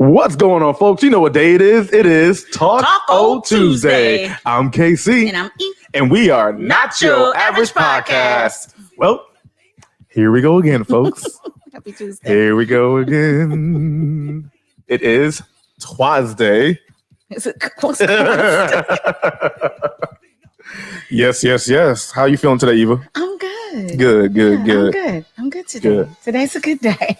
What's going on, folks? You know what day it is. It is Taco Tuesday. I'm KC. And I'm E. And we are Not Your Average Podcast. Well, here we go again, folks. Happy Tuesday. Here we go again. It is Tuesday. Is it Yes. How you feeling today, Eva? I'm good. Good. I'm good today. Good. Today's a good day.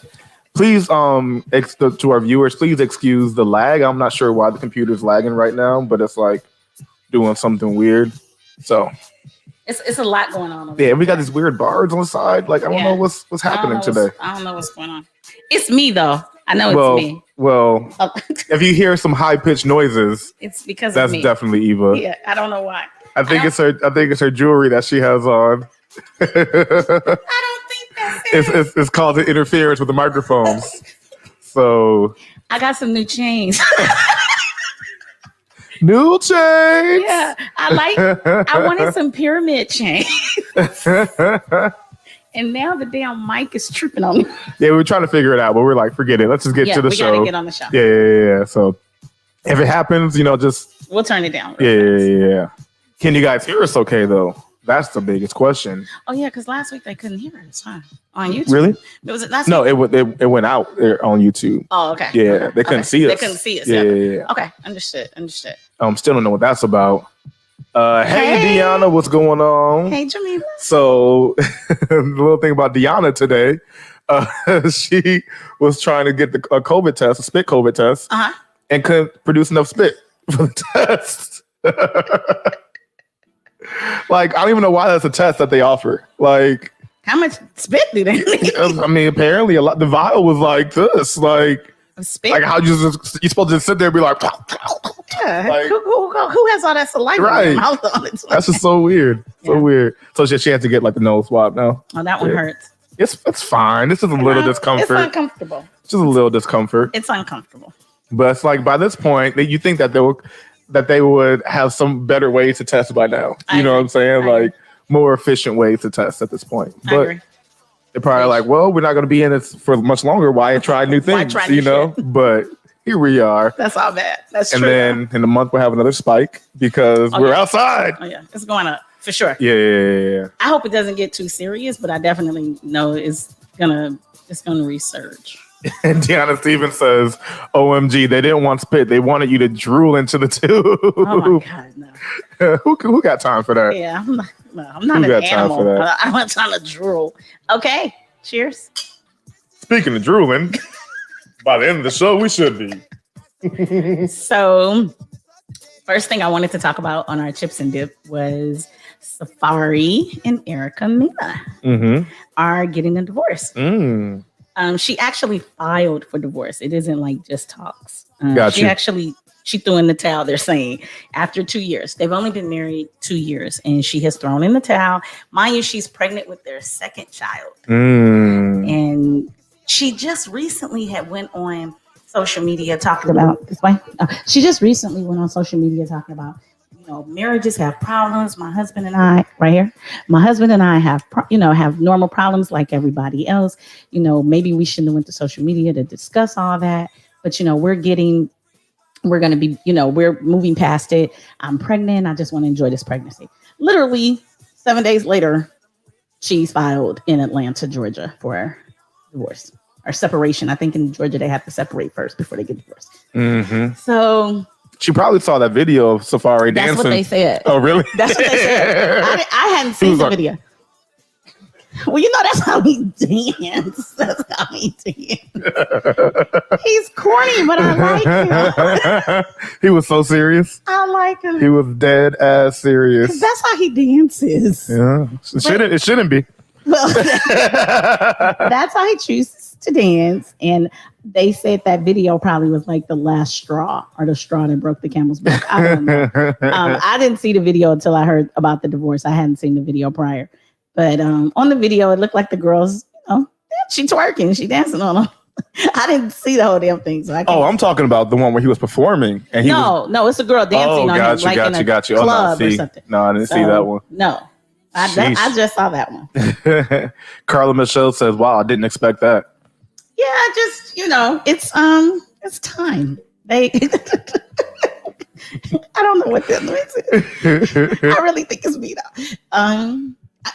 Please, to our viewers, please excuse the lag. I'm not sure why the computer's lagging right now, but it's like doing something weird. So it's a lot going on. Yeah, we got these weird bars on the side. Like I don't know what's happening today. I don't know what's going on. It's me though. I know it's me. Well, if you hear some high pitched noises, it's because that's of me. Definitely Eva. Yeah, I don't know why. I think it's her jewelry that she has on. I don't think that's it. It's called interference with the microphones. So I got some new chains. New chains. Yeah, I wanted some pyramid chains. And now the damn mic is tripping on me. Yeah, we were trying to figure it out, but we're like, forget it. Let's just get to the show. We gotta get on the show. Yeah. So if it happens, just we'll turn it down. Yeah. Can you guys hear us okay though? That's the biggest question. Oh yeah, because last week they couldn't hear us, huh? On YouTube. Really? Was it last week? No, it went out there on YouTube. Oh, okay. Yeah, okay. They couldn't see us. They couldn't see us. Yeah. Okay, understood. Still don't know what that's about. Hey, Deanna, what's going on? Hey, Jamila. So, the little thing about Deanna today, she was trying to get a COVID test, a spit COVID test, and couldn't produce enough spit for the test. Like, I don't even know why that's a test that they offer. Like, how much spit do they need? I mean, apparently a lot. The vial was like this, like spit. Like how you're supposed to sit there and be like, yeah. Like, who has all that saliva? Right. That's just so weird. So weird. So she had to get like the nose swab now. Oh, that one hurts. It's fine. This is a little discomfort. It's uncomfortable. Just a little discomfort. It's uncomfortable. But it's like by this point, you think that they would have some better ways to test by now. You know what I'm saying? Like more efficient ways to test at this point. But I agree. They're probably like, well, we're not going to be in this for much longer. Why try new things? But here we are. That's all bad. That's true. And then in a month we'll have another spike because we're outside. Oh yeah, it's going up for sure. Yeah. I hope it doesn't get too serious, but I definitely know it's gonna resurge. And Deanna Stevens says, OMG, they didn't want spit. They wanted you to drool into the tube. Oh my God, no. Who got time for that? Yeah, I'm not an animal. I don't have time to drool. Okay, cheers. Speaking of drooling, by the end of the show, we should be. So, first thing I wanted to talk about on our chips and dip was Safari and Erica Mena are getting a divorce. She actually filed for divorce. It isn't like just talks. She threw in the towel, they're saying, after 2 years. They've only been married 2 years, and she has thrown in the towel. mind you, she's pregnant with their second child. And she just recently had went on social media talking about this way. She just recently went on social media talking about, marriages have problems. My husband and I, right here, have normal problems like everybody else. Maybe we shouldn't have went to social media to discuss all that. But, we're going to be, we're moving past it. I'm pregnant. I just want to enjoy this pregnancy. Literally 7 days later, she's filed in Atlanta, Georgia for divorce or separation. I think in Georgia, they have to separate first before they get divorced. So she probably saw that video of Safari dancing. That's what they said. Oh, really? That's what they said. I hadn't seen the video. Well, that's how he dance. That's how he dance. He's corny, but I like him. He was so serious. I like him. He was dead ass serious. That's how he dances. Yeah, it shouldn't be. Well, that's how he chooses to dance. And they said that video probably was like the last straw or the straw that broke the camel's back. I don't know. I didn't see the video until I heard about the divorce. I hadn't seen the video prior. But on the video, it looked like the girls, she twerking, she dancing on them. I didn't see the whole damn thing. So I'm talking about the one where he was performing. And no, it's a girl dancing on him. Like in a club or something. No, I didn't see that one. No, I just saw that one. Carla Michelle says, wow, I didn't expect that. Yeah, just, it's time. I don't know what that means. I really think it's me though.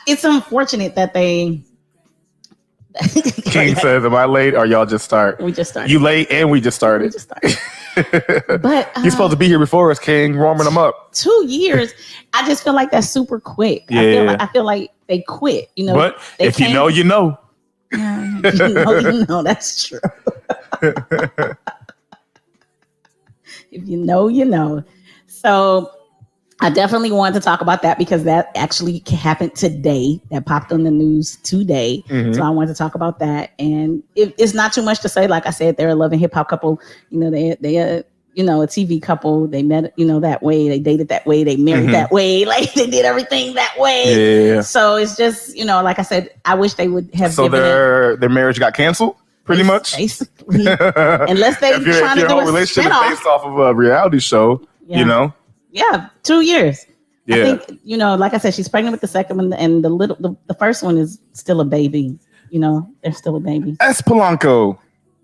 It's unfortunate that they. King says, am I late or y'all just start? We just started. You late and we just started. But you're supposed to be here before us, King, warming them up. 2 years. I just feel like that's super quick. Yeah. I feel like they quit. But if you know, you know. You know. That's true. If you know, you know. So I definitely wanted to talk about that because that actually happened today. That popped on the news today. Mm-hmm. So I wanted to talk about that. And it's not too much to say. Like I said, they're a love and hip hop couple. They a TV couple. They met, that way. They dated that way. They married that way. Like they did everything that way. Yeah. So it's just, like I said, I wish they would have. So their marriage got canceled, pretty much. Basically, unless they trying to do a relationship based off of a reality show. Yeah. Yeah, 2 years. Yeah. I think, like I said, she's pregnant with the second one, and the first one is still a baby. They're still a baby. Polanco.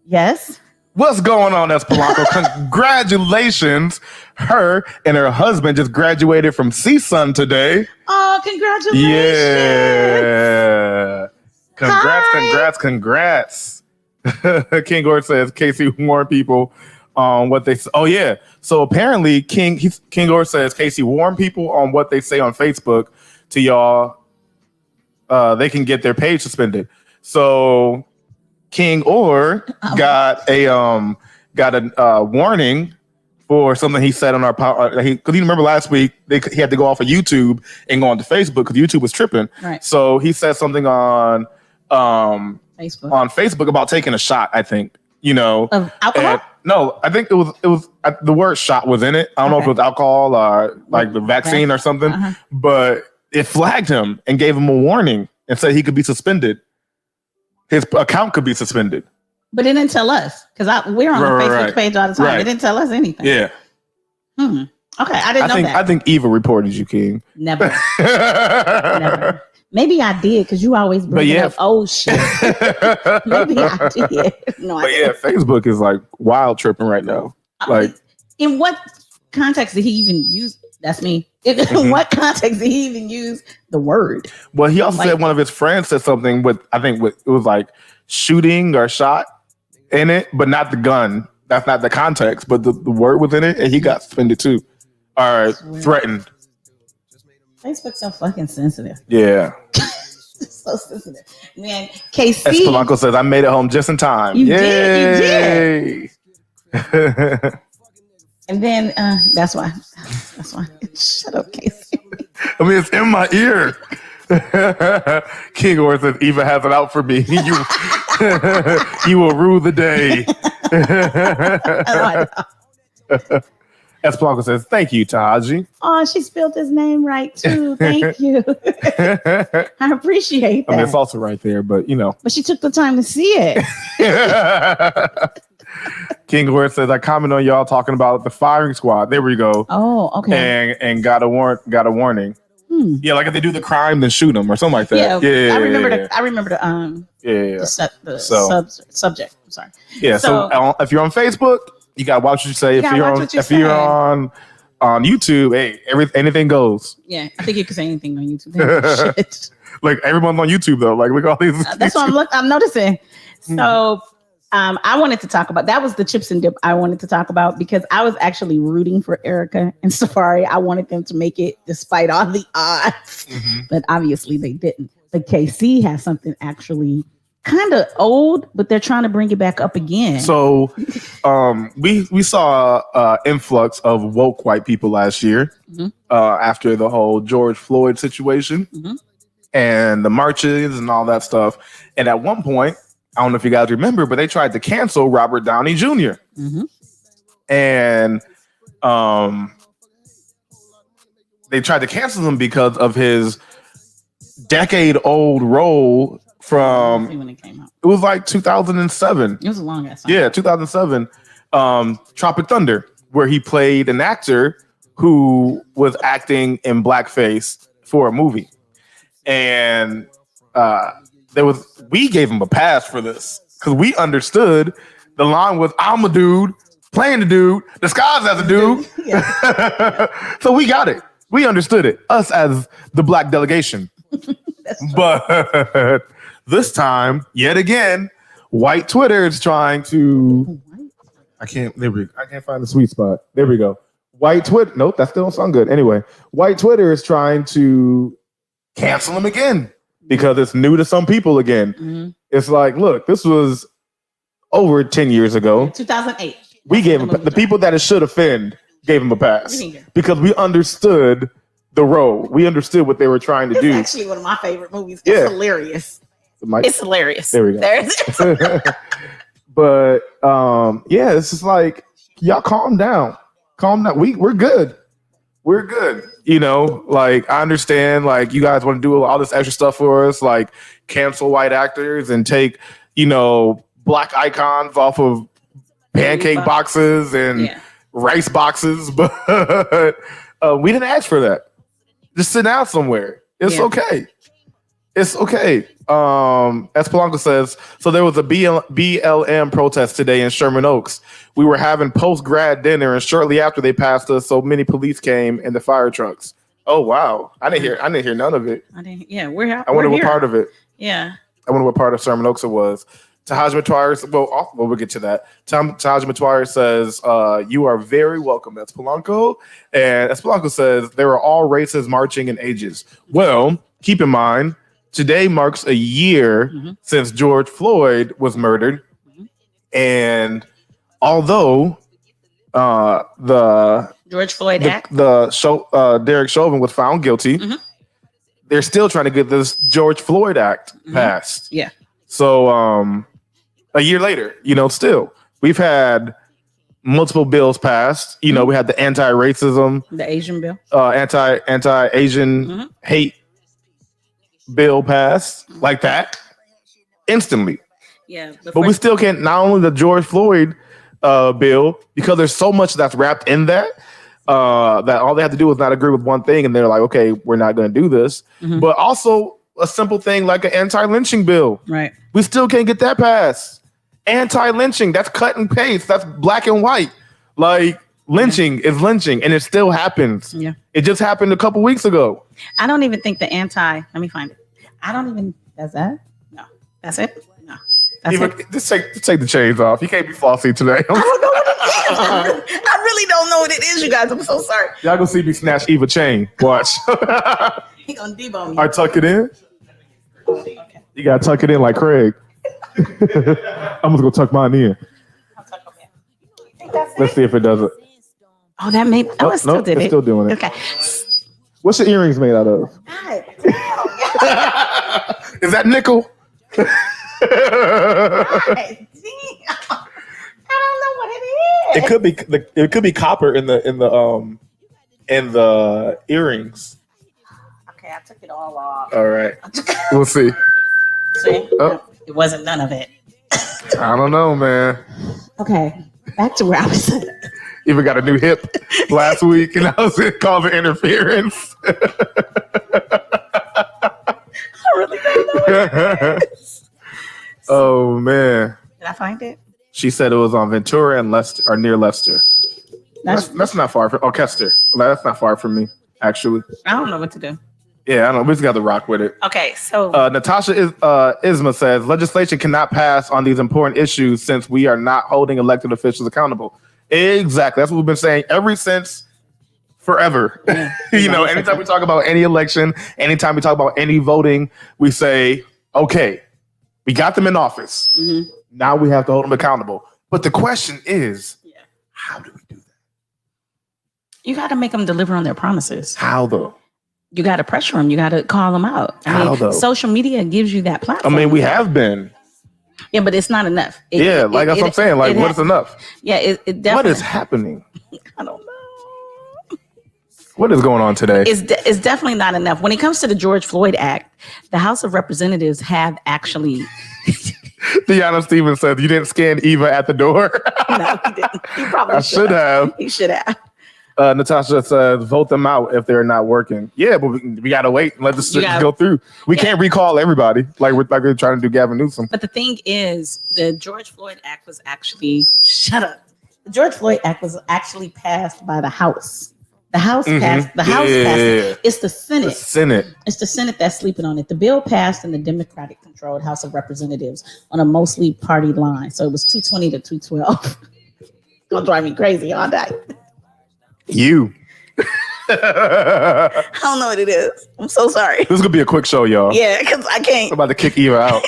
Yes. What's going on, Polanco? Congratulations. Her and her husband just graduated from CSUN today. Oh, congratulations. Yeah. Congrats. King Gord says Casey warned people on what they say. Oh, yeah. So apparently King Gord says Casey warned people on what they say on Facebook to y'all. They can get their page suspended. So King Orr got a warning for something he said on our because you remember last week he had to go off of YouTube and go onto Facebook because YouTube was tripping. Right. So he said something on Facebook about taking a shot. I think of alcohol. No, I think it was the word shot was in it. I don't know if it was alcohol or like the vaccine or something, but it flagged him and gave him a warning and said he could be suspended. His account could be suspended. But it didn't tell us because we're on the Facebook page all the time. Right. It didn't tell us anything. Yeah. Okay, I didn't know that. I think Eva reported you, King. Never. Never. Maybe I did because you always bring it up. Oh shit. Maybe I did. No, but yeah, Facebook is like wild tripping right now. Like, in what context did he even use? That's me. In what context did he even use the word? Well, he also said one of his friends said something with it was like shooting or shot in it, but not the gun. That's not the context, but the word was in it, and he got suspended too. Or threatened. Facebook's so fucking sensitive. Yeah. So sensitive. Man, KC. Polanco says, I made it home just in time. You did. And then that's why. Shut up, Casey. I mean, it's in my ear. King Orr says, Eva has it out for me. You will rue the day. Polanco says, thank you, Taji. Oh, she spelled his name right too. Thank you. I appreciate that. I mean, it's also right there, but But she took the time to see it. King Gord says, I comment on y'all talking about the firing squad. There we go. Oh, okay. And got a warning. Yeah, like if they do the crime, then shoot them or something like that. Yeah. I remember the subject. I'm sorry. Yeah. So if you're on Facebook, you gotta watch what you say. If you're on YouTube, hey, anything goes. Yeah, I think you can say anything on YouTube. Shit. Like everyone's on YouTube though. Like look at all these. That's what I'm noticing. So I wanted to talk about that was the chips and dip I wanted to talk about because I was actually rooting for Erica and Safari. I wanted them to make it despite all the odds, but obviously they didn't. But KC has something actually kind of old, but they're trying to bring it back up again. So we saw influx of woke white people last year after the whole George Floyd situation and the marches and all that stuff. And at one point, I don't know if you guys remember, but they tried to cancel Robert Downey Jr. And they tried to cancel him because of his decade-old role from when it came out. It was like 2007. It was a long ass time. Yeah, 2007. Tropic Thunder, where he played an actor who was acting in blackface for a movie. And we gave him a pass for this because we understood the line was, I'm a dude playing the dude disguised as a dude. So we got it. We understood it. Us as the black delegation. But this time, yet again, white Twitter is trying to. I can't find the sweet spot. There we go. White Twitter. Nope, that still don't sound good. Anyway, white Twitter is trying to cancel him again because it's new to some people again. It's like, look, this was over 10 years ago. 2008. We gave him the people that it should offend gave him a pass because we understood the role. We understood what they were trying to do. It's actually one of my favorite movies. It's hilarious. It's hilarious. There we go. But it's just like, y'all calm down. Calm down. We're good. We're good. You know, like I understand, like you guys want to do all this extra stuff for us, like cancel white actors and take, black icons off of pancake boxes and rice boxes, but we didn't ask for that. Just sit down somewhere. It's okay. It's okay. As Polanco says, so there was a BLM protest today in Sherman Oaks. We were having post-grad dinner, and shortly after they passed us, so many police came in the fire trucks. Oh wow! I didn't hear none of it. I wonder what part of it. Yeah. I wonder what part of Sherman Oaks it was. Tahaj Matwire, we'll get to that. Tahaj Matwire says, you are very welcome. That's Polanco. And as Polanco says, there are all races marching in ages. Well, keep in mind, today marks a year since George Floyd was murdered. And although the George Floyd Act, Derek Chauvin was found guilty, they're still trying to get this George Floyd Act passed. Yeah. So a year later, still we've had multiple bills passed. We had the anti-racism, the Asian bill, anti-Asian hate bill passed like that instantly. Yeah, but we still can't. Not only the George Floyd bill, because there's so much that's wrapped in that that all they have to do is not agree with one thing, and they're like, okay, we're not going to do this. But also a simple thing like an anti-lynching bill. Right. We still can't get that passed. Anti-lynching, that's cut and paste. That's black and white. Like lynching is lynching, and it still happens. Yeah. It just happened a couple weeks ago. I don't even think let me find it. That's that? No. That's it? No. Just take the chains off. You can't be flossy today. I don't know what it is. I really don't know what it is, you guys. I'm so sorry. Y'all gonna see me snatch Eva chain. Watch. He gonna debone me. I tuck it in. Okay. You gotta tuck it in like Craig. I'm just gonna tuck mine in. Let's see if it does it. Oh, that made. Oh, it still did it. It's still doing it. Okay. What's your earrings made out of? Is that nickel? I don't know what it is. It could be copper in the earrings. Okay, I took it all off. All right, we'll see. See, it wasn't none of it. I don't know, man. Okay, back to where I was at. Even got a new hip last week, and I was causing interference. I really don't know what it is. Oh man! Did I find it? She said it was on Ventura and Leicester, or near Leicester. That's not far from. Oh, Kester. That's not far from me, actually. I don't know what to do. Yeah, I don't know. We just got to rock with it. Okay, so Natasha Isma says legislation cannot pass on these important issues since we are not holding elected officials accountable. Exactly. That's what we've been saying ever since forever. Yeah, anytime we talk about any election, anytime we talk about any voting, we say, okay, we got them in office. Now we have to hold them accountable. But the question is, how do we do that? You got to make them deliver on their promises. How though? You got to pressure them. You got to call them out. How though? Social media gives you that platform. I mean, we have been. Yeah, but it's not enough. That's what I'm saying. Like, what is enough? Yeah, it definitely. What is happening? I don't know. What is going on today? It's definitely not enough. When it comes to the George Floyd Act, the House of Representatives have actually. Deanna Stevens said you didn't scan Eva at the door. No, he didn't. He probably should have. He should have. Natasha says vote them out if they're not working. Yeah, but we gotta wait and let the shit go through. We can't recall everybody like we're trying to do Gavin Newsom. But the thing is, the George Floyd Act was actually The George Floyd Act was actually passed by the House. The House passed. The House passed it. It's the Senate. It's the Senate that's sleeping on it. The bill passed in the Democratic-controlled House of Representatives on a mostly party line. So it was 220 to 212. Gonna drive me crazy all day. You. I don't know what it is. I'm so sorry. This is gonna be a quick show, y'all. Yeah, because I can't. I'm about to kick Eva out.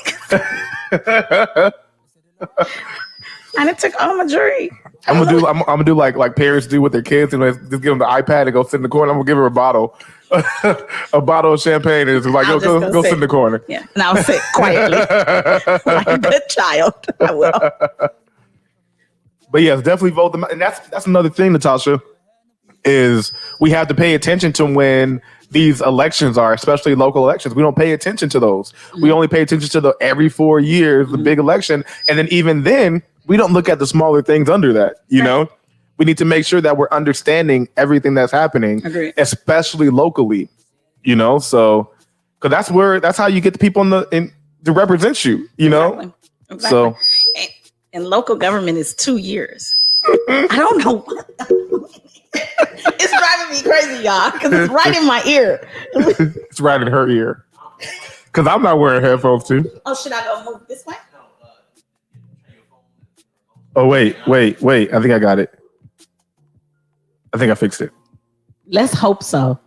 And it took all my jury. I'm gonna do like parents do with their kids and just give them the iPad and go sit in the corner. I'm gonna give her a bottle, a bottle of champagne, and it's like go sit in the corner. Yeah, and I'll sit quietly like a good child. I will. But yes, definitely vote them. And that's another thing, Natasha, is we have to pay attention to when these elections are, especially local elections. We don't pay attention to those. Mm-hmm. We only pay attention to the every 4 years, the big election, and then even then. We don't look at the smaller things under that, you know? We need to make sure that we're understanding everything that's happening, especially locally, you know? So, because that's how you get the people to represent you, you know? Exactly. So, and local government is 2 years. I don't know what. It's driving me crazy, y'all, because it's right in my ear. It's right in her ear. Because I'm not wearing headphones too. Oh, should I go move this way? Oh, wait. I think I got it. I think I fixed it. Let's hope so.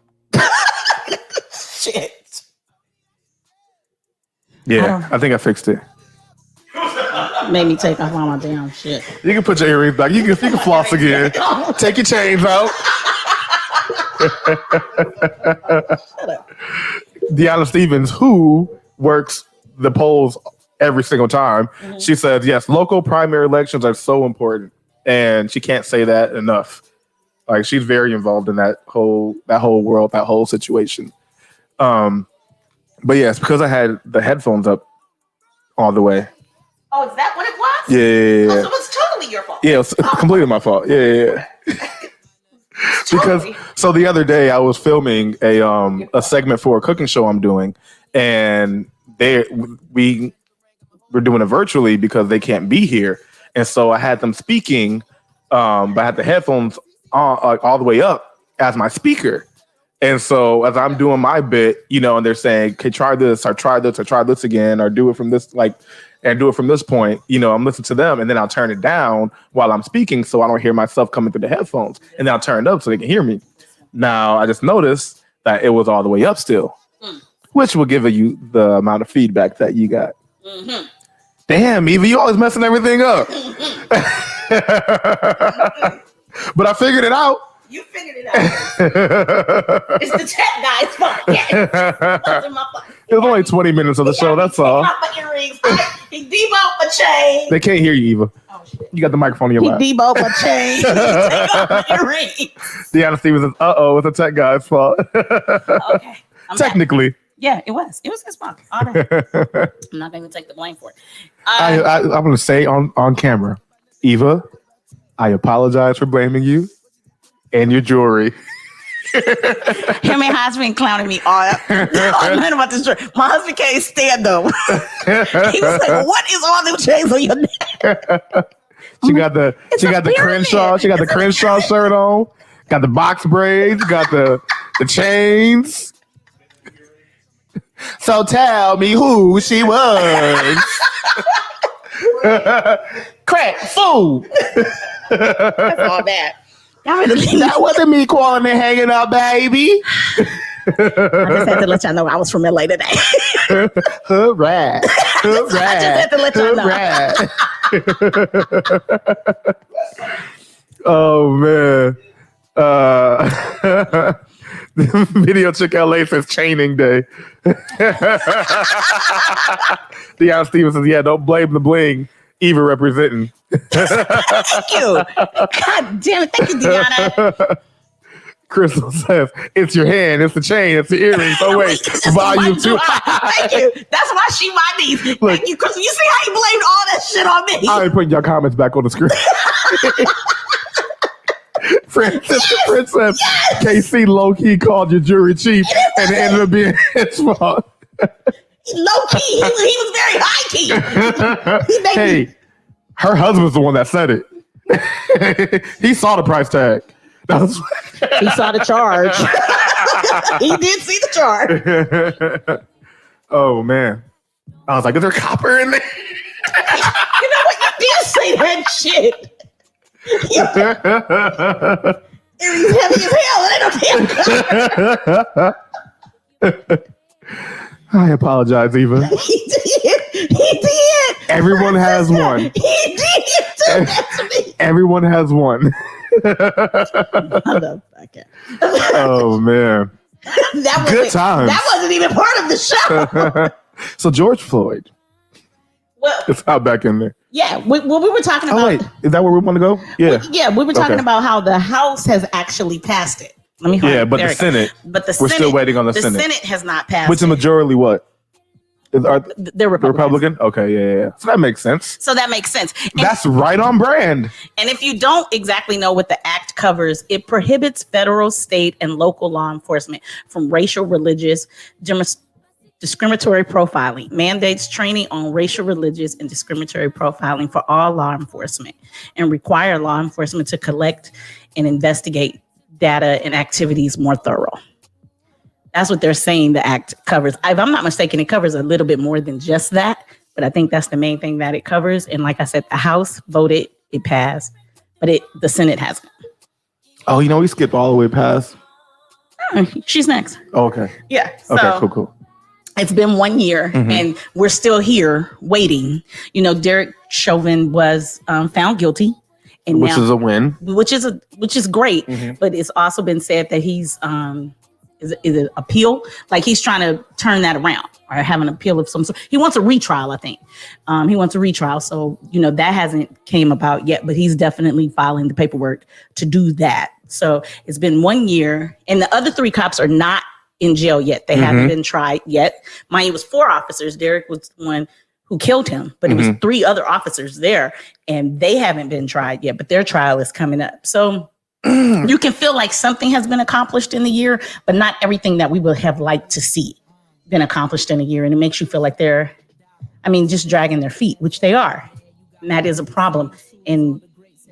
Shit. Yeah, I think I fixed it. Made me take off all my damn shit. You can put your earrings back. You can floss again. Take your chains out. Shut up. Deanna Stevens, who works the polls every single time. Mm-hmm. She says, yes, local primary elections are so important. And she can't say that enough. Like, she's very involved in that whole world, that whole situation. But yes, because I had the headphones up all the way. Oh, is that what it was? Yeah. Oh, so it was totally your fault. Yeah, it was completely my fault. Yeah. Because so the other day I was filming a segment for a cooking show I'm doing, and we're doing it virtually because they can't be here. And so I had them speaking, but I had the headphones on, all the way up as my speaker. And so as I'm doing my bit, you know, and they're saying, okay, try this, or try this, or try this again, or do it from this, and do it from this point, you know, I'm listening to them, and then I'll turn it down while I'm speaking so I don't hear myself coming through the headphones. And then I'll turn it up so they can hear me. Now, I just noticed that it was all the way up still, which will give you the amount of feedback that you got. Mm-hmm. Damn, Eva, you always messing everything up. But I figured it out. You figured it out. It's the tech guy's fault. Yeah. It was only 20 minutes of the show, that's all. My earrings. He debought my chain. They can't hear you, Eva. Oh, shit. You got the microphone in your lap. He debought my chain. Take off my earrings. Deanna Stevens says, it's the tech guy's fault. Okay. Technically. Back. Yeah, it was. It was his fault. All right. I'm not going to take the blame for it. I'm going to say on camera, Eva, I apologize for blaming you and your jewelry. Him and husband clowning me all night about this jewelry. My husband can't stand them. He was like, "What is all them chains on your neck?" She got the Crenshaw. She got the Crenshaw shirt on. Got the box braids. Got the chains. So tell me who she was. Crack fool. That's all bad. That wasn't me calling and hanging out, baby. I just had to let y'all know I was from LA today. Hooray. Hooray. I just had to let y'all know. Oh, man. Video Chick LA says chaining day. Deanna Stevens says, yeah, don't blame the bling. Eva representing. Thank you. God damn it. Thank you, Deanna. Crystal says, it's your hand, it's the chain, it's the earrings. Oh, wait. Volume 2. Thank you. That's why she my niece. Thank you, Crystal. You see how you blamed all that shit on me? I ain't putting your comments back on the screen. Princess KC low-key called your jury chief and it ended up being his fault. Low-key. He was very high-key. Hey, her husband's the one that said it. He saw the price tag. He saw the charge. He did see the charge. Oh, man. I was like, is there copper in there? You know what? You did say that shit. It was heavy as hell. It ain't no damn. I apologize, Eva. He did. Everyone has one. He did do that to me. Everyone has one. Motherfucker. Oh, man. Good times. That wasn't even part of the show. So George Floyd. Well, it's out back in there. Yeah, we were talking about. Oh, wait, is that where we want to go? Yeah. We were talking about how the House has actually passed it. Let me. But the Senate. But the we're Senate, still waiting on the Senate. The Senate has not passed. Which the majority what? They're Republican. Okay, yeah. So that makes sense. And that's right on brand. And if you don't exactly know what the act covers, it prohibits federal, state, and local law enforcement from racial, religious, discriminatory profiling, mandates training on racial, religious, and discriminatory profiling for all law enforcement, and require law enforcement to collect and investigate data and activities more thorough. That's what they're saying the act covers. If I'm not mistaken, it covers a little bit more than just that, but I think that's the main thing that it covers. And like I said, the House voted, it passed, but the Senate hasn't. Oh, we skipped all the way past. She's next. Oh, okay. Yeah. So okay, cool. It's been 1 year and we're still here waiting. Derek Chauvin was found guilty. And which is a win. Which is great. But it's also been said that he's is it appeal? Like he's trying to turn that around or have an appeal of some sort. He wants a retrial, I think. He wants a retrial. So, that hasn't came about yet, but he's definitely filing the paperwork to do that. So it's been 1 year and the other 3 cops are not in jail yet. They haven't been tried yet. Mind you, it was 4 officers. Derek was the one who killed him, but it was 3 other officers there and they haven't been tried yet, but their trial is coming up. So you can feel like something has been accomplished in the year, but not everything that we would have liked to see been accomplished in a year. And it makes you feel like they're just dragging their feet, which they are. And that is a problem. And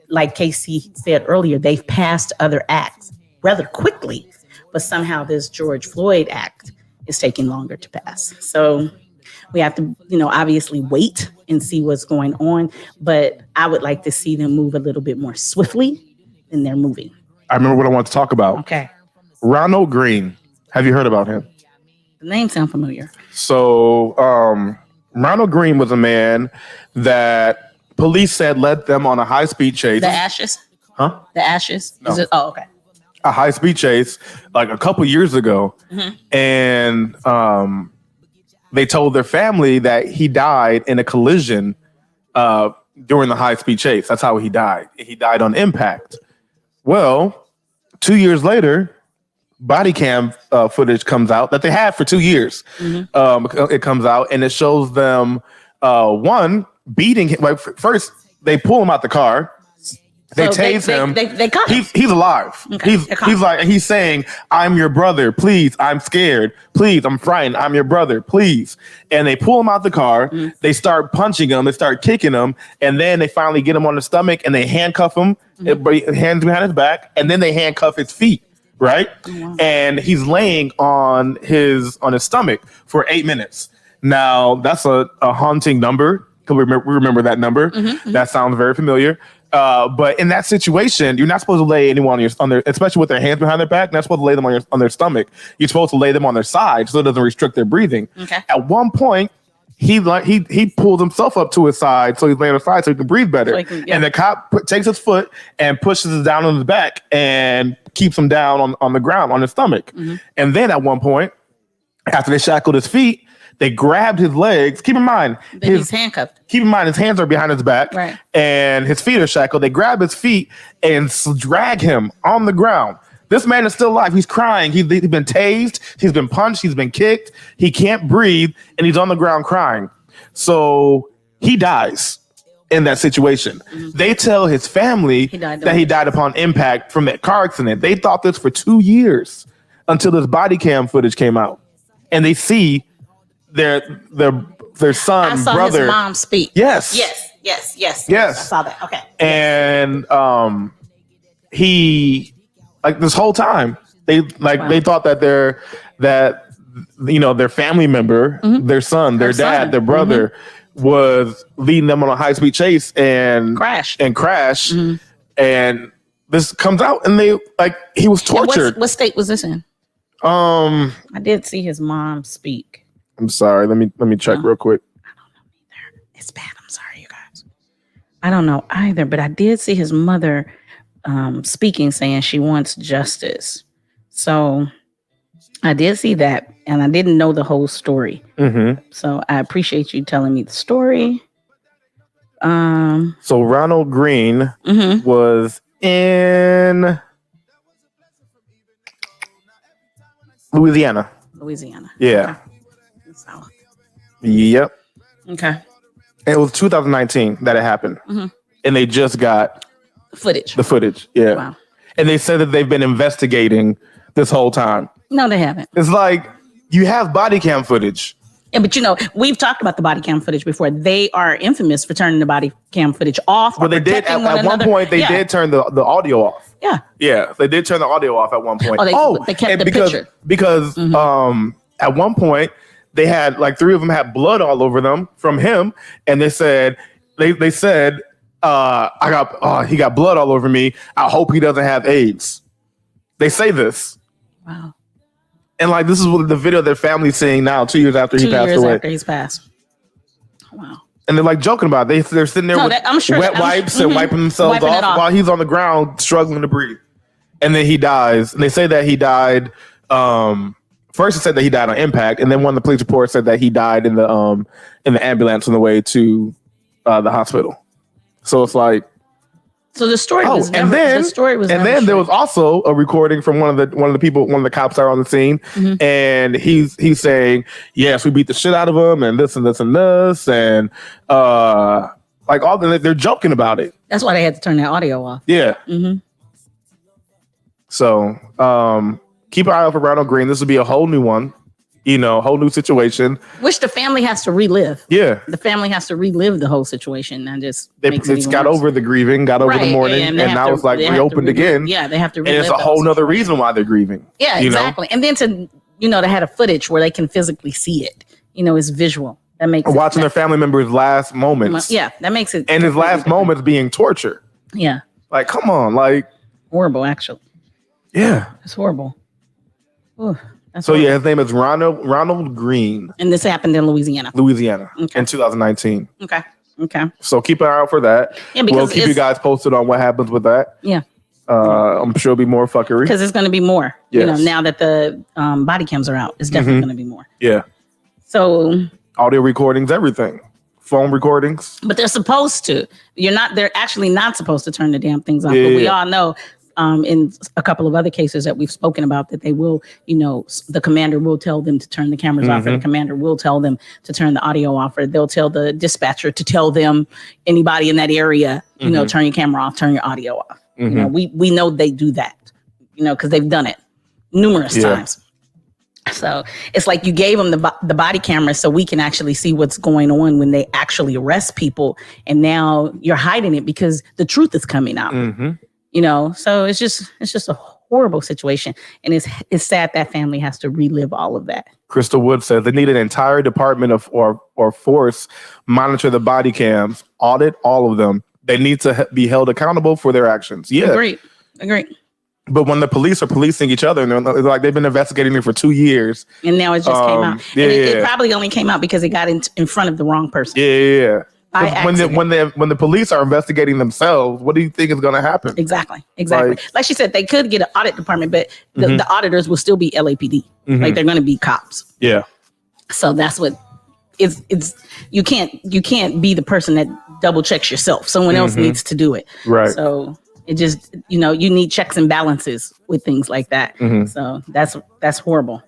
like Casey said earlier, they've passed other acts rather quickly, but somehow this George Floyd act is taking longer to pass. So we have to, obviously wait and see what's going on. But I would like to see them move a little bit more swiftly than they're moving. I remember what I want to talk about. Okay. Ronald Green. Have you heard about him? The name sounds familiar. So Ronald Green was a man that police said led them on a high-speed chase. The Ashes? Huh? The Ashes? No. Okay. A high-speed chase like a couple years ago. And they told their family that he died in a collision during the high-speed chase. That's how he died. He died on impact. Well, 2 years later, body cam footage comes out that they had for 2 years. It comes out and it shows them one beating him. Like first, they pull him out the car. They tase him. They caught him. He's alive. Okay, He's saying, "I'm your brother. Please, I'm scared. Please, I'm frightened. I'm your brother. Please." And they pull him out the car. They start punching him. They start kicking him, and then they finally get him on the stomach and they handcuff him, hands behind his back, and then they handcuff his feet. Right, and he's laying on his stomach for 8 minutes. Now that's a haunting number. We remember that number. That sounds very familiar. But in that situation, you're not supposed to lay anyone on their, especially with their hands behind their back. You're not supposed to lay them on their stomach. You're supposed to lay them on their side so it doesn't restrict their breathing. Okay. At one point, he pulls himself up to his side so he's laying aside so he can breathe better. And the cop takes his foot and pushes it down on his back and keeps him down on the ground on his stomach. And then at one point, after they shackled his feet, they grabbed his legs. Keep in mind, he's handcuffed. Keep in mind, his hands are behind his back, right, and his feet are shackled. They grab his feet and drag him on the ground. This man is still alive. He's crying. He's been tased. He's been punched. He's been kicked. He can't breathe, and he's on the ground crying. So he dies in that situation. They tell his family that he died upon impact from that car accident. They thought this for 2 years until this body cam footage came out, and they see their son, I saw brother. His mom speak. Yes. I saw that. Okay. And he, like, this whole time they thought that their family member, their son, their dad, their brother was leading them on a high-speed chase and crash. And this comes out and he was tortured. What state was this in? I did see his mom speak. I'm sorry. Let me check real quick. I don't know either. It's bad. I'm sorry, you guys. I don't know either, but I did see his mother speaking, saying she wants justice. So I did see that, and I didn't know the whole story. So I appreciate you telling me the story. So Ronald Green was in Louisiana. Yeah. Okay. So. Yep. Okay. And it was 2019 that it happened. And they just got the footage. Yeah. Wow. And they said that they've been investigating this whole time. No, they haven't. It's like, you have body cam footage. Yeah, but we've talked about the body cam footage before. They are infamous for turning the body cam footage off. Well, they did at one point. They did turn the audio off. Yeah. Yeah, they did turn the audio off at one point. They kept the picture. Because at one point they had like 3 of them had blood all over them from him, and they said he got blood all over me. I hope he doesn't have AIDS. They say this. Wow. And like, this is what the video their family's seeing now, 2 years after he passed away. 2 years after he's passed. Wow. And they're like joking about it. They're sitting there with wet wipes and wiping themselves off while he's on the ground struggling to breathe. And then he dies. And they say that he died. First, it said that he died on impact, and then one of the police reports said that he died in the ambulance on the way to the hospital. So it's like, so the story was and then there was also a recording from one of the cops that are on the scene, and he's saying, yes, we beat the shit out of him, and this and this and this, and they're joking about it. That's why they had to turn that audio off. Yeah. So keep an eye out for Ronald Green. This will be a whole new one. Whole new situation. Which the family has to relive. Yeah. The family has to relive the whole situation and just it's got over the grieving, got over the mourning, and now it's like reopened again. Yeah, they have to relive. And it's a whole nother reason why they're grieving. Yeah, exactly. And then to have a footage where they can physically see it. It's visual. That makes watching their family members' last moments. Yeah, that makes it. And his last moments being torture. Yeah. Like, come on, like horrible, actually. Yeah. It's horrible. Ooh. So yeah, his name is Ronald Green. And this happened in Louisiana in 2019. Okay. So keep an eye out for that. Yeah, because we'll keep you guys posted on what happens with that. Yeah. I'm sure it'll be more fuckery. Because it's going to be more. Yes. Now that the body cams are out, it's definitely going to be more. Yeah. So audio recordings, everything. Phone recordings. But they're supposed to. They're actually not supposed to turn the damn things off. Yeah. But we all know in a couple of other cases that we've spoken about that they will, the commander will tell them to turn the cameras off, or the commander will tell them to turn the audio off, or they'll tell the dispatcher to tell them, anybody in that area, turn your camera off, turn your audio off. We know they do that, because they've done it numerous times. So it's like you gave them the body camera so we can actually see what's going on when they actually arrest people. And now you're hiding it because the truth is coming out. So it's just a horrible situation. And it's sad that family has to relive all of that. Crystal Wood says they need an entire department or force monitor the body cams, audit all of them. They need to be held accountable for their actions. Yeah. Agreed. But when the police are policing each other, and they're like they've been investigating me for 2 years, and now it just came out. Yeah, and it probably only came out because it got in front of the wrong person. Yeah. When the police are investigating themselves, what do you think is going to happen? Exactly. Like she said, they could get an audit department, but the auditors will still be LAPD. Like they're going to be cops. Yeah. So that's what it's. You can't be the person that double checks yourself. Someone else needs to do it. Right. So it just you need checks and balances with things like that. So that's horrible.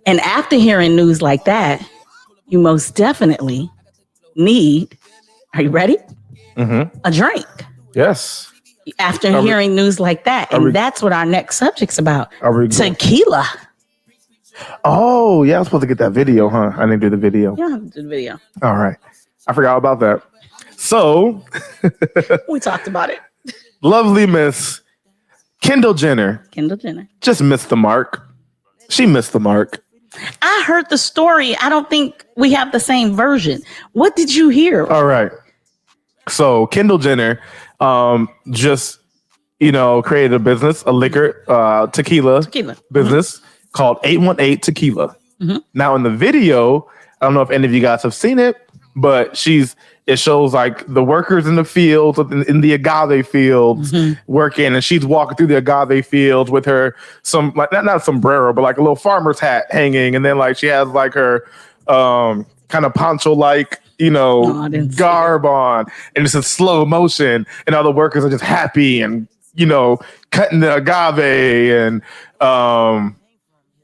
And after hearing news like that, you most definitely need, are you ready? A drink. Yes. After hearing news like that. And that's what our next subject's about. Tequila. Oh, yeah. I was supposed to get that video, huh? I didn't do the video. Yeah, do the video. All right. I forgot about that. So. We talked about it. Lovely Miss Kendall Jenner. Just missed the mark. She missed the mark. I heard the story. I don't think we have the same version. What did you hear? All right. So Kendall Jenner just, created a business, a liquor, tequila business called 818 Tequila. Now in the video, I don't know if any of you guys have seen it, but it shows like the workers in the fields, in the agave fields working, and she's walking through the agave fields with her not sombrero, but like a little farmer's hat hanging, and then like she has like her kind of poncho like garb on, and it's in slow motion, and all the workers are just happy and cutting the agave, and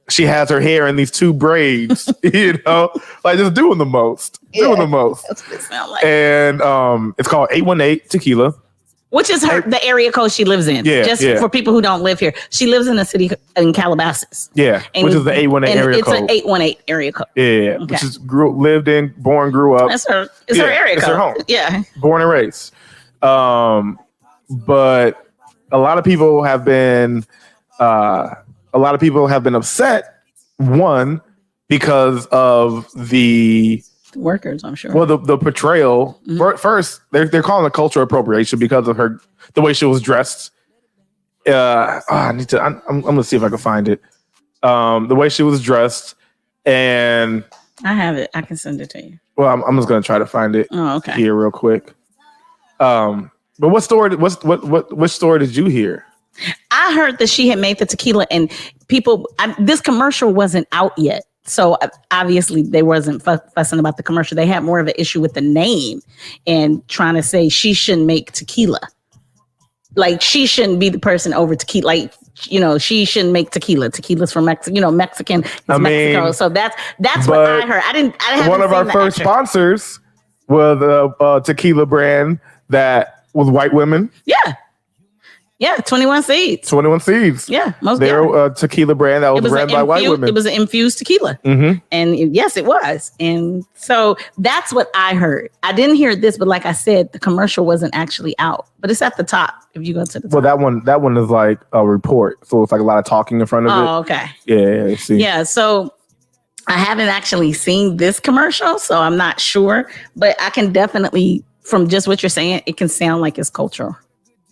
she has her hair in these 2 braids, like just doing the most. That's what it sounds like. And it's called 818 Tequila. Which is the area code she lives in. For people who don't live here. She lives in a city in Calabasas. Yeah, which is the 818 area code. It's an 818 area code. Yeah, okay. Which is lived in, born, grew up. That's her. It's her area code. It's her home. Yeah. Born and raised. But a lot of people have been upset, one, because of the workers, I'm sure. Well, the portrayal. First, they're calling it cultural appropriation because of the way she was dressed. I'm gonna see if I can find it. The way she was dressed, and I have it. I can send it to you. Well, I'm just gonna try to find it. Oh, okay. Here, real quick. But what story? Which story did you hear? I heard that she had made the tequila, and this commercial wasn't out yet. So obviously they wasn't fussing about the commercial. They had more of an issue with the name and trying to say she shouldn't make tequila. Like she shouldn't be the person over tequila. Like, she shouldn't make tequila. Tequila's from Mexico. Mexican is Mexico. So that's what I heard. I haven't one of our first sponsors was a tequila brand that was white women. Yeah, 21 Seeds. 21 Seeds. Yeah, most they're a tequila brand that was ran by white women. It was an infused tequila. And yes, it was. And so that's what I heard. I didn't hear this, but like I said, the commercial wasn't actually out. But it's at the top if you go to the top. Well, that one is like a report. So it's like a lot of talking in front of it. Oh, okay. Yeah, see. Yeah, so I haven't actually seen this commercial, so I'm not sure. But I can definitely, from just what you're saying, it can sound like it's cultural.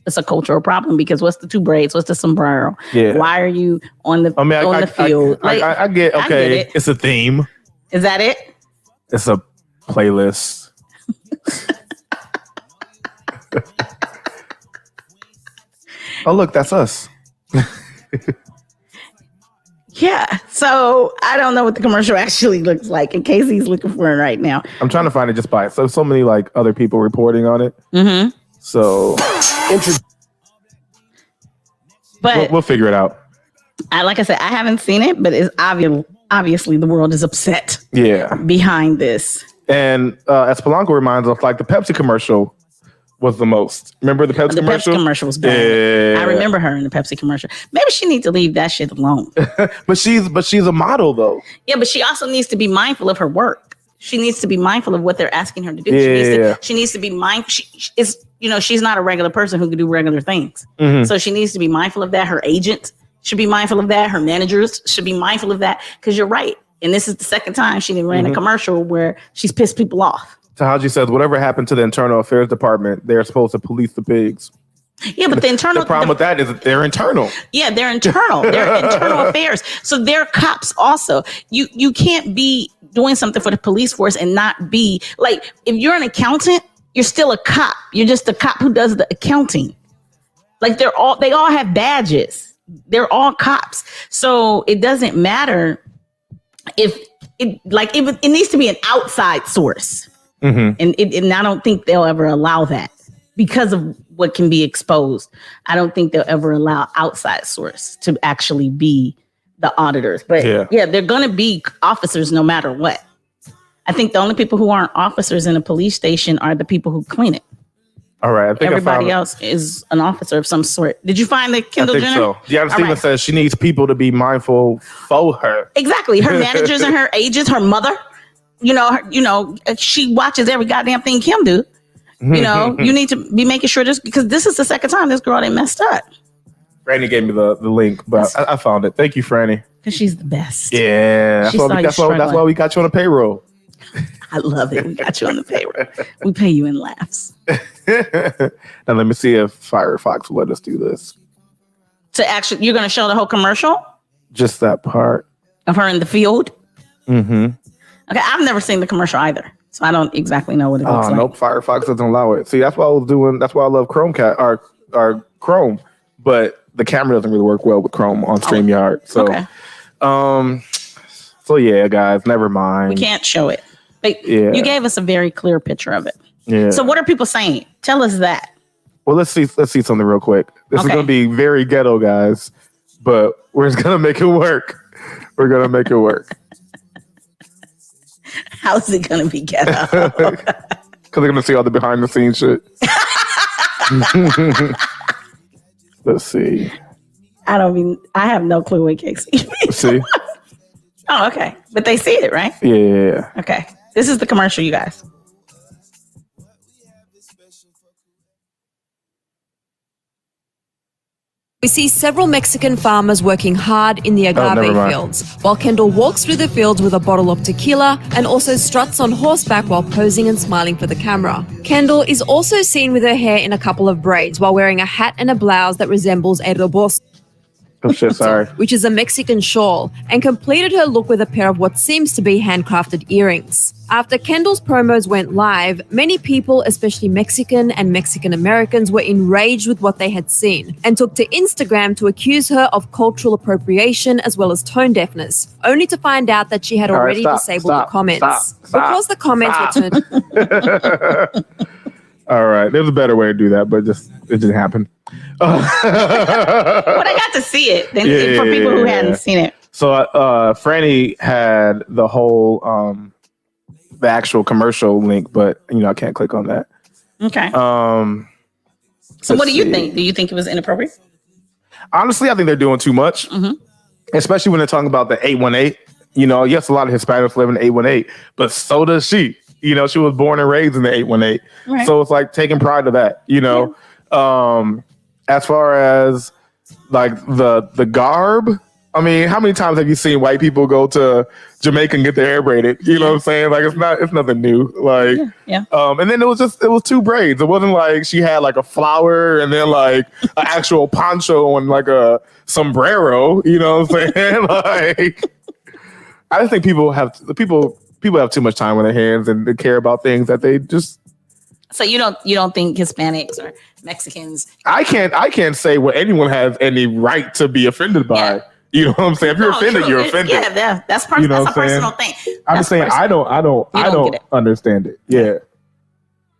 It's a cultural problem because what's the 2 braids? What's the sombrero? Yeah. Why are you on the field? I get, okay, I get it. It's a theme. Is that it? It's a playlist. Oh, look, that's us. Yeah. So I don't know what the commercial actually looks like in case he's looking for it right now. I'm trying to find it just by it. So many like other people reporting on it. So, but we'll figure it out. Like I said, I haven't seen it, but it's obviously the world is upset. Yeah, behind this. And as Polanco reminds us, like the Pepsi commercial was the most. Remember the Pepsi commercial? The Pepsi commercial was bad. Yeah. I remember her in the Pepsi commercial. Maybe she needs to leave that shit alone. but she's a model though. Yeah, but she also needs to be mindful of her work. She needs to be mindful of what they're asking her to do. Yeah. She needs to be mindful. She's not a regular person who can do regular things. So she needs to be mindful of that. Her agent should be mindful of that. Her managers should be mindful of that. Because you're right. And this is the second time she ran a commercial where she's pissed people off. Tahaji says, whatever happened to the Internal Affairs Department, they're supposed to police the pigs. Yeah, but the problem with that is that they're internal. Yeah, they're internal. They're internal affairs. So they're cops also. You can't be doing something for the police force and not be like, if you're an accountant, you're still a cop. You're just a cop who does the accounting. Like they all have badges. They're all cops. So it doesn't matter if it needs to be an outside source. Mm-hmm. And I don't think they'll ever allow that because of what can be exposed. I don't think they'll ever allow outside source to actually be the auditors. But yeah, they're going to be officers no matter what. I think the only people who aren't officers in a police station are the people who clean it. All right. I think everybody else is an officer of some sort. Did you find the Kendall Jenner? So. Deanna Stevens says she needs people to be mindful for her. Exactly. Her managers and her agents, her mother. She watches every goddamn thing Kim do. You need to be making sure this, because this is the second time this girl ain't messed up. Franny gave me the link, but I found it. Thank you, Franny. Because she's the best. Yeah. That's why we got you on the payroll. I love it. We got you on the payroll. We pay you in laughs. Now let me see if Firefox will let us do this. So actually, you're going to show the whole commercial? Just that part. Of her in the field? Mm-hmm. Okay, I've never seen the commercial either. So I don't exactly know what it looks like. Nope, Firefox doesn't allow it. See, that's why I was doing. That's why I love Chromecast or Chrome, but the camera doesn't really work well with Chrome on StreamYard. So, okay. So yeah, guys, never mind. We can't show it. But you gave us a very clear picture of it. Yeah. So what are people saying? Tell us that. Well, let's see something real quick. This is gonna be very ghetto, guys, but we're just gonna make it work. We're gonna make it work. How's it gonna be ghetto? Because they're gonna see all the behind the scenes shit. Let's see. I have no clue what KC means. See? Oh, okay. But they see it, right? Yeah. Okay. This is the commercial, you guys. We see several Mexican farmers working hard in the agave fields, while Kendall walks through the fields with a bottle of tequila and also struts on horseback while posing and smiling for the camera. Kendall is also seen with her hair in a couple of braids while wearing a hat and a blouse that resembles a rebozo. Oh shit, sorry. Which is a Mexican shawl, and completed her look with a pair of what seems to be handcrafted earrings. After Kendall's promos went live, many people, especially Mexican and Mexican Americans, were enraged with what they had seen and took to Instagram to accuse her of cultural appropriation as well as tone deafness, only to find out that she had already disabled the comments. Because the comments were turned... All right, there's a better way to do that, but it didn't happen. But I got to see it for people who hadn't seen it. So Franny had the whole the actual commercial link, but I can't click on that. Okay. So what do you think? Do you think it was inappropriate? Honestly, I think they're doing too much, especially when they're talking about the 818. Yes, a lot of Hispanics live in the 818, but so does she. She was born and raised in the 818. Right. So it's like taking pride of that, as far as like the garb. I mean, how many times have you seen white people go to Jamaica and get their hair braided? You know what I'm saying? Like it's nothing new. Like, and then it was two braids. It wasn't like she had like a flower and then like an actual poncho and like a sombrero. You know what I'm saying? Like, I just think people have too much time on their hands and they care about things that they just. So you don't think Hispanics or Mexicans? I can't say what anyone has any right to be offended by. Yeah. You know what I'm saying? If you're offended, you're offended. Yeah, that's a personal thing. I'm just saying I don't understand it. Yeah.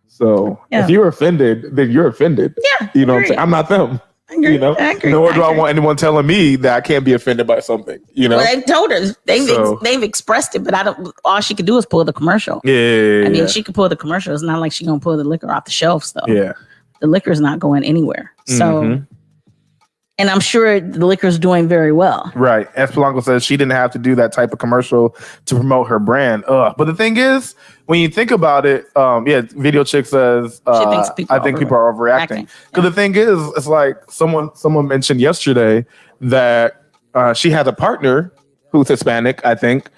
So if you're offended, then you're offended. Yeah. You know what I'm saying? I'm not them. I agree. I agree. Nor do I want anyone telling me that I can't be offended by something. Well, they told her they've expressed it, but I don't. All she could do is pull the commercial. Yeah. I mean, she could pull the commercial. It's not like she's gonna pull the liquor off the shelves, though. Yeah. The liquor's not going anywhere. So, and I'm sure the liquor's doing very well. Right. As Polanco says, she didn't have to do that type of commercial to promote her brand. But the thing is, when you think about it, Video Chick says, I think people are overreacting. Because the thing is, it's like someone mentioned yesterday that she has a partner who's Hispanic, I think.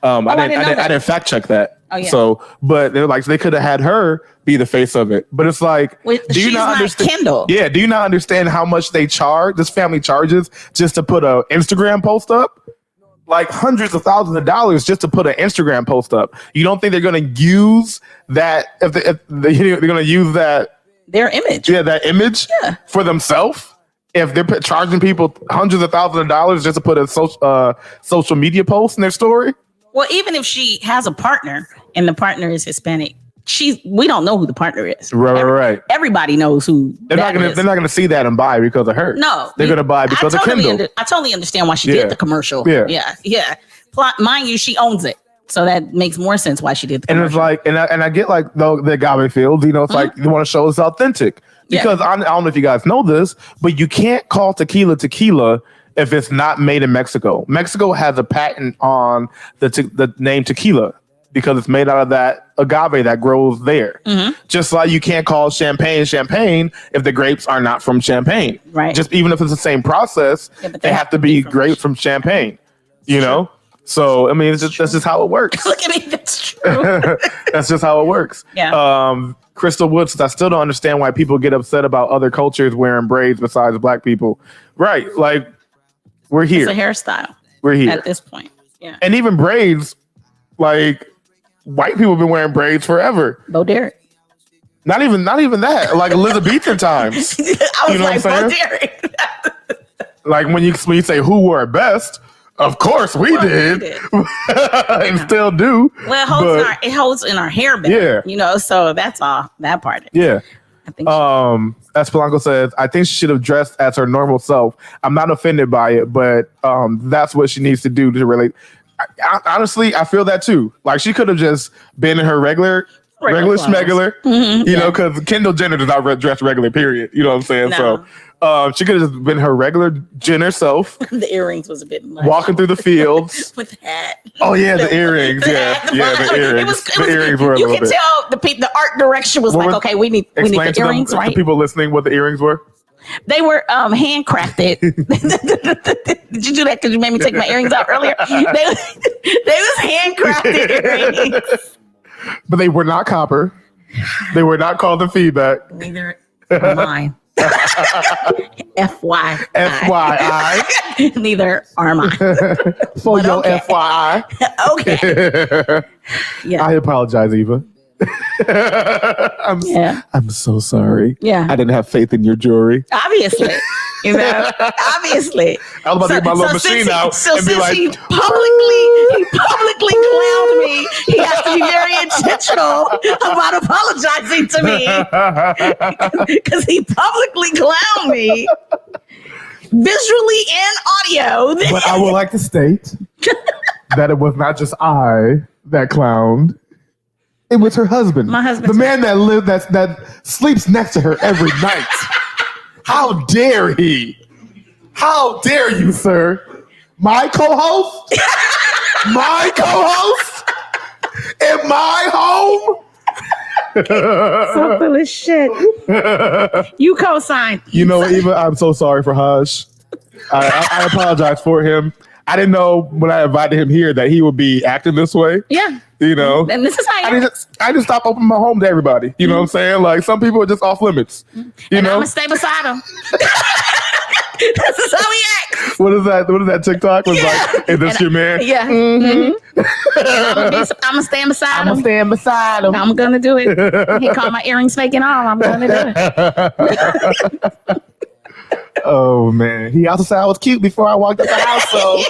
I didn't fact check that. Oh, yeah. So, but they're like, they could have had her be the face of it. But it's like, do you not understand? Kendall. Yeah. Do you not understand how much they charge? This family charges just to put an Instagram post up, like hundreds of thousands of dollars just to put an Instagram post up. You don't think they're going to use that? If they're going to use their image, that image for themselves. If they're charging people hundreds of thousands of dollars just to put a social media post in their story. Well, even if she has a partner and the partner is Hispanic, we don't know who the partner is. Right. Everybody knows who. They're not gonna see that and buy because of her. No, they're gonna buy because of Kendall. I totally understand why she did the commercial. Yeah. Mind you, she owns it, so that makes more sense why she did the commercial. And it's like, and I get like the agave fields. You know, it's like you want to show it's authentic because I don't know if you guys know this, but you can't call tequila if it's not made in Mexico. Mexico has a patent on the name tequila because it's made out of that agave that grows there. Just like you can't call champagne if the grapes are not from Champagne. Right. Just even if it's the same process, they have to be grapes from Champagne. You know? So, I mean, that's just how it works. Look at me. That's true. That's just how it works. Yeah. Crystal Woods, I still don't understand why people get upset about other cultures wearing braids besides black people. Right. Like, we're here. It's a hairstyle. We're here. At this point. Yeah. And even braids, like, white people have been wearing braids forever. Bo Derek. Not even that. Like Elizabethan times. I was like, Bo Derek. Like when you say who wore it best, of course we did. And still do. Well, it holds in our hair band. Yeah. You know, so that's all that part. Yeah. I think as Polanco says, I think she should have dressed as her normal self. I'm not offended by it, but that's what she needs to do to relate. Honestly, I feel that too. Like she could have just been in her regular schmegular, you know, because Kendall Jenner does not dress regular, period. You know what I'm saying? No. So she could have just been her regular Jenner self. The earrings was a bit much. Walking through the fields. With the hat. Oh, yeah, the earrings. The earrings. The earrings were a little bit. You can tell the art direction was like, okay, we need the earrings, right? To people listening what the earrings were. They were handcrafted. Did you do that because you made me take my earrings out earlier? They was handcrafted earrings. But they were not copper. They were not called the feedback. Neither are mine. FYI. Neither are mine. For but your FYI. Okay. Yeah. I apologize, Eva. I'm so sorry. Yeah. I didn't have faith in your jewelry. Obviously. You know, obviously. I was about to get my little machine out. So and since be like, he publicly clowned me, he has to be very intentional about apologizing to me. Because he publicly clowned me. Visually and audio. But I would like to state that it was not just I that clowned. It was her husband. My husband. The man that sleeps next to her every night. How dare he? How dare you, sir? My co-host? My co-host? In my home? So full of shit. You co-signed. You know what, Eva? I'm so sorry for Hush. I apologize for him. I didn't know when I invited him here that he would be acting this way. Yeah. You know, and this is how I just stop opening my home to everybody. You know what I'm saying? Like some people are just off limits. You know, I'm gonna stay beside him. This is how he acts. What is that TikTok? Was like, is this your man? Yeah. Mm-hmm. I'm gonna stand beside him. I'm gonna stand beside him. I'm gonna do it. He called my earrings fake and all. I'm gonna do it. Oh man. He also said I was cute before I walked out the house. So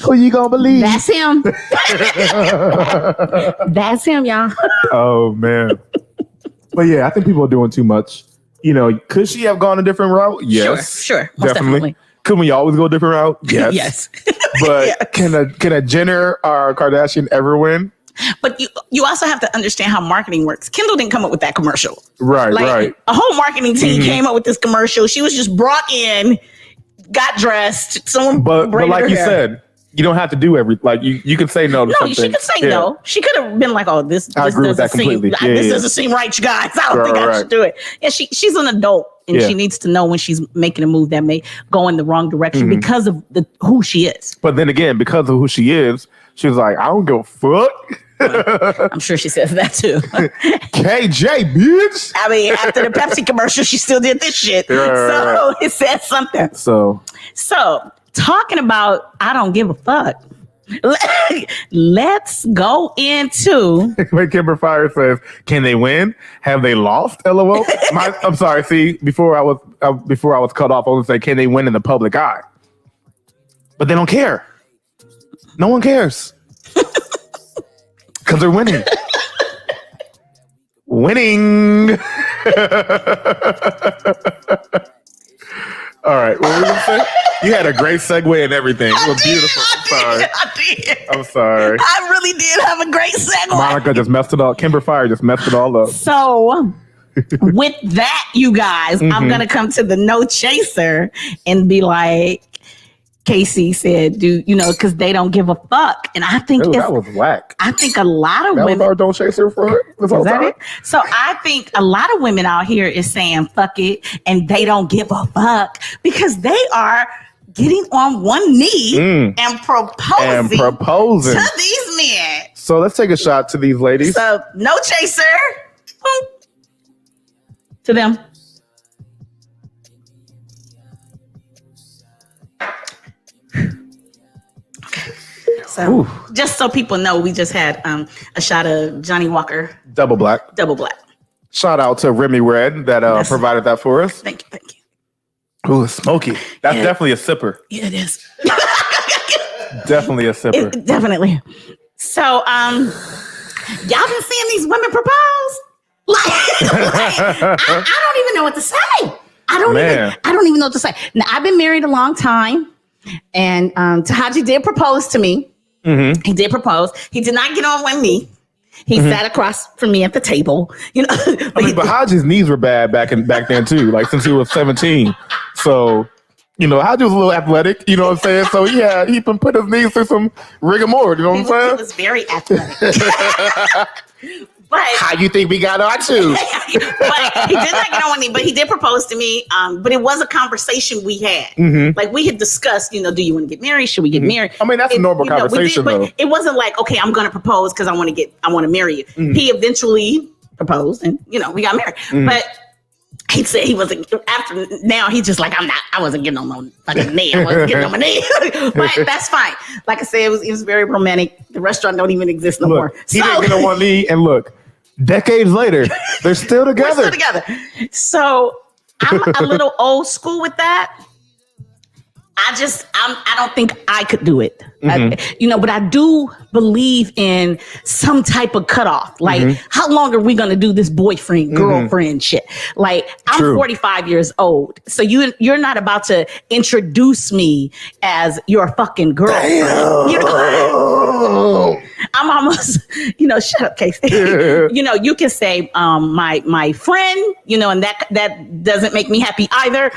who you gonna believe? That's him. That's him, y'all. Oh man. But yeah, I think people are doing too much. You know, could she have gone a different route? Yes. Sure. Definitely. Could we always go a different route? Yes. Yes. But can a Jenner or a Kardashian ever win? But you also have to understand how marketing works. Kendall didn't come up with that commercial. Right, right. A whole marketing team came up with this commercial. She was just brought in, got dressed. But like you said, you don't have to do you can say no to something. She could say no. She could have been like, "Oh, this doesn't seem this doesn't seem right, you guys. I don't think I should do it." Yeah, she's an adult and she needs to know when she's making a move that may go in the wrong direction because of who she is. But then again, because of who she is, she was like, "I don't give a fuck." I'm sure she says that too. KJ, bitch. I mean, after the Pepsi commercial, she still did this shit. So it says something. So talking about I don't give a fuck. Let's go into. Wait, Kimber Fire says, "Can they win? Have they lost?" LOL. I'm sorry. See, before I was cut off, I was say, "Can they win in the public eye?" But they don't care. No one cares because they're winning. Winning. All right, what were you gonna say? You had a great segue and everything. It was beautiful. I did. I'm sorry. I really did have a great segue. Monica just messed it all. Kimber Fire just messed it all up. So, with that, you guys, I'm gonna come to the no chaser and be like, Casey said, because they don't give a fuck, and I think that was whack. I think a lot of that women. Was our don't chaser for her. Is that it? So I think a lot of women out here is saying fuck it, and they don't give a fuck because they are getting on one knee and proposing to these men. So let's take a shot to these ladies. So no chaser to them. So just so people know, we just had a shot of Johnny Walker. Double black. Shout out to Remy Red that provided that for us. Thank you. Ooh, it's smoky. That's definitely a sipper. Yeah, it is. Definitely a sipper. Definitely. So, y'all been seeing these women propose? I don't even know what to say. I don't even know what to say. Now, I've been married a long time, and Tahaji did propose to me. Mm-hmm. He did propose. He did not get on one knee. He sat across from me at the table. But Haji's knees were bad back then too. Like since he was 17. So, Haji was a little athletic. You know what I'm saying? So yeah, he can put his knees through some rigor mortis. You know what I'm saying? He was very athletic. But how you think we got our two? But he did not get on one knee, but he did propose to me. But it was a conversation we had. Mm-hmm. Like we had discussed, do you want to get married? Should we get married? I mean, that's a normal conversation though. It wasn't like, okay, I'm going to propose because I want to marry you. Mm-hmm. He eventually proposed and, we got married. Mm-hmm. But he said he wasn't, after now he's just like, I wasn't getting on my fucking knee. I wasn't getting on my knee. But that's fine. Like I said, it was very romantic. The restaurant don't even exist no more. He didn't get on one knee, and look, decades later, they're still together. We're still together. So I'm a little old school with that. I don't think I could do it. Mm-hmm. But I do believe in some type of cutoff. Like, how long are we going to do this boyfriend, girlfriend shit? Like, I'm 45 years old. So you're not about to introduce me as your fucking girlfriend. I'm almost, shut up, Casey. You can say, my friend, and that doesn't make me happy either.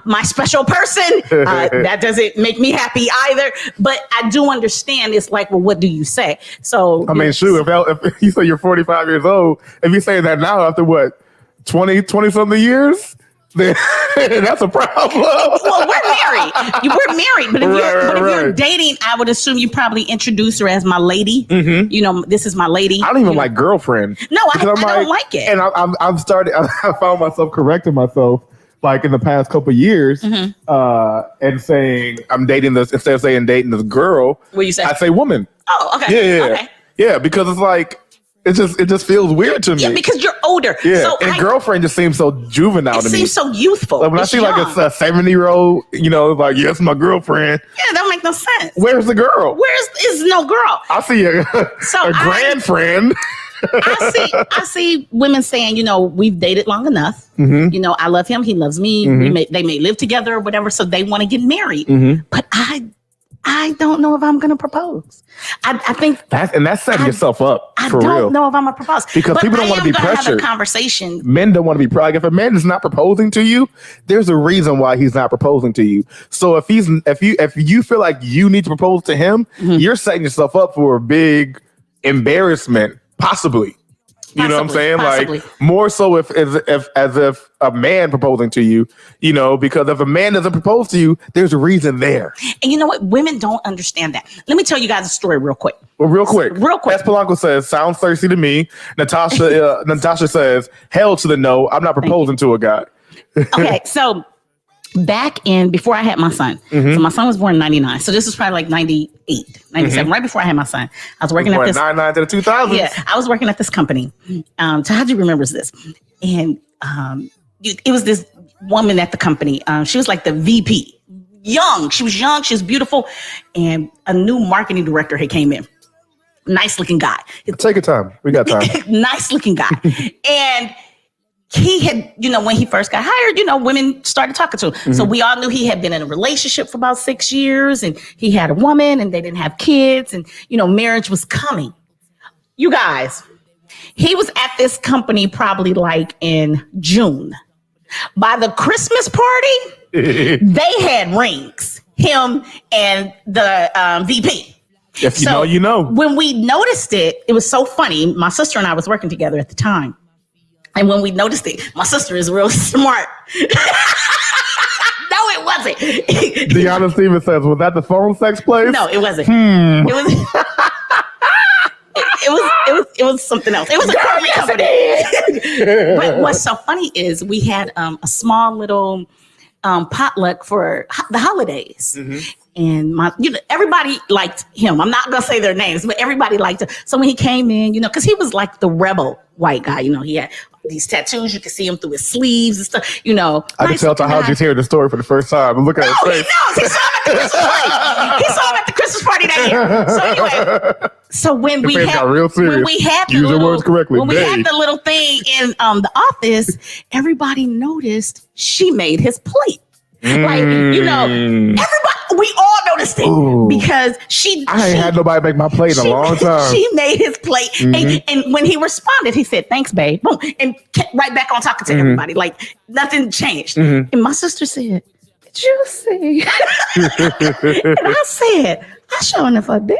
My special person, that doesn't make me happy either. But I do understand. It's like, well, what do you say? So I mean, shoot, if you say you're 45 years old, if you say that now after what, 20 something years, then that's a problem. Well, we're married. We're married, but if you're dating, I would assume you probably introduce her as my lady. Mm-hmm. This is my lady. I don't even like girlfriend. No, I don't like it. And I found myself correcting myself like in the past couple of years, and saying I'm dating this instead of saying dating this girl. What you say? I say woman. Oh, okay. Yeah. Okay. Yeah, because it's like it just feels weird to me. Yeah, because you're older. Yeah, so girlfriend just seems so juvenile to me. It seems so youthful. Like when I see young. Like a 70-year-old, like yes, my girlfriend. Yeah, that don't make no sense. Where's the girl? Is no girl? I see a grandfriend. I see women saying, we've dated long enough. Mm-hmm. I love him. He loves me. Mm-hmm. They may live together or whatever. So they want to get married. Mm-hmm. But I don't know if I'm going to propose. I think that's setting yourself up for real. I don't know if I'm going to propose because people don't want to be pressured. Have a conversation. Men don't want to be pressured. If a man is not proposing to you, there's a reason why he's not proposing to you. So if you feel like you need to propose to him, you're setting yourself up for a big embarrassment. Possibly. You know what I'm saying? Possibly. Like more so if a man proposing to you, because if a man doesn't propose to you, there's a reason there. And you know what? Women don't understand that. Let me tell you guys a story real quick. Well, real quick. S. Polanco says, sounds thirsty to me. Natasha says, hell to the no. I'm not proposing to a guy. Okay, so before I had my son, so my son was born in 99. So this was probably like 98, 97, right before I had my son. I was working at this 99 to the 2000s. Yeah, I was working at this company. Taji remembers this. And it was this woman at the company. She was like the VP. She was young, she was beautiful. And a new marketing director had came in. Nice looking guy. Take your time. We got time. Nice looking guy. And he had, when he first got hired, women started talking to him. So we all knew he had been in a relationship for about 6 years and he had a woman and they didn't have kids and, marriage was coming. You guys, he was at this company probably like in June. By the Christmas party, they had rings, him and the VP. If you know, you know. When we noticed it, it was so funny. My sister and I was working together at the time. And when we noticed it, my sister is real smart. No, it wasn't. Deanna Stevens says, was that the phone sex place? No, it wasn't. It was something else. It was a current company. But what's so funny is we had a small little potluck for the holidays. And everybody liked him. I'm not gonna say their names, but everybody liked him. So when he came in, because he was like the rebel white guy. He had these tattoos. You could see him through his sleeves and stuff. I can tell Tahaji's hearing the story for the first time. Look at his face. He knows. He saw him at the Christmas party that year. So anyway, so when we had the little thing in the office, everybody noticed she made his plate. Everybody, we all noticed it because I ain't had nobody make my plate in a long time. She made his plate. And when he responded, he said, thanks, babe. Boom. And kept right back on talking to everybody. Like nothing changed. And my sister said, did you see? And I said, I sure enough I did.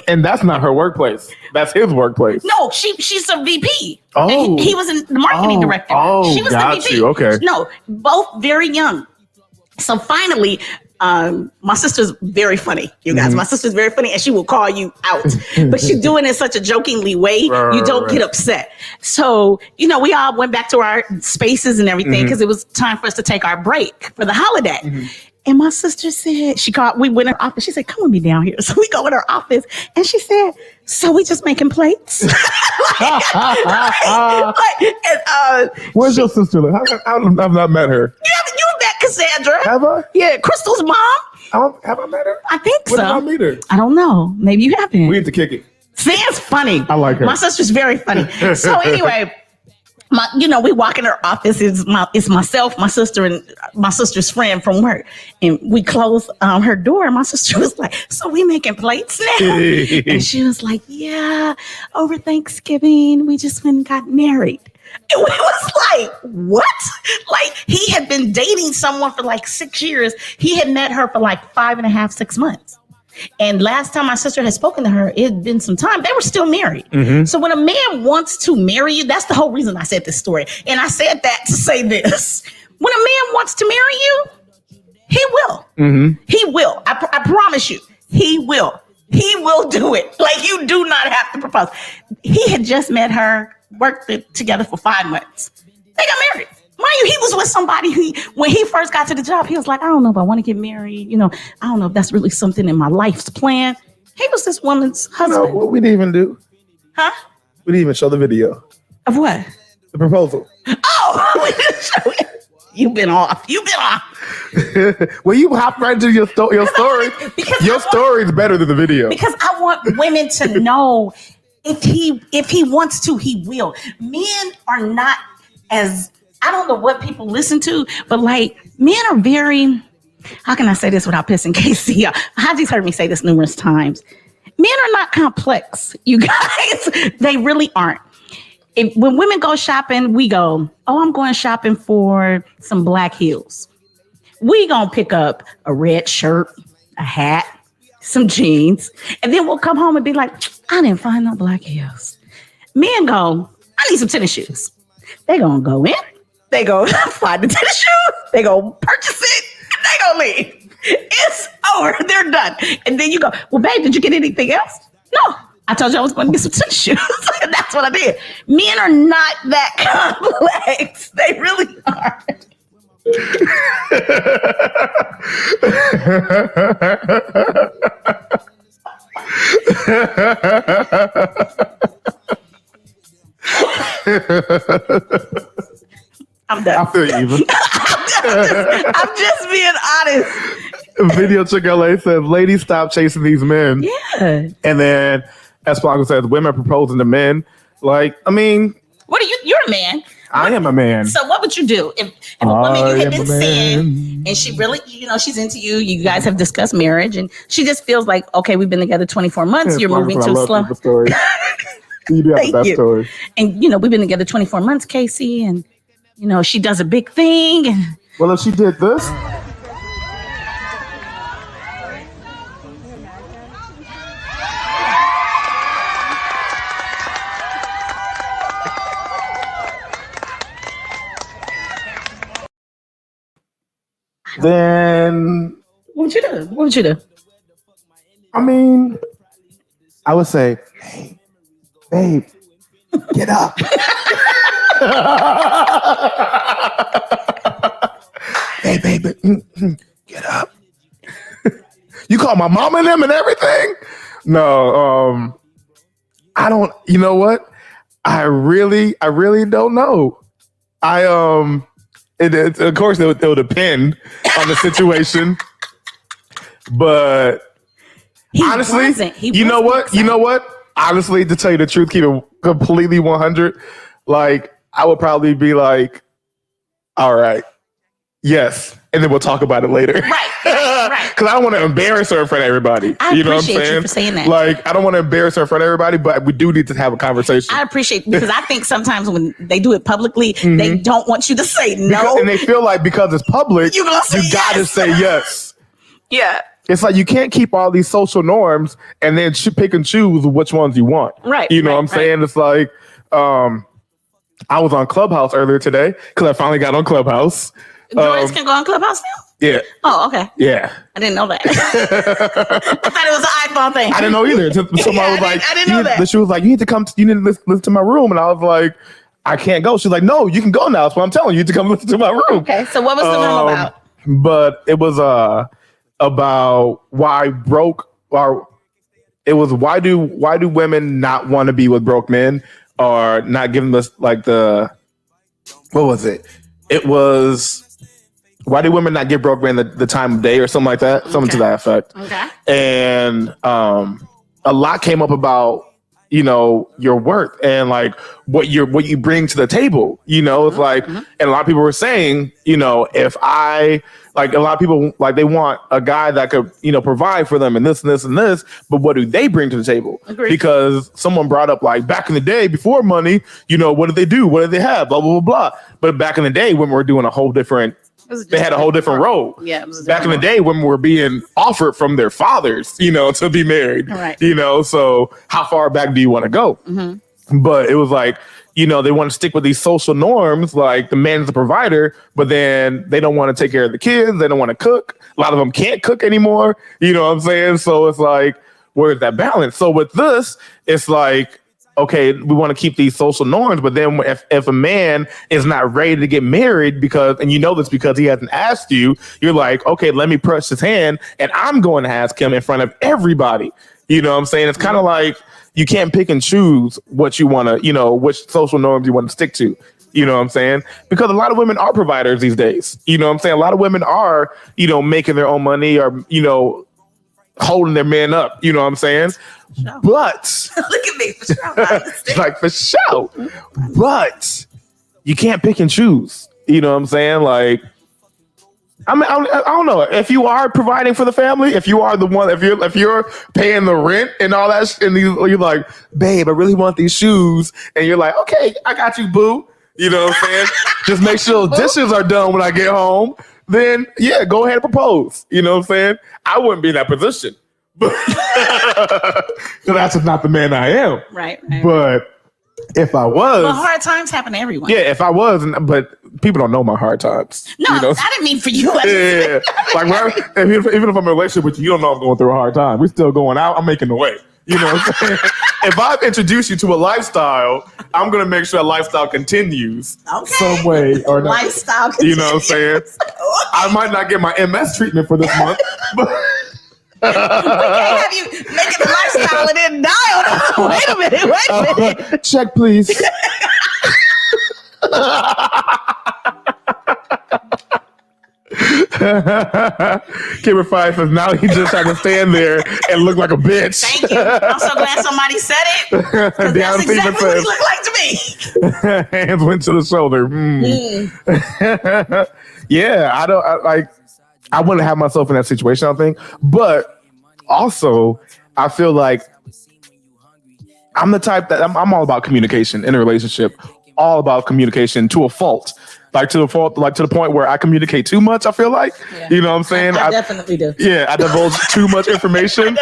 And that's not her workplace. That's his workplace. No, she's a VP. Oh. He was the marketing director. She was the VP. Okay. No, both very young. So finally, my sister's very funny, you guys. My sister's very funny, and she will call you out. But she's doing it in such a jokingly way, you don't get upset. So, we all went back to our spaces and everything because it was time for us to take our break for the holiday. And my sister said, we went in her office. She said, come with me down here. So we go in her office and she said, so we just making plates? Where's your sister? I've not met her. You met Cassandra. Have I? Yeah, Crystal's mom. Have I met her? I think so. When did I meet her? I don't know. Maybe you haven't. We need to kick it. Sam's funny. I like her. My sister's very funny. So anyway, we walk in her office. It's myself, my sister, and my sister's friend from work. And we close her door. And my sister was like, so we making plates now? And she was like, yeah, over Thanksgiving, we just went and got married. And we was like, what? Like, he had been dating someone for like 6 years. He had met her for like 5.5, 6 months. And last time my sister had spoken to her, it had been some time. They were still married. So when a man wants to marry you, that's the whole reason I said this story. And I said that to say this. When a man wants to marry you, he will. He will. I promise you, he will. He will do it. Like, you do not have to propose. He had just met her, worked together for 5 months. They got married. Mind you, he was with somebody who, when he first got to the job, he was like, I don't know if I want to get married. I don't know if that's really something in my life's plan. He was this woman's husband. No, what we didn't even do? Huh? We didn't even show the video. Of what? The proposal. Oh, we didn't show it. You've been off. Well, you hop right into your story. Your story is better than the video. Because I want women to know if he wants to, he will. Men are not as... I don't know what people listen to, but like, men are very, how can I say this without pissing Casey off? Haji's heard me say this numerous times. Men are not complex, you guys. They really aren't. When women go shopping, we go, oh, I'm going shopping for some black heels. We gonna pick up a red shirt, a hat, some jeans, and then we'll come home and be like, I didn't find no black heels. Men go, I need some tennis shoes. They gonna go in. They go find the tennis shoes. They go purchase it. And they gonna leave. It's over. They're done. And then you go, well, babe, did you get anything else? No. I told you I was going to get some tennis shoes. And that's what I did. Men are not that complex. They really are. I'm done. I feel you, Eva. I'm just being honest. Video Chick LA says, ladies, stop chasing these men. Yeah. And then, as Sparkle says, women proposing to men. Like, I mean, what are you? You're a man. I am a man. So what would you do if a woman you had been seeing and she really, she's into you, you guys have discussed marriage and she just feels like, okay, we've been together 24 months. You're moving too slow. You do have the best story. And, we've been together 24 months, Casey. And, she does a big thing. And well, if she did this. Then what would you do? I mean, I would say, hey, babe, get up. Hey, babe, get up. You call my mom and them and everything? No, I don't. You know what? I really don't know. Of course, it'll depend on the situation. But honestly, you know what? Honestly, to tell you the truth, keep it completely 100. Like, I would probably be like, all right, yes. And then we'll talk about it later. Right. Because I don't want to embarrass her in front of everybody. I appreciate you for saying that. Like, I don't want to embarrass her in front of everybody, but we do need to have a conversation. I appreciate because I think sometimes when they do it publicly, they don't want you to say no. And they feel like because it's public, you got to say yes. Yeah. It's like you can't keep all these social norms and then pick and choose which ones you want. Right. You know what I'm saying? It's like I was on Clubhouse earlier today because I finally got on Clubhouse. Joyce can go on Clubhouse now? Yeah. Oh, okay. Yeah. I didn't know that. I thought it was an iPhone thing. I didn't know either. Somebody was like, I didn't know that. She was like, you need to listen to my room. And I was like, I can't go. She's like, no, you can go now. That's what I'm telling you to come listen to my room. Okay. So what was the room about? But it was about why do women not want to be with broke men or not giving us like what was it? It was why do women not give broke men the time of day or something like that? Something to that effect. Okay. And a lot came up about your worth and like what you bring to the table. It's like, and a lot of people were saying, if I like a lot of people like they want a guy that could provide for them and this and this and this, but what do they bring to the table? Agreed. Because someone brought up like back in the day before money, what did they do? What did they have? Blah blah blah blah. But back in the day when we were doing a whole different. They had a whole different role. Yeah, it was back in the day when we were being offered from their fathers, to be married. Right. So how far back do you want to go? Mm-hmm. But it was like, they want to stick with these social norms, like the man's the provider, but then they don't want to take care of the kids. They don't want to cook. A lot of them can't cook anymore. You know what I'm saying? So it's like, where's that balance? So with this, it's like, okay, we want to keep these social norms, but then if a man is not ready to get married because he hasn't asked you, you're like, okay, let me press his hand and I'm going to ask him in front of everybody. You know what I'm saying? It's kind of like you can't pick and choose what you want to, which social norms you want to stick to. You know what I'm saying? Because a lot of women are providers these days. You know what I'm saying? A lot of women are, making their own money or, holding their men up. You know what I'm saying? Sure. But look at me, for sure. like for sure. But you can't pick and choose. You know what I'm saying? Like, I don't know. If you are providing for the family, if you are the one, if you're paying the rent and all that, and you're like, babe, I really want these shoes, and you're like, okay, I got you, boo. You know what I'm saying? Just make sure dishes are done when I get home. Then yeah, go ahead and propose. You know what I'm saying? I wouldn't be in that position. Because that's not the man I am. Right. But If I was, well, hard times happen to everyone. Yeah, if I was, but people don't know my hard times. No, I didn't mean for you. Yeah. Like even if I'm in a relationship with you, you don't know I'm going through a hard time. We're still going out. I'm making the way. You know what I'm saying? If I've introduced you to a lifestyle, I'm going to make sure that lifestyle continues some way or not. Lifestyle continues. You know what I'm saying? I might not get my MS treatment for this month, but... we can't have you making a lifestyle and then die on it. Wait a minute. Check, please. Kimber Five says now he just had to stand there and look like a bitch. Thank you. I'm so glad somebody said it. That's exactly what he looked like to me. Hands went to the shoulder. Yeah, I wouldn't have myself in that situation, I think. But also, I feel like I'm the type that I'm all about communication in a relationship. All about communication to a fault. Like to the point where I communicate too much, I feel like. Yeah. You know what I'm saying? I definitely do. Yeah, I divulge too much information.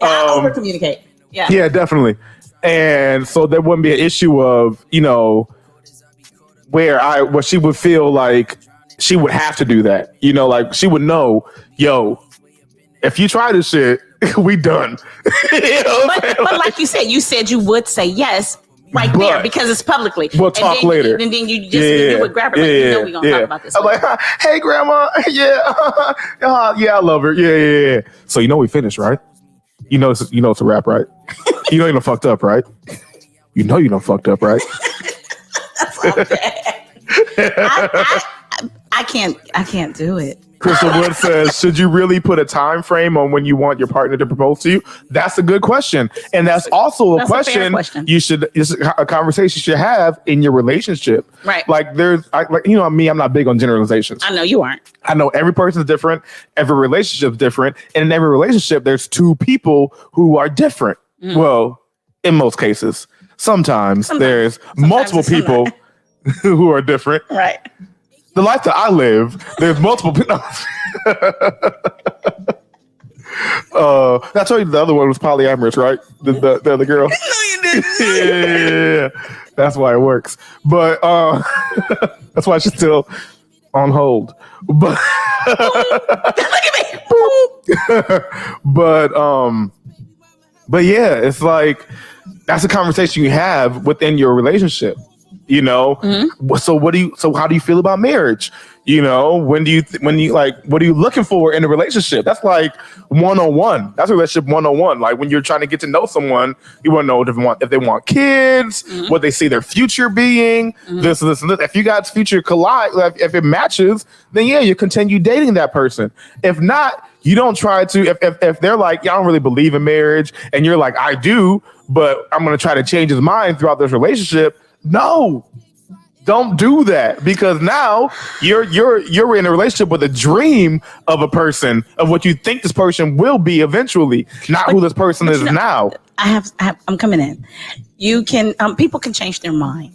I over-communicate. Yeah. Yeah, definitely. And so there wouldn't be an issue of, where she would feel like she would have to do that. Like she would know, if you try this shit, we done. But like you said you would say yes there because it's publicly. We'll talk later. And then you just you would grab her like, we're going to talk about this. I'm like, hey, grandma. Yeah. Yeah, I love her. Yeah. So we finished, right? It's a wrap, right? You done fucked up, right? You done fucked up, right? That's all bad. I can't do it. Crystal Wood says, should you really put a time frame on when you want your partner to propose to you? That's a good question. And that's also a question it's a conversation you should have in your relationship. Right. Like me, I'm not big on generalizations. I know you aren't. I know every person's different. Every relationship's different. And in every relationship, there's two people who are different. Well, in most cases. Sometimes there's multiple people who are different. Right. The life that I live, there's multiple people. I told you the other one was polyamorous, right? The other girl. No, you didn't. Yeah. That's why it works. But that's why she's still on hold. But look at me. But yeah, it's like that's a conversation you have within your relationship. So how do you feel about marriage? What are you looking for in a relationship? That's like 101. That's relationship 101. Like when you're trying to get to know someone, you want to know if they want kids, what they see their future being, this and this. If you guys future collide, if it matches, then you continue dating that person. If not, you don't try to, if they're like, I don't really believe in marriage, and you're like, I do, but I'm going to try to change his mind throughout this relationship. No, don't do that, because now you're in a relationship with a dream of a person, of what you think this person will be eventually, not who this person is now. I'm coming in. You can people can change their mind.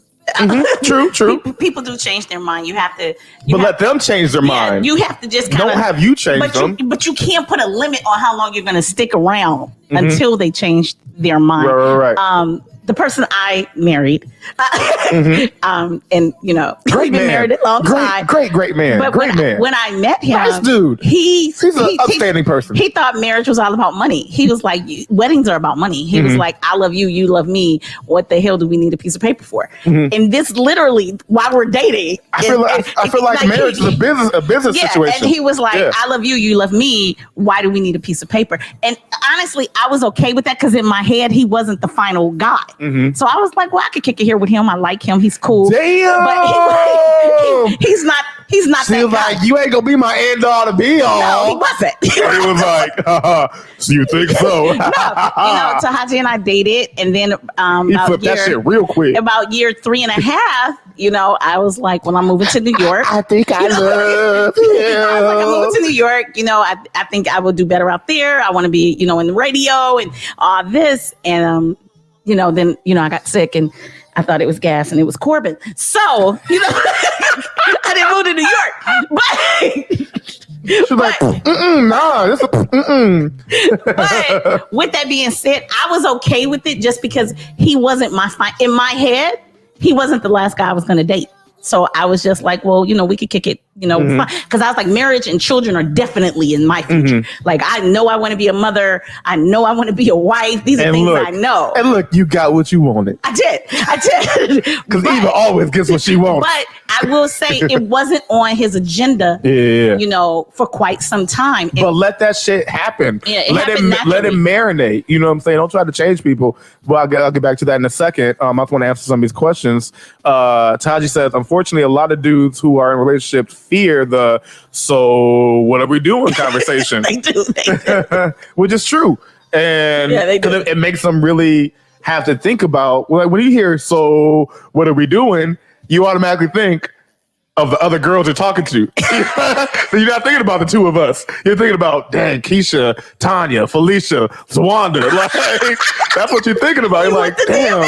True. People do change their mind. You have to, let them change their mind. You have to just don't have you change them. But you can't put a limit on how long you're going to stick around until they change their mind. Right. The person I married, and great we've man. been married a long time. Great man. But when I met him, nice dude. He's an upstanding person. He thought marriage was all about money. He was like, weddings are about money. He was like, I love you, you love me. What the hell do we need a piece of paper for? And this literally, while we're dating, I feel like marriage is a business situation. And he was like, I love you, you love me. Why do we need a piece of paper? And honestly, I was okay with that because in my head, he wasn't the final guy. So I was like, well, I could kick it here with him. I like him. He's cool. Damn. But he's not She that was guy. like, you ain't gonna be my end all to be all. No, he wasn't. He was like, so you think so? Tahaji and I dated, and then he flipped that shit real quick. About year 3.5, I was like, well, I'm moving to New York. I think I love you. I was like, I'm moving to New York. I think I will do better out there. I want to be, in the radio and all this. And, then, I got sick and I thought it was gas and it was Corbin. So, I didn't move to New York. She's like, nah, this But with that being said, I was okay with it just because he wasn't in my head, he wasn't the last guy I was going to date. So I was just like, well, we could kick it, because I was like, marriage and children are definitely in my future. Like, I know I want to be a mother. I know I want to be a wife. These are things I know. And look, you got what you wanted. I did. Because Eva always gets what she wants. But I will say it wasn't on his agenda, for quite some time. But let that shit happen. Yeah, let it marinate. You know what I'm saying? Don't try to change people. Well, I'll get back to that in a second. I just want to answer some of these questions. Taji says, unfortunately, a lot of dudes who are in relationships fear the "so what are we doing" conversation. They do. Which is true. And they do. It makes them really have to think about, like, when you hear "so what are we doing," you automatically think of the other girls you're talking to. You're not thinking about the two of us. You're thinking about, dang, Keisha, Tanya, Felicia, Zwanda. Like, that's what you're thinking about. You're like, damn.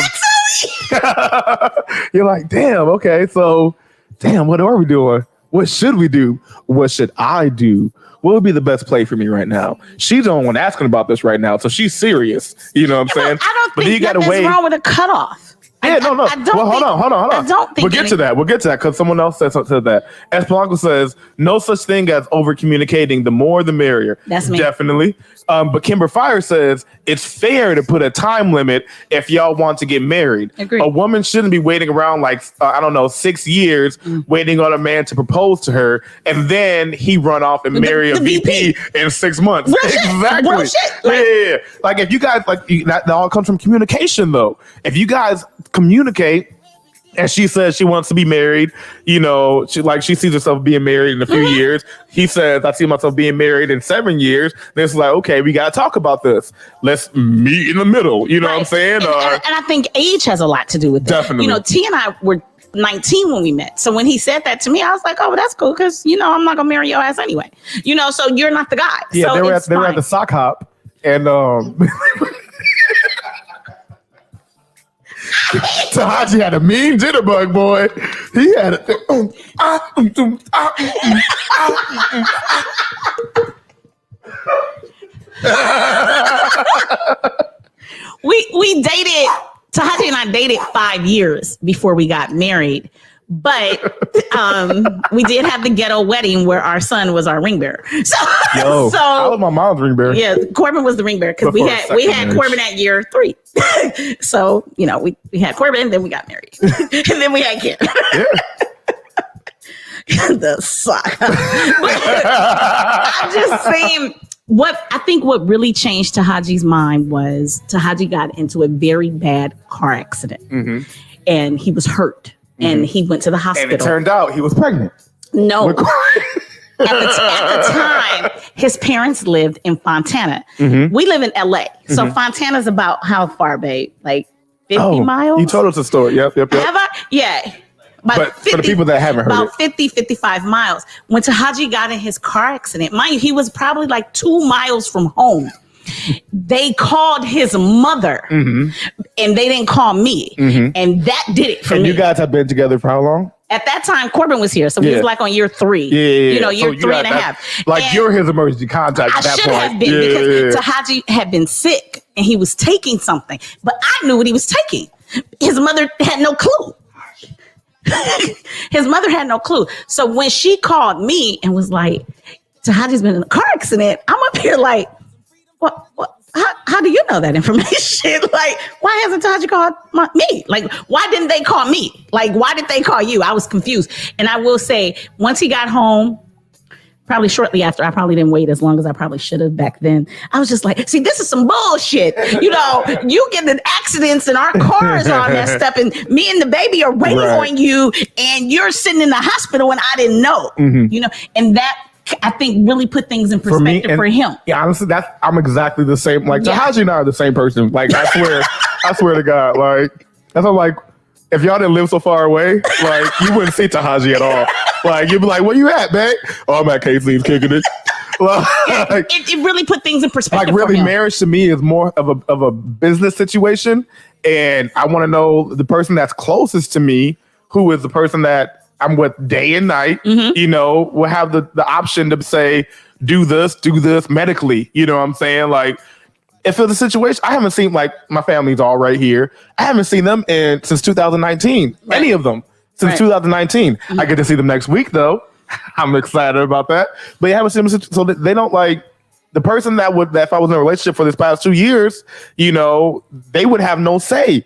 You're like, damn, okay, so, damn, what are we doing? What should we do? What should I do? What would be the best play for me right now? She's the only one asking about this right now, so she's serious. You know what I'm saying? I don't think nothing's wrong with a cutoff. Yeah, no. Well, hold on. I don't think we'll get to that because someone else said something to that. As Polanco says, no such thing as over communicating. The more, the merrier. That's me. Definitely. But Kimber Fire says it's fair to put a time limit if y'all want to get married. Agreed. A woman shouldn't be waiting around 6 years waiting on a man to propose to her, and then he run off and marry a VP in 6 months. Exactly. Yeah. Like, if you guys that all comes from communication, though. If you guys communicate, and she says she wants to be married, she sees herself being married in a few years. He says, I see myself being married in 7 years. Then it's like, okay, we got to talk about this. Let's meet in the middle. You know what I'm saying? And I think age has a lot to do with that. Definitely. T and I were 19 when we met. So when he said that to me, I was like, oh, well, that's cool. Because, I'm not going to marry your ass anyway. So you're not the guy. Yeah, so they were at the sock hop. And Tahaji had a mean jitterbug, boy. He had we dated. Tahaji and I dated 5 years before we got married. But we did have the ghetto wedding where our son was our ring bearer. So I was my mom's ring bearer. Yeah, Corbin was the ring bearer because we had Corbin at year 3. So we had Corbin, and then we got married, and then we had kids. Yeah. The sock. I'm just saying. What really changed Tahaji's mind was Tahaji got into a very bad car accident, and he was hurt. And he went to the hospital. And it turned out he was pregnant. No. At the time, his parents lived in Fontana. We live in LA. So Fontana's about how far, babe? Like 50 miles? You told us the story. Yep. Have I? Yeah. But 50, for the people that haven't heard about 50, 55 miles. When Tahaji got in his car accident, mind you, he was probably like 2 miles from home. They called his mother, and they didn't call me, and that did it for me. And you guys have been together for how long? At that time, Corbin was here, so he was like on year 3. Yeah. Year 3.5. Like, you're his emergency contact at that point. I should have been because Tahaji had been sick, and he was taking something, but I knew what he was taking. His mother had no clue. His mother had no clue. So when she called me and was like, Tahaji's been in a car accident, I'm up here like, what? How do you know that information? Like, why hasn't Tahaji called me? Like, why didn't they call me? Like, why did they call you? I was confused. And I will say, once he got home, probably shortly after, I probably didn't wait as long as I probably should have back then. I was just like, see, this is some bullshit. You get in accidents and our cars are all messed up, and me and the baby are waiting on you, and you're sitting in the hospital and I didn't know. And that, I think, really put things in perspective for him. Yeah, honestly, I'm exactly the same. Like, Tahaji and I are the same person. Like, I swear to God. Like, that's all. Like, if y'all didn't live so far away, like, you wouldn't see Tahaji at all. Like, you'd be like, where you at, babe? Oh, I'm at Casey's kicking it. Like, it really put things in perspective. Like, really, for him. Marriage to me is more of a business situation, and I want to know the person that's closest to me, who is the person that I'm with day and night, you know, will have the option to say, do this medically. You know what I'm saying? Like, if it's a situation, I haven't seen, like, my family's all right here. I haven't seen them since 2019. Right. Any of them since 2019. I get to see them next week, though. I'm excited about that. But you haven't seen them, so they don't, like, the person that if I was in a relationship for this past 2 years, you know, they would have no say.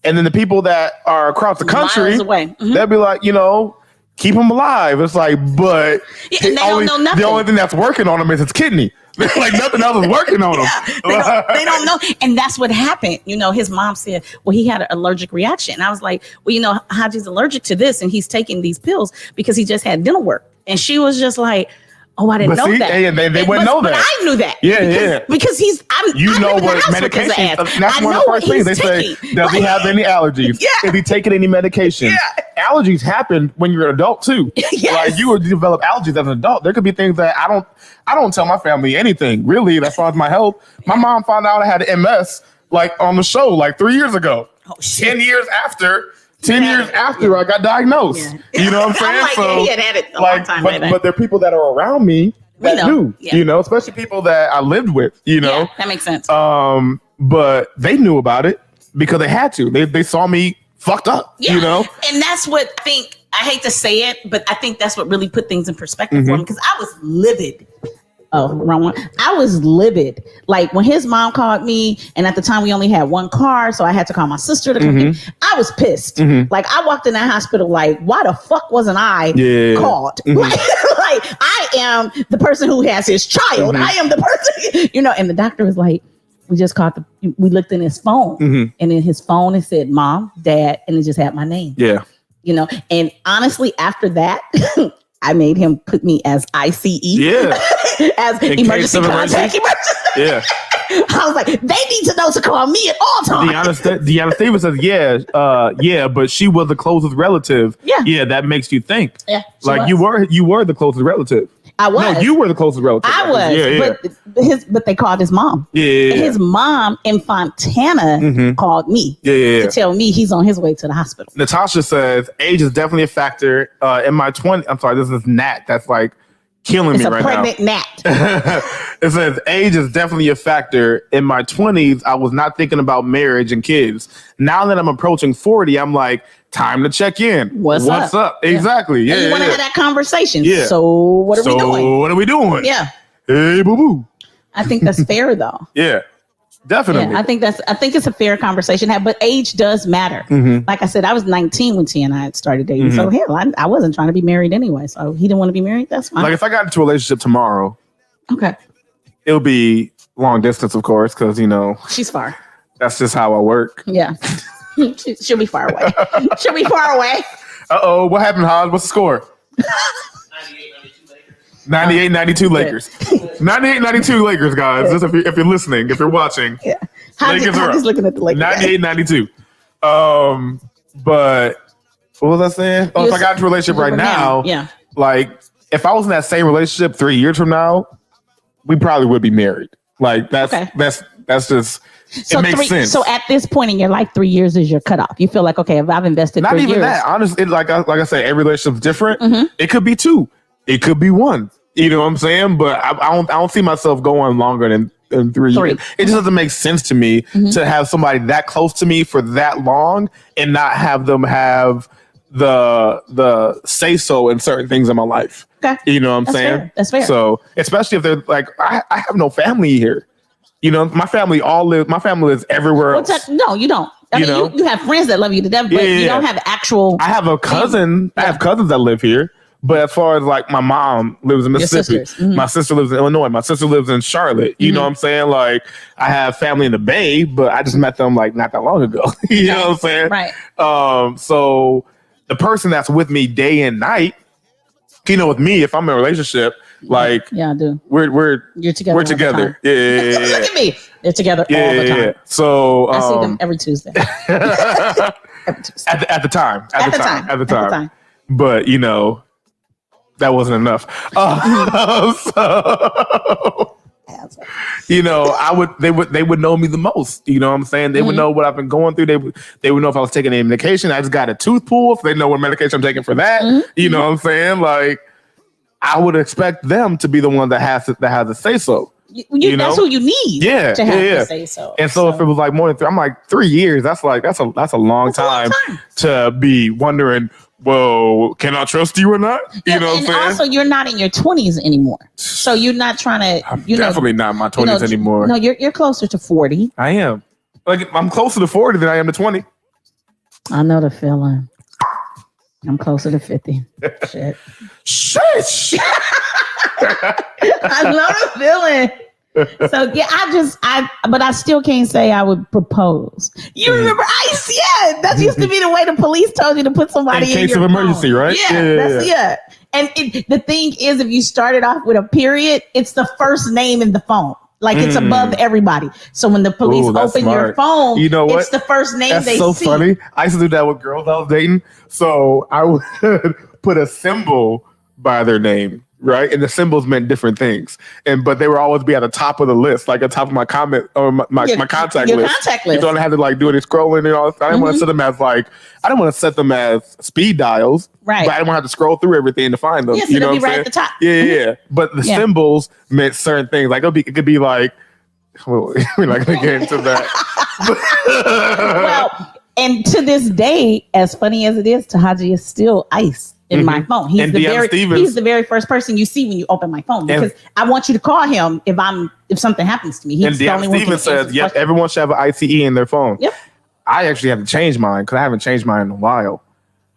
And then the people that are across the country, they'll be like, you know, keep them alive. It's like, but and they don't know nothing. The only thing that's working on them is his kidney. Like, nothing else is working on him. They don't know. And that's what happened. You know, his mom said, well, he had an allergic reaction. And I was like, well, you know, Haji's allergic to this. And he's taking these pills because he just had dental work. And she was just like, oh, I didn't know that. They wouldn't know that. But I knew that. Because you know what medication. That's one of the first things they say. Does he have any allergies? Yeah. Is he taking any medication? Yeah. Allergies happen when you're an adult too. Yes. Like, you would develop allergies as an adult. There could be things that I don't tell my family anything really as far as my health. My mom found out I had MS like on the show like 3 years ago. Oh, shit. 10 years after I got diagnosed. Yeah. You know what I'm saying? He had it a long time. But there are people that are around me that knew, you know, especially people that I lived with, you know. Yeah, that makes sense. But they knew about it because they had to. They saw me fucked up, you know. And that's what I think, I hate to say it, but I think that's what really put things in perspective for me, because I was livid. Oh, wrong one. I was livid. Like, when his mom called me, and at the time we only had one car, so I had to call my sister to come in. I was pissed. Like, I walked in that hospital like, why the fuck wasn't I called? Like, I am the person who has his child. I am the person, you know. And the doctor was like, we just called we looked in his phone, and in his phone it said Mom, Dad, and it just had my name. Yeah. You know, and honestly, after that, I made him put me as ICE. Yeah. As in emergency contact. Yeah. I was like, they need to know to call me at all times. Deanna Stevens says, yeah, but she was the closest relative. Yeah. Yeah, that makes you think. Yeah. Like, you were the closest relative. I was. No, you were the closest relative. I was. Yeah. But they called his mom. Yeah. His mom in Fontana called me to tell me he's on his way to the hospital. Natasha says, age is definitely a factor. In my 20s, I'm sorry, this is Nat. That's like killing me right now. It's a pregnant Nat. It says, age is definitely a factor. In my 20s, I was not thinking about marriage and kids. Now that I'm approaching 40, I'm like, time to check in. What's up? Exactly. Yeah. And you want to have that conversation. Yeah. So what are we doing? Yeah. Hey, boo boo. I think that's fair though. Yeah. Definitely. Yeah, I think it's a fair conversation to have, but age does matter. Like I said, I was 19 when T and I started dating. So hell, I wasn't trying to be married anyway. So he didn't want to be married. That's fine. Like, if I got into a relationship tomorrow, okay, it'll be long distance, of course, because, you know, she's far. That's just how I work. Yeah. She'll be far away. She'll be far away. Uh-oh. What happened, Hodge? What's the score? 98-92 Lakers. 98-92 Lakers, guys. Just if you're listening, if you're watching. Yeah. Lakers are up. Looking at the Lakers. 98-92. But what was I saying? Oh, if I got into a relationship right now, like, if I was in that same relationship 3 years from now, we probably would be married. Like, that's just, it makes sense. So at this point in your life, 3 years is your cutoff. You feel like, okay, if I've invested not 3 years. Not even that. Honestly, like I say, every relationship's different. It could be 2. It could be 1. You know what I'm saying? But I don't see myself going longer than 3 years. It just doesn't make sense to me to have somebody that close to me for that long and not have them have the say so in certain things in my life. Okay. You know what I'm saying? Fair. That's fair. So, especially if they're like, I have no family here. You know, my family lives everywhere else. No, you don't. I mean, you have friends that love you to death, but you don't have actual. I have a cousin. I have cousins that live here. But as far as, like, my mom lives in Mississippi, my sister lives in Illinois, my sister lives in Charlotte. You know what I'm saying? Like, I have family in the Bay, but I just met them like not that long ago. You know what I'm saying? Right. So the person that's with me day and night, you know, with me, if I'm in a relationship, like, yeah, I do. You're together. We're together. Yeah. Look at me. They're together all the time. Yeah. So I see them every Tuesday. Every Tuesday. At the time. But, you know, that wasn't enough. You know, they would know me the most. You know what I'm saying? They would know what I've been going through. They would know if I was taking any medication. I just got a tooth pulled, so they know what medication I'm taking for that. You know what I'm saying? Like, I would expect them to be the one that has to say so. You know? That's who you need. To have to say so. And so if it was like more than 3, I'm like 3 years. That's a long time to be wondering. Well, can I trust you or not? You know what I'm saying? Also, you're not in your 20s anymore, so you're not trying to. I'm definitely not in my 20s anymore. No, you're closer to 40. I am. Like, I'm closer to 40 than I am to 20. I know the feeling. I'm closer to 50. Shit. Shush. I know the feeling. So yeah, but I still can't say I would propose. You remember ICE? Yeah, that used to be the way the police told you to put somebody in case your of emergency, phone. right? Yeah. And the thing is, if you started off with a period, it's the first name in the phone. Like it's above everybody. So when the police open your phone, you know what? It's the first name that's they so see. Funny. I used to do that with girls I was dating. So I would put a symbol by their name. Right, and the symbols meant different things, but they would always be at the top of the list, like at the top of my comment or my contact list. Contact list. You don't have to like do any scrolling and all. I didn't want to set them as I didn't want to set them as speed dials, right? But I didn't want to have to scroll through everything to find them. Yes, you know, be right at the top. Yeah. But the symbols meant certain things. Like it could be like, well, we're not gonna get into that. Well, and to this day, as funny as it is, Tahaji is still ICE. In my phone, he's the very first person you see when you open my phone because I want you to call him if something happens to me. He's the only one. Stevens says, "Yep, everyone should have an ICE in their phone." Yep. I actually have to change mine because I haven't changed mine in a while.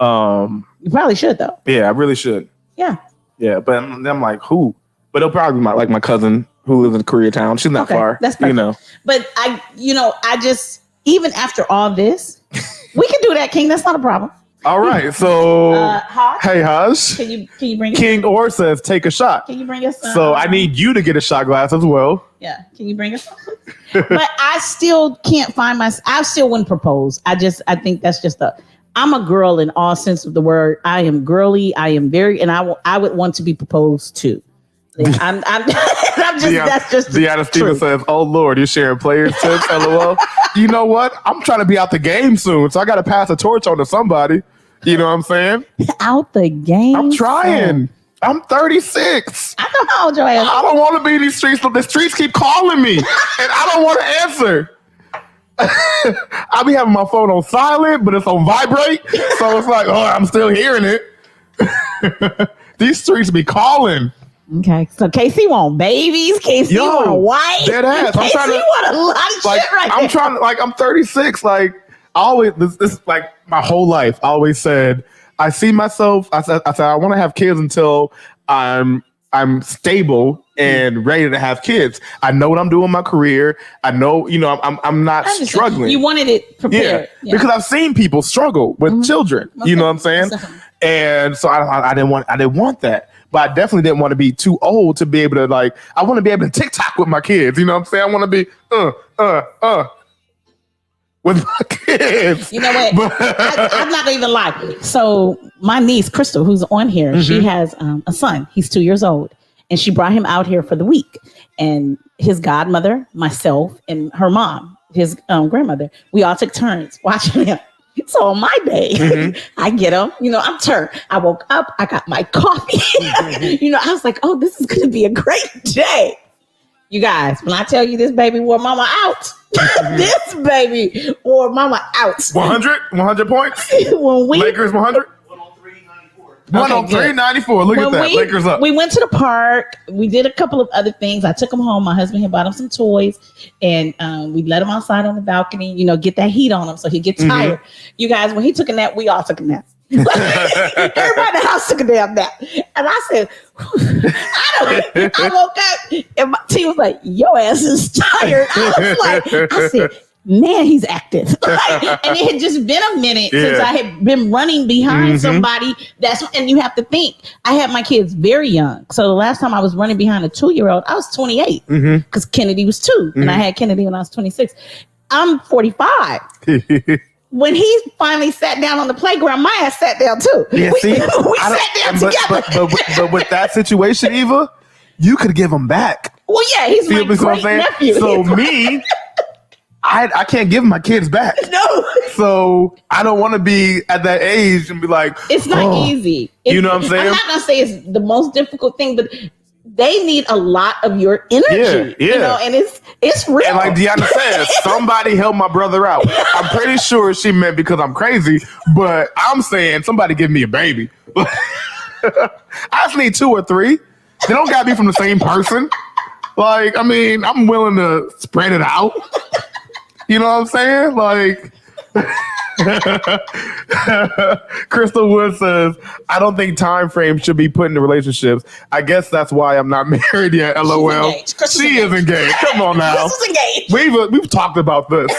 You probably should though. Yeah, I really should. Yeah. Yeah, but I'm like, who? But it'll probably be my cousin who lives in Koreatown. She's not far. That's perfect. You know. But I just even after all this, we can do that, King. That's not a problem. All right, so hey, Haj. Can you bring King Orr says take a shot. Can you bring us some? So I need you to get a shot glass as well. Yeah, can you bring us some? But I still can't find I still wouldn't propose. I think that's just I'm a girl in all sense of the word. I am girly. I am very, and I would want to be proposed to. I'm just that's just Deanna Stevens says, "Oh Lord, you're sharing players tips." LOL. You know what? I'm trying to be out the game soon, so I got to pass the torch on to somebody. You know what I'm saying? Out the game. I'm trying. I'm 36. I know how old your ass is. I don't want to be in these streets. The streets keep calling me, and I don't want to answer. I be having my phone on silent, but it's on vibrate, so it's like, oh, I'm still hearing it. These streets be calling. Okay, so KC want babies. KC want a wife. Dead ass. KC want a lot of shit right I'm trying to, I'm 36. Like, I always, this like my whole life, I always said, I see myself, I said, I want to have kids until I'm stable and ready to have kids. I know what I'm doing in my career. I know, I'm not struggling. You wanted it prepared. Yeah. Because I've seen people struggle with children. You know what I'm saying? And so I didn't want that. But I definitely didn't want to be too old to be able to I want to be able to TikTok with my kids. You know what I'm saying? I want to be with my kids. You know what? I'm not gonna even lie. So my niece Crystal, who's on here, she has a son. He's 2 years old, and she brought him out here for the week. And his godmother, myself, and her mom, his grandmother, we all took turns watching him. So on my day, I get him, I'm turned. I woke up, I got my coffee. I was like, oh, this is going to be a great day. You guys, when I tell you this baby wore mama out, this baby wore mama out. 100 points? Lakers 100? 103.94. Look at that. Lakers up. We went to the park. We did a couple of other things. I took him home. My husband had bought him some toys, and we let him outside on the balcony, get that heat on him so he'd get tired. You guys, when he took a nap, we all took a nap. Everybody in the house took a damn nap. And I said, I woke up and T was like, your ass is tired. I said, man, he's active. And it had just been a minute since I had been running behind somebody. And you have to think, I had my kids very young. So the last time I was running behind a 2-year-old, I was 28 because Kennedy was 2 and I had Kennedy when I was 26. I'm 45. When he finally sat down on the playground, my ass sat down too. Yeah, we sat down together. But with that situation, Eva, you could give him back. Well, yeah, he's my great nephew. So me, I can't give my kids back. No. So I don't want to be at that age and be like, it's not easy. You know what I'm saying? I'm not gonna say it's the most difficult thing, but they need a lot of your energy. Yeah. You know, and it's real. And like Deanna said, somebody help my brother out. I'm pretty sure she meant because I'm crazy, but I'm saying somebody give me a baby. I just need 2 or 3. They don't gotta be from the same person. Like, I mean, I'm willing to spread it out. You know what I'm saying? Like, Crystal Wood says, I don't think time frames should be put into relationships. I guess that's why I'm not married yet. LOL. She is engaged. Come on now. Crystal's engaged. We've talked about this.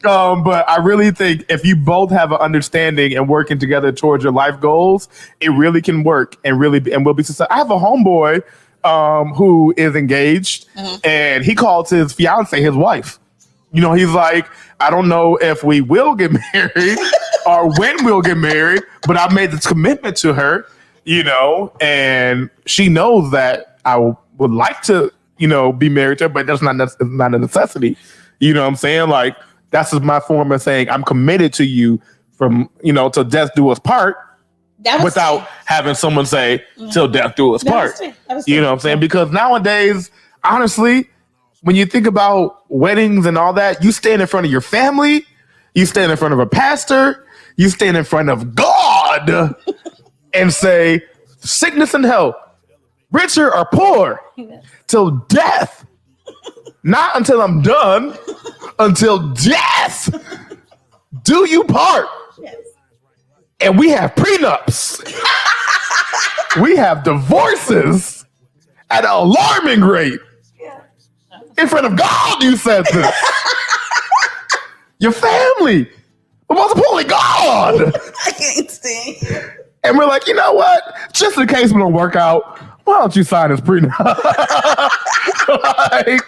But I really think if you both have an understanding and working together towards your life goals, it really can work and will be successful. I have a homeboy who is engaged, and he calls his fiance his wife. You know, he's like, I don't know if we will get married or when we'll get married, but I've made this commitment to her, you know, and she knows that I would like to, you know, be married to her, but that's not a necessity. You know what I'm saying? Like, that's just my form of saying I'm committed to you from, you know, till death do us part, without having someone say till death do us part. You know what I'm saying? Because nowadays, honestly, when you think about weddings and all that, you stand in front of your family, you stand in front of a pastor, you stand in front of God and say, sickness and health, richer or poor, till death. Not until I'm done, until death do you part. Yes. And we have prenups. We have divorces at an alarming rate. In front of God, you said this. Your family. But most importantly, God. I can't stand. And we're like, you know what? Just in case we don't work out, why don't you sign this prenup? Like,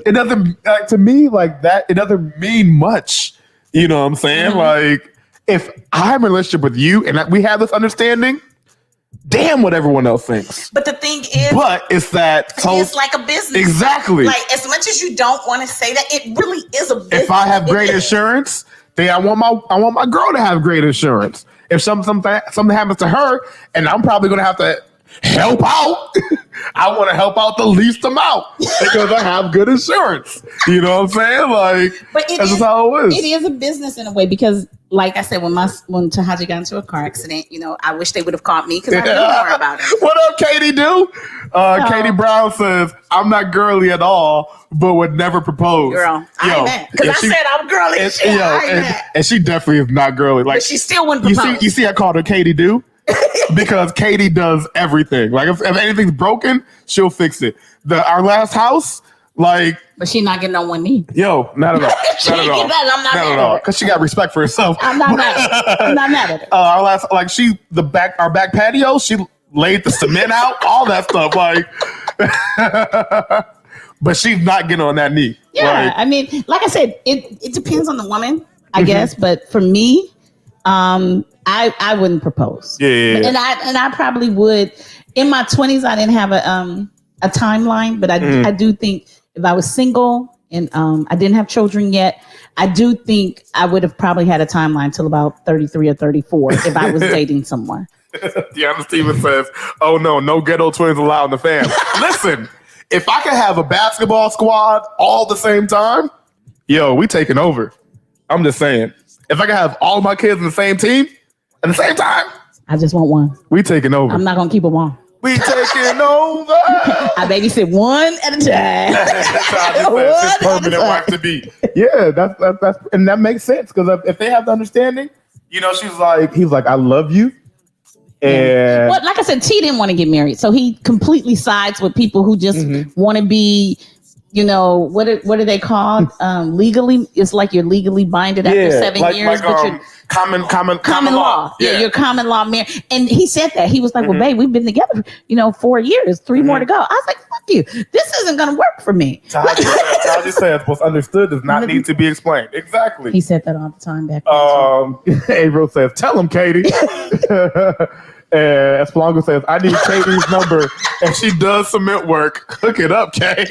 it doesn't, like, to me, like that, it doesn't mean much. You know what I'm saying? Like, if I'm in a relationship with you and we have this understanding, damn what everyone else thinks. But the thing is, it's that it's like a business. Exactly. Like, as much as you don't want to say that, it really is a business. If I have great insurance, then I want my girl to have great insurance. If something happens to her, and I'm probably gonna have to help out, I want to help out the least amount because I have good insurance. You know what I'm saying? Like, that's just how it is. It is a business in a way because, like I said, when Tahaji got into a car accident, you know, I wish they would have caught me because I knew more about it. What up, Katie? Katie Brown says, I'm not girly at all, but would never propose. Girl, I ain't mad. Because I said I'm girly. And she definitely is not girly. Like, but she still wouldn't propose. You see I called her Katie Do? Because Katie does everything. Like, if anything's broken, she'll fix it. Our last house, like... But she's not getting on one knee. Yo, not at all. Not at all. I'm not mad at her. Because she got respect for herself. I'm not mad at her. Our last, like, our back patio, she laid the cement out, all that stuff. Like, but she's not getting on that knee. Yeah, like, I mean, like I said, it depends on the woman, I guess. But for me, I wouldn't propose. Yeah. And I probably would. In my 20s, I didn't have a timeline, but I do think if I was single and I didn't have children yet, I do think I would have probably had a timeline till about 33 or 34 if I was dating someone. Deanna Stevens says, oh no ghetto twins allowed in the fam. Listen, if I could have a basketball squad all the same time, yo, we taking over. I'm just saying. If I could have all my kids in the same team at the same time, I just want one. We taking over. I'm not gonna keep them all. We taking over. I babysit one at a time. That's his permanent wife to be. Yeah, that's and that makes sense because if they have the understanding, you know, he's like, I love you. And well, like I said, T didn't want to get married, so he completely sides with people who just want to be, you know, what are they called? Legally, it's like you're legally binded after 7 years, but you're common law. Yeah, you're common law married. And he said that he was like, well, babe, we've been together, 4 years, 3 more to go. I was like, fuck you, this isn't gonna work for me. Taji says what's understood does not need to be explained. Exactly. He said that all the time back. April says, tell him, Katie. And Esplonga says, I need Katie's number. And she does cement work. Hook it up, Kay.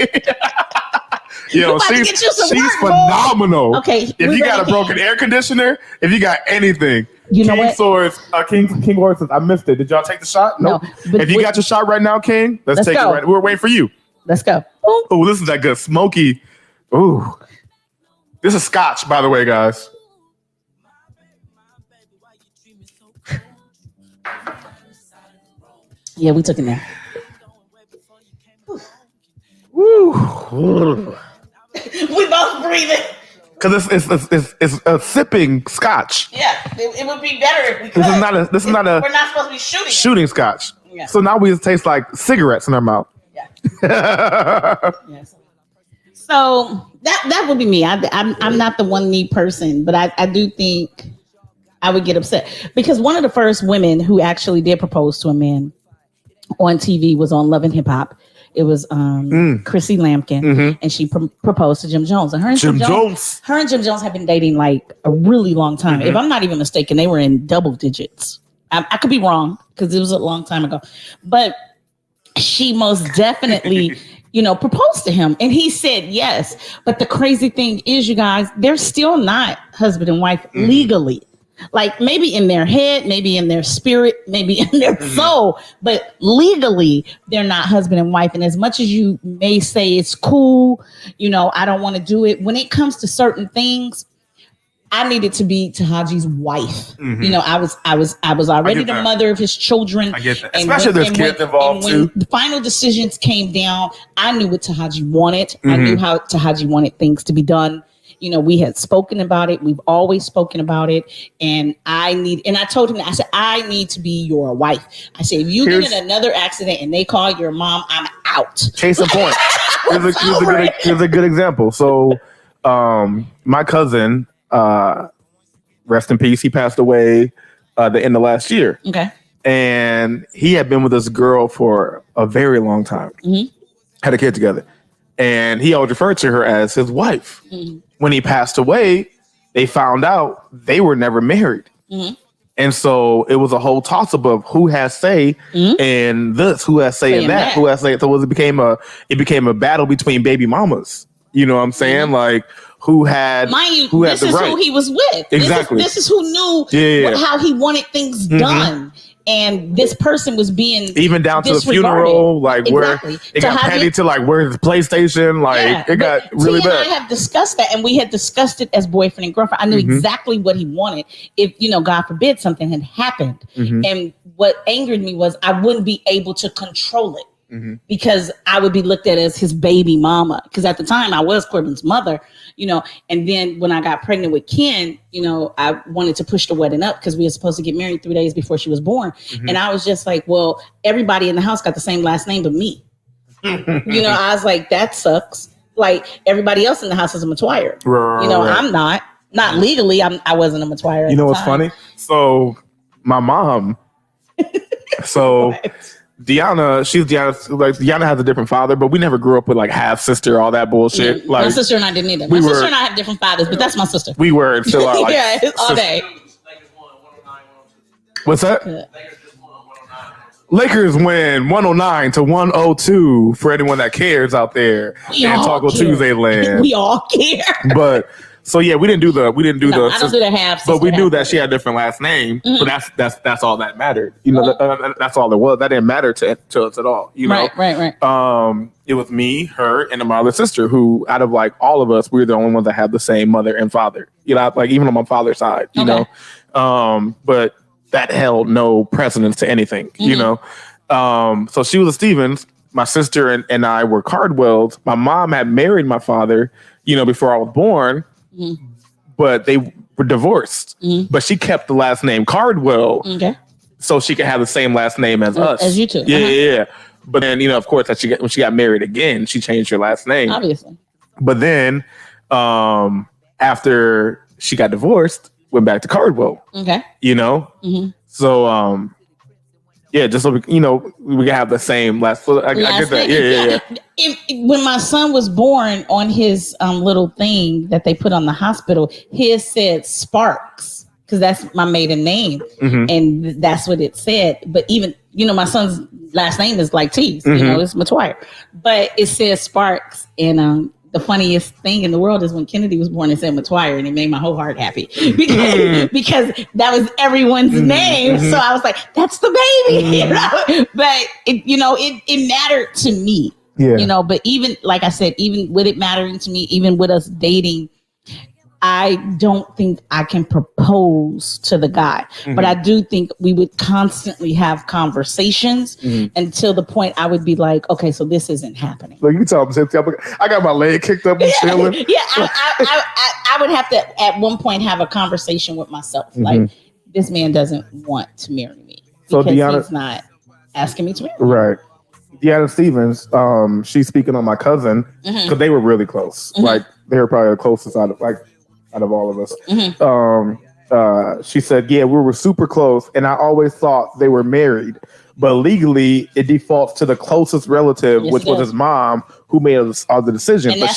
Yo, she's phenomenal. Okay. If you got a broken air conditioner, if you got anything. You know what? King Lord says, I missed it. Did y'all take the shot? Nope. No. If you got your shot right now, King, let's take it right. We're waiting for you. Let's go. Oh, this is that good smoky. Ooh. This is scotch, by the way, guys. Yeah, we took it there. Woo. We both breathing. Because it's a sipping scotch. Yeah, it would be better if we could. This is not a. We're not supposed to be shooting scotch. Yeah. So now we taste like cigarettes in our mouth. Yeah. Yes. So that would be me. I'm not the one knee person, but I do think I would get upset because one of the first women who actually did propose to a man on TV was on Love and Hip Hop. It was Chrissy Lampkin, and she proposed to Jim Jones. And her and Jim Jones have been dating like a really long time. If I'm not even mistaken, they were in double digits. I could be wrong because it was a long time ago, but she most definitely, proposed to him, and he said yes. But the crazy thing is, you guys, they're still not husband and wife legally. Like maybe in their head, maybe in their spirit, maybe in their soul, but legally they're not husband and wife. And as much as you may say it's cool, I don't want to do it. When it comes to certain things, I needed to be Tahaji's wife. I was already the mother of his children. I get that. Especially there's kids involved too. When the final decisions came down, I knew what Tahaji wanted. I knew how Tahaji wanted things to be done. We had spoken about it. We've always spoken about it. And I told him that. I said, I need to be your wife. I said, if you get in another accident and they call your mom, I'm out. Case in point. Here's a good example. So my cousin, rest in peace, he passed away the end of last year. Okay. And he had been with this girl for a very long time. Had a kid together. And he always referred to her as his wife. When he passed away, they found out they were never married. And so it was a whole toss-up of who has say in this, who has say in that, who has say. So it became a battle between baby mamas. You know what I'm saying? Like who had who had the right. This is who he was with. Exactly. This is who knew how he wanted things done. And this person was being even down to the funeral, like where it got petty to like where's the PlayStation, like it got really bad. And I have discussed that, and we had discussed it as boyfriend and girlfriend. I knew exactly what he wanted. If God forbid something had happened, and what angered me was I wouldn't be able to control it. Because I would be looked at as his baby mama. Because at the time I was Corbin's mother, and then when I got pregnant with Ken, I wanted to push the wedding up because we were supposed to get married 3 days before she was born. And I was just like, well, everybody in the house got the same last name but me. I was like, that sucks. Like everybody else in the house is a Matwire. I'm not legally. I wasn't a Matwire. You know what's funny? So my mom, Deanna has a different father, but we never grew up with like half sister, all that bullshit. Yeah, my sister and I didn't either. My sister and I have different fathers, but that's my sister. We were until our all day. What's that? Lakers win 109 to 102 for anyone that cares out there in Taco Tuesday land. We all care. But so yeah, we didn't do the. I don't do the half. But we knew that she had a different last name. But that's all that mattered. That's all it was. That didn't matter to us at all. Right. It was me, her, and my other sister. Who out of like all of us, we were the only ones that had the same mother and father. Like even on my father's side. But that held no precedence to anything. So she was a Stevens. My sister and I were Cardwells. My mom had married my father. Before I was born. But they were divorced. But she kept the last name Cardwell, so she could have the same last name as us. As you two. Yeah. But then, of course, when she got married again, she changed her last name. Obviously. But then, after she got divorced, went back to Cardwell. Okay. So, just so we can have the same last. I get that. Yeah. When my son was born, on his little thing that they put on the hospital, his said Sparks. because that's my maiden name, and that's what it said. But even, my son's last name is like T's, it's Matwire, but it says Sparks. And the funniest thing in the world is when Kennedy was born, it said Matwire, and it made my whole heart happy because that was everyone's name. So I was like, that's the baby, But it mattered to me, But even like I said, even with it mattering to me, even with us dating, I don't think I can propose to the guy, but I do think we would constantly have conversations until the point I would be like, okay, so this isn't happening. Like you tell him, I got my leg kicked up and chilling. Yeah, I would have to at one point have a conversation with myself. Like, this man doesn't want to marry me because he's not asking me to marry. Right. Deanna Stevens, she's speaking on my cousin because they were really close. Like they were probably the closest out of all of us. She said, yeah, we were super close, and I always thought they were married, but legally it defaults to the closest relative, which was his mom, who made all the decision. And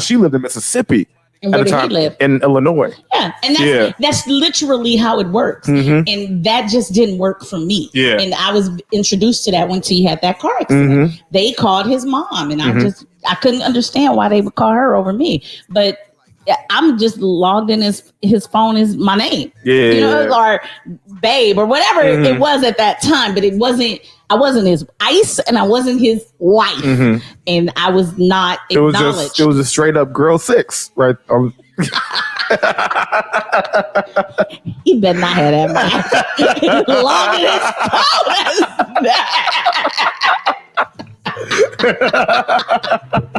she lived in Mississippi. And where did he live? In Illinois. Yeah, and that's literally how it works. And that just didn't work for me. Yeah. And I was introduced to that when T had that car accident. They called his mom, and I couldn't understand why they would call her over me. But I'm just logged in his phone is my name. Or babe or whatever it was at that time. But I wasn't his ice, and I wasn't his wife, and I was not acknowledged. It was a straight up girl 6, right? He better not have that mind. Logged in his phone.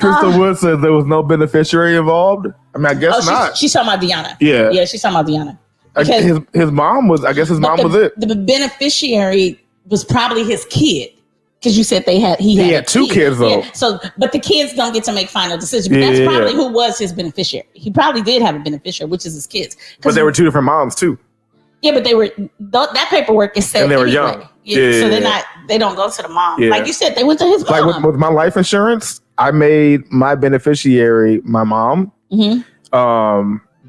Crystal Wood says there was no beneficiary involved. I mean, I guess not. She's talking about Deanna. Yeah, she's talking about Deanna. His mom was. I guess his mom was it. The beneficiary was probably his kid, because you said he had 2 kids though. Yeah. So, but the kids don't get to make final decisions. But that's probably who was his beneficiary. He probably did have a beneficiary, which is his kids. But they were 2 different moms too. Yeah, but they were that paperwork is set, and they were young. So they don't go to the mom. Yeah. Like you said, they went to his mom. Like with my life insurance, I made my beneficiary my mom.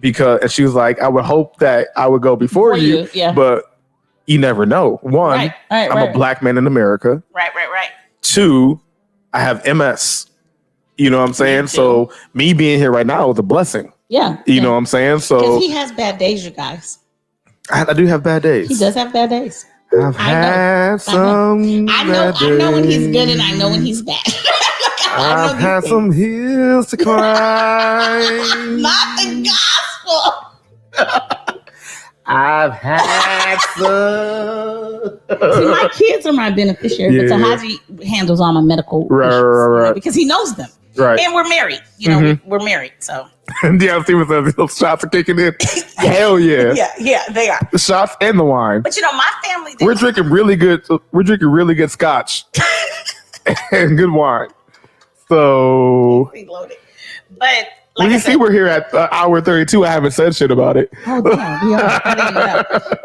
Because she was like, I would hope that I would go before you, but you never know. One, I'm a black man in America. Right. 2, I have MS. You know what I'm saying? So me being here right now is a blessing. Yeah. You know what I'm saying? So because he has bad days, you guys. I do have bad days. He does have bad days. I've had some. I know when he's good, and I know when he's bad. I've had some hills to climb. Not the gospel. I've had some. See, my kids are my beneficiary, but Tahaji handles all my medical issues, right. Because he knows them. Right. And we're married. We're married, so. And Deion Stevens says those shots are kicking in. Hell yeah. Yeah, they are. The shots and the wine. But my family. We're drinking really good scotch and good wine. So. But like you see, we're here at hour 32. I haven't said shit about it. Oh damn, we are. I didn't know.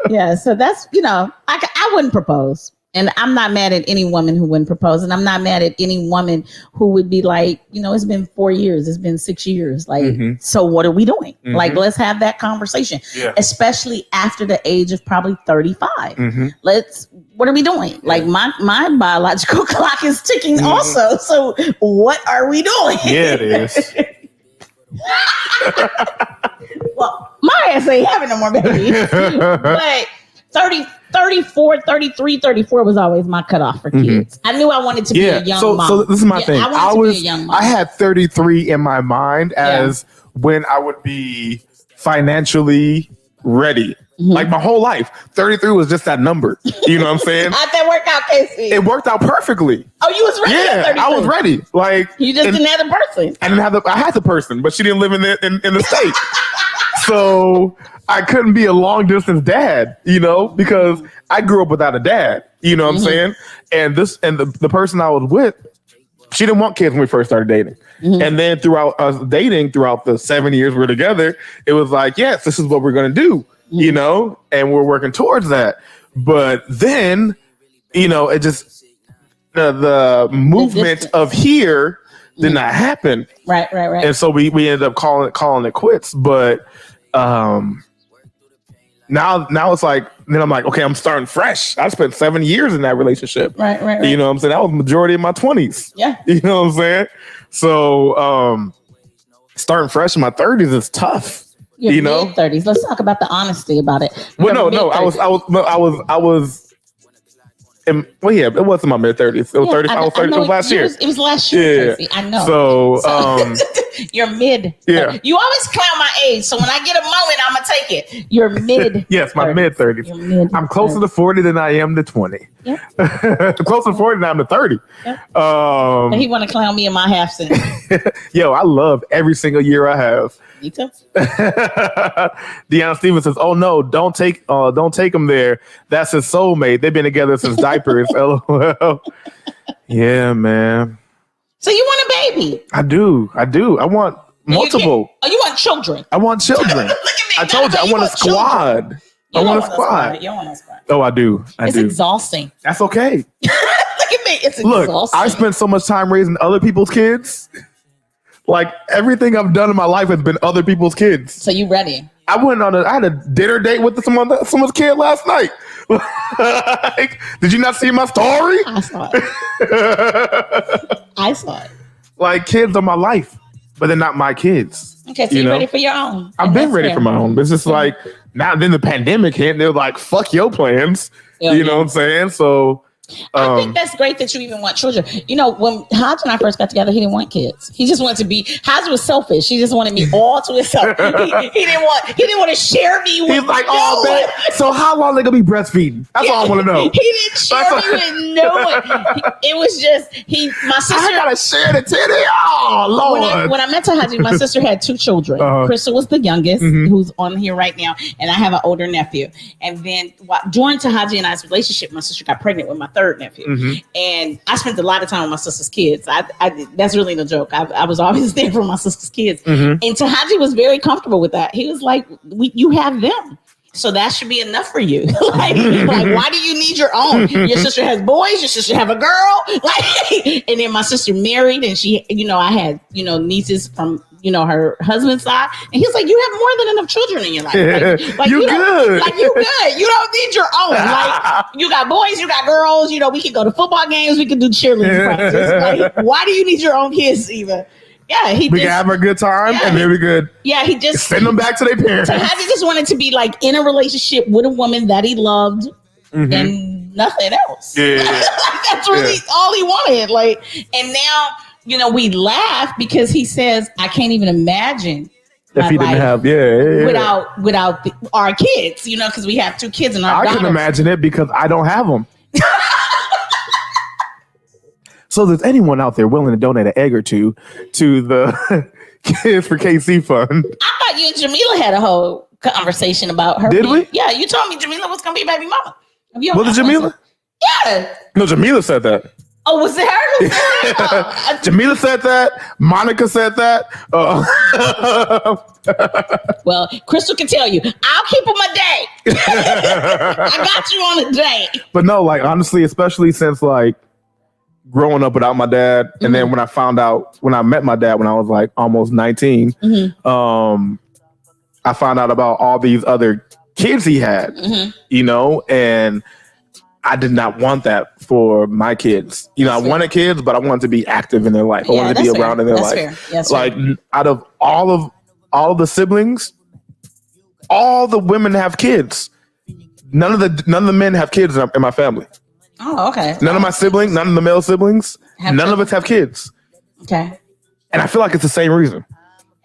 Yeah, so that's I wouldn't propose. And I'm not mad at any woman who wouldn't propose. And I'm not mad at any woman who would be like, it's been 4 years. It's been 6 years. Like, so what are we doing? Like, let's have that conversation, especially after the age of probably 35. What are we doing? Like my biological clock is ticking also. So what are we doing? Yeah, it is. Well, my ass ain't having no more babies. But 34, 33, 34 was always my cutoff for kids. I knew I wanted to be a young mom. So this is my thing. I wanted to be a young mom. I had 33 in my mind as when I would be financially ready. Like my whole life. 33 was just that number. You know what I'm saying? How'd that work out, Casey? It worked out perfectly. Oh, you was ready at 33? I was ready. Like you just didn't have the person. I had the person, but she didn't live in the state. So I couldn't be a long distance dad, because I grew up without a dad, you know what I'm saying? And the person I was with, she didn't want kids when we first started dating. And then throughout us dating, throughout the 7 years we're together, it was like, yes, this is what we're going to do, and we're working towards that. But then, it just, the movement of here did not happen. Right. And so we ended up calling it quits. But Now it's like, then I'm like, okay, I'm starting fresh. I spent 7 years in that relationship. Right. You know what I'm saying? That was the majority of my 20s. Yeah. You know what I'm saying? So starting fresh in my 30s is tough. Your you know, mid-30s. Let's talk about the honesty about it. Well, no, I was it wasn't my mid 30s. It was 30. I was 30. It was last year. It was last year. Yeah. I know. So you're mid. Yeah. You always clown my age, so when I get a moment, I'm gonna take it. You're mid. Yes, my mid 30s. I'm closer to 40 than I am to 20. Yep. Closer to 40 than I am to 30. Yep. And he want to clown me in my half century. Yo, I love every single year I have. Me too. Deanna Stevens says, "Oh no, don't take him there. That's his soulmate. They've been together since diapers." LOL. Yeah, man. So you want a baby? I do. I want multiple. You want children? I want children. Look at me. I told you, I want a squad. I want a squad. You don't want a squad. Oh, I do. It's exhausting. That's okay. Look at me. It's exhausting. Look, I spent so much time raising other people's kids. Like everything I've done in my life has been other people's kids. So you ready? I had a dinner date with someone's kid last night. Like, did you not see my story? I saw it. Like, kids are my life, but they're not my kids. Okay, so you're ready for your own. I've been ready for my own. It's just like, now then the pandemic hit and they're like, fuck your plans. You know what I'm saying? So I think that's great that you even want children. You know, when Hodge and I first got together, he didn't want kids. He just wanted to be. Hodge was selfish. He just wanted me all to himself. He didn't want to share me with. He's like, oh man. So how long they gonna be breastfeeding? That's all I want to know. He didn't share me with no one. It was just my sister. I gotta share the titty. Oh Lord. When I met Hodge, my sister had 2 children. Crystal was the youngest, who's on here right now, and I have an older nephew. And then during Tahaji and I's relationship, my sister got pregnant with my 3rd nephew, and I spent a lot of time with my sister's kids. I that's really no joke. I was always there for my sister's kids, and Tahaji was very comfortable with that. He was like, "You have them, so that should be enough for you. like, why do you need your own? Your sister has boys. Your sister have a girl. Like, and then my sister married, and she, I had, nieces from." Her husband's side. And he's like, you have more than enough children in your life. Like you good. Like, you good. You don't need your own. Like, you got boys, you got girls. We can go to football games. We can do cheerleading practice. Like, why do you need your own kids even? Yeah, we can have a good time and then we could he just send them back to their parents. He just wanted to be like in a relationship with a woman that he loved and nothing else. Yeah. That's really all he wanted. Like, and now, we laugh because he says, I can't even imagine if he didn't have, without our kids, because we have 2 kids and our daughters. I can imagine it because I don't have them. So, there's anyone out there willing to donate an egg or 2 to the Kids for KC Fund? I thought you and Jamila had a whole conversation about her. Did we? Yeah, you told me Jamila was going to be a baby mama. Was it Jamila? Yeah. No, Jamila said that. Oh, was it her who said that? Jamila said that. Monica said that. Well, Crystal can tell you, I'll keep him a day. I got you on a day. But no, like, honestly, especially since, like, growing up without my dad. And then when I met my dad when I was, like, almost 19, I found out about all these other kids he had, and I did not want that for my kids. I wanted kids, but I wanted to be active in their life. I wanted to be around in their life. Fair. That's like fair. Out of all of the siblings, all the women have kids. None of the men have kids in my family. Oh, okay. None of my siblings, none of the male siblings, none of us have kids. Okay. And I feel like it's the same reason.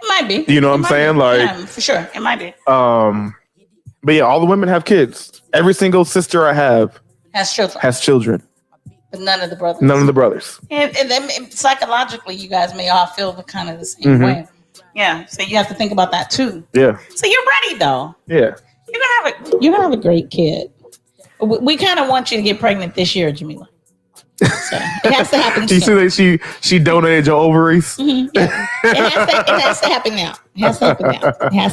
It might be. You know what I'm saying? Like, yeah, for sure. It might be. But yeah, all the women have kids. Every single sister I have has children. But none of the brothers. None of the brothers. And then psychologically, you guys may all feel kind of the same way. Yeah. So you have to think about that too. Yeah. So you're ready though. Yeah. You're gonna have a great kid. We kind of want you to get pregnant this year, Jamila. So it has to happen. You see that she donated your ovaries? Yeah. It has to happen now. It has to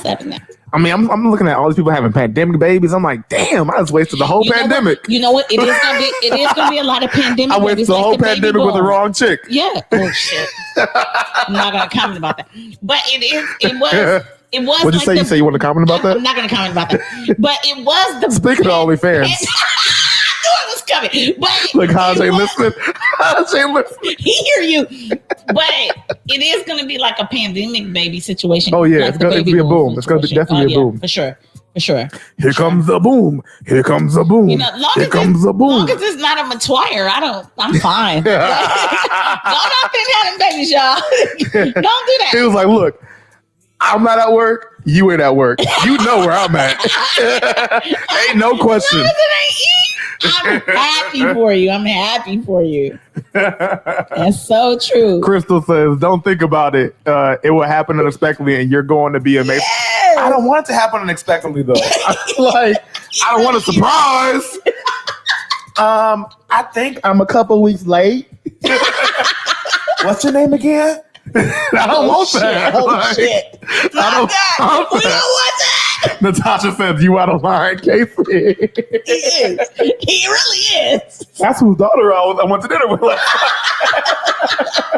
happen now. I mean, I'm looking at all these people having pandemic babies. I'm like, damn, I just wasted the whole pandemic. You know what? It is gonna be a lot of pandemic. I wasted the whole pandemic with the wrong chick. Yeah. Oh shit. I'm not gonna comment about that. But it was. What'd you say? You say you want to comment about that? I'm not gonna comment about that. But it was the. Speaking of OnlyFans. I knew it was coming. But look, how's they listening? How's they listening? He hear you. But it is going to be like a pandemic baby situation. Oh, yeah. Like it's going to be a boom. It's going to be definitely a boom. For sure. Here comes the boom. Here comes the boom. Here comes the boom. As long as it's not a Matuire, I'm fine. Don't out there having babies, y'all. Don't do that. He was like, look, I'm not at work. You ain't at work. You know where I'm at. Ain't no question. I'm happy for you. I'm happy for you. That's so true. Crystal says, don't think about it. It will happen unexpectedly and you're going to be amazing. Yes. I don't want it to happen unexpectedly, though. I don't want a surprise. I think I'm a couple weeks late. What's your name again? I don't want that. Oh, shit. I don't want that. We don't want that. Natasha says, you out of line, Casey. He is. He really is. That's whose daughter I went to dinner with.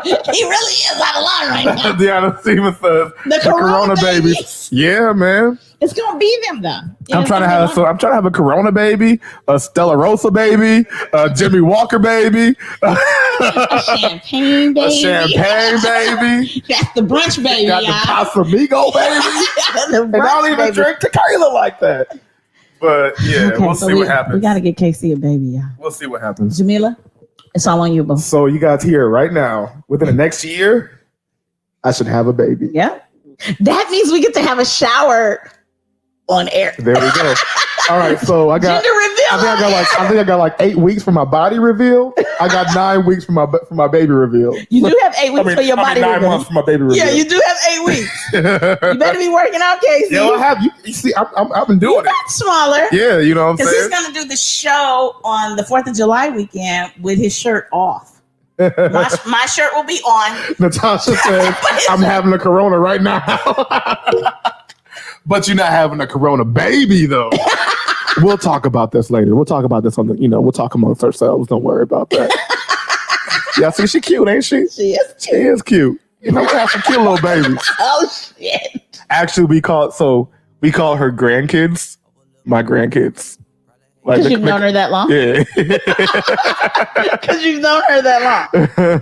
He really is out of line right now. Deanna Stevens says, the Corona babies. Yeah, man. It's gonna be them though. I'm trying to have a Corona baby, a Stella Rosa baby, a Jimmy Walker baby, a champagne baby. A champagne baby. That's the brunch baby. Got the Casamigo baby. And I don't even drink tequila like that. But yeah, okay, we'll see what happens. We gotta get Casey a baby, y'all. We'll see what happens. Jamila, it's all on you, boo. So you guys hear right now, within the next year, I should have a baby. Yeah. That means we get to have a shower on air. There we go. All right, so I got gender reveal. I think I got like 8 weeks for my body reveal. I got 9 weeks for my baby reveal. You do have 8 weeks for your body 9 reveal. 9 months for my baby reveal. Yeah, you do have 8 weeks. You better be working out, Casey. Yeah, I have. You see, I've been doing it. Smaller. Yeah, you know what I'm saying? Because he's going to do the show on the 4th of July weekend with his shirt off. My shirt will be on. Natasha says, I'm having a Corona right now. But you're not having a Corona baby, though. We'll talk about this later. We'll talk about this on the, we'll talk amongst ourselves. Don't worry about that. Yeah, see, she cute, ain't she? She is cute. She is cute. We have some cute little babies. Oh, shit. Actually, we call her grandkids my grandkids. Because you've known her that long? Yeah. Because you've known her that long.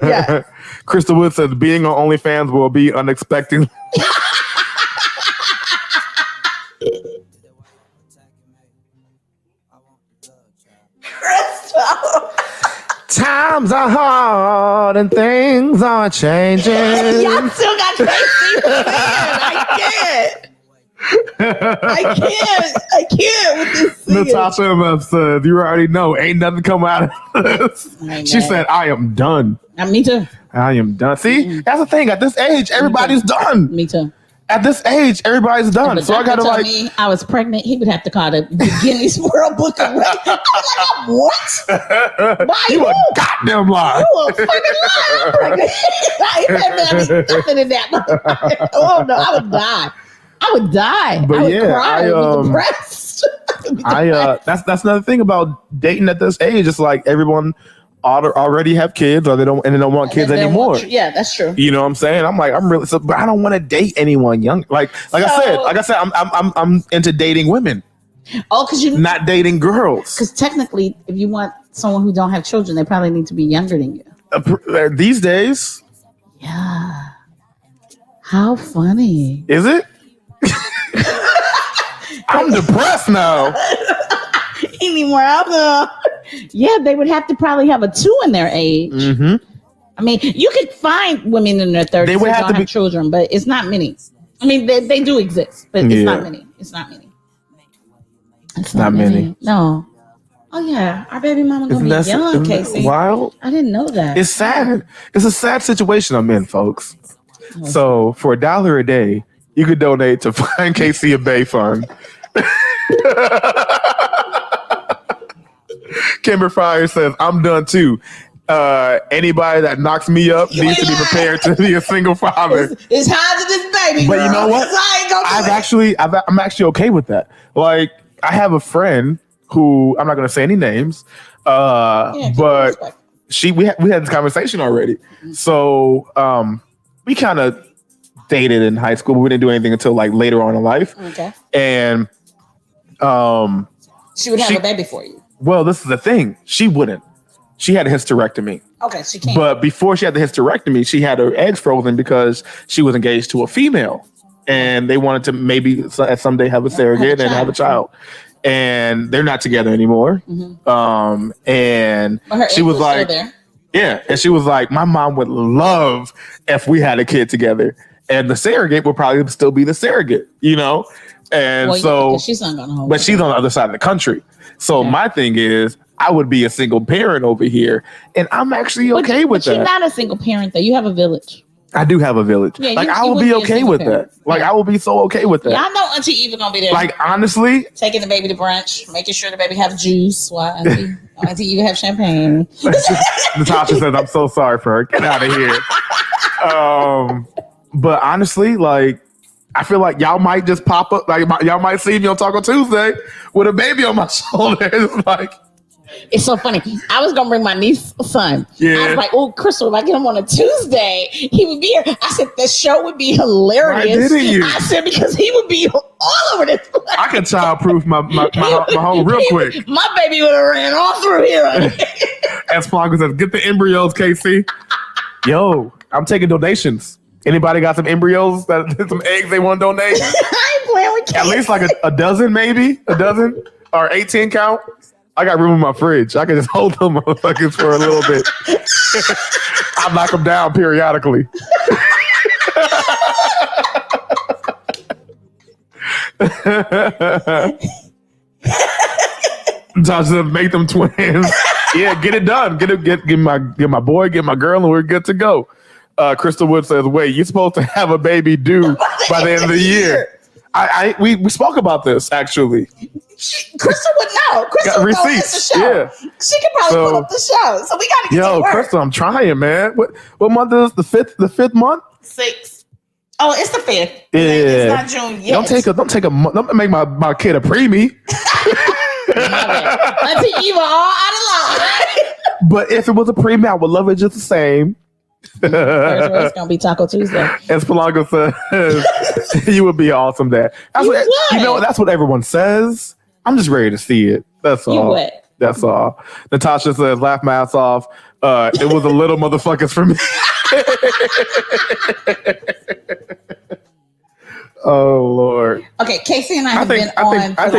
Yeah. Crystal Wood says, being on OnlyFans will be unexpected. Times are hard and things are changing. Y'all still got Casey. I can't with this singing. Natasha MF said, you already know, ain't nothing come out of this. She said, I am done. Me too. I am done. See, that's the thing. At this age, everybody's done. Me too. At this age, everybody's done. So I gotta me I was pregnant. He would have to call the Guinness World Book of Records. I was like, what? Why you a goddamn lie. You a fucking lie. I ain't nothing in that. Oh no, I would die. But I would cry. I would be depressed. That's another thing about dating at this age. It's like everyone already have kids, or they don't want kids anymore. Yeah, that's true. You know what I'm saying? But I don't want to date anyone young. Like I said, I'm into dating women. Oh, because you're not dating girls. Because technically, if you want someone who don't have children, they probably need to be younger than you. These days. Yeah. How funny. Is it? I'm depressed now. Anymore. Yeah, they would have to probably have a 2 in their age. Mm-hmm. I mean, you could find women in their 30s who don't have children, but it's not many. I mean, they do exist, but it's not many. It's not many. No. Oh yeah, our baby mama gonna be young, Casey. Wild. I didn't know that. It's sad. It's a sad situation I'm in, folks. So for $1 a day, you could donate to Find Casey a Bay Fund. Kimber Fryer says, I'm done too. Anybody that knocks me up needs to be prepared to be a single father. It's hard to this baby, but girl, you know what? I'm actually okay with that. Like, I have a friend who I'm not going to say any names, but we had this conversation already. Mm-hmm. So we kind of dated in high school, but we didn't do anything until like later on in life. Okay. And she would have a baby for you. Well, this is the thing. She wouldn't. She had a hysterectomy. Okay, she can't. But before she had the hysterectomy, she had her eggs frozen because she was engaged to a female. And they wanted to maybe someday have a surrogate and have a child. And they're not together anymore. Mm-hmm. And she was like, yeah. And she was like, my mom would love if we had a kid together. And the surrogate would probably still be the surrogate, you know? And she's not gonna hold. But she's on the other side of the country. So my thing is, I would be a single parent over here, and I'm actually okay with that. But you're not a single parent, though. You have a village. I do have a village. Yeah, like, I will be okay with that. Like, I will be so okay with that. Yeah, I know Auntie Eva gonna be there. Like, honestly, taking the baby to brunch, making sure the baby have juice while Auntie Eva have champagne. Natasha says, "I'm so sorry for her. Get out of here." But honestly, like, I feel like y'all might just pop up. Like, y'all might see me on Taco Tuesday with a baby on my shoulder. It's like. It's so funny. I was gonna bring my niece's son. Yeah. I was like, "Oh, Crystal, if I get him on a Tuesday, he would be here." I said the show would be hilarious. Why didn't you? I said because he would be all over this place. I could childproof my home real quick. My baby would have ran all through here. As Plonka says, "Get the embryos, Casey." Yo, I'm taking donations. Anybody got some embryos? Some eggs they want to donate? I ain't playing with Casey. At least like a dozen, maybe a dozen or 18 count. I got room in my fridge. I can just hold them motherfuckers for a little bit. I knock them down periodically. Josh said, make them twins. Yeah, get it done. Get my boy, get my girl, and we're good to go. Crystal Wood says, wait, you're supposed to have a baby due by the end of the year. We spoke about this actually. Crystal would know. Crystal would know it's the show. Yeah. She could probably pull up the show. So we gotta get to work. Crystal, I'm trying, man. What month is the fifth month? 6th. Oh, it's the 5th. Yeah. It's not June yet. Don't take a month. Don't make my kid a preemie. Auntie Eva all out of line. But if it was a preemie, I would love it just the same. Thursday it's gonna be Taco Tuesday. As Palanga says, you would be awesome there. That's what everyone says. I'm just ready to see it. That's all. You would. That's all. Natasha says, laugh my ass off. It was a little motherfuckers for me. Oh, Lord. Okay, Casey and I think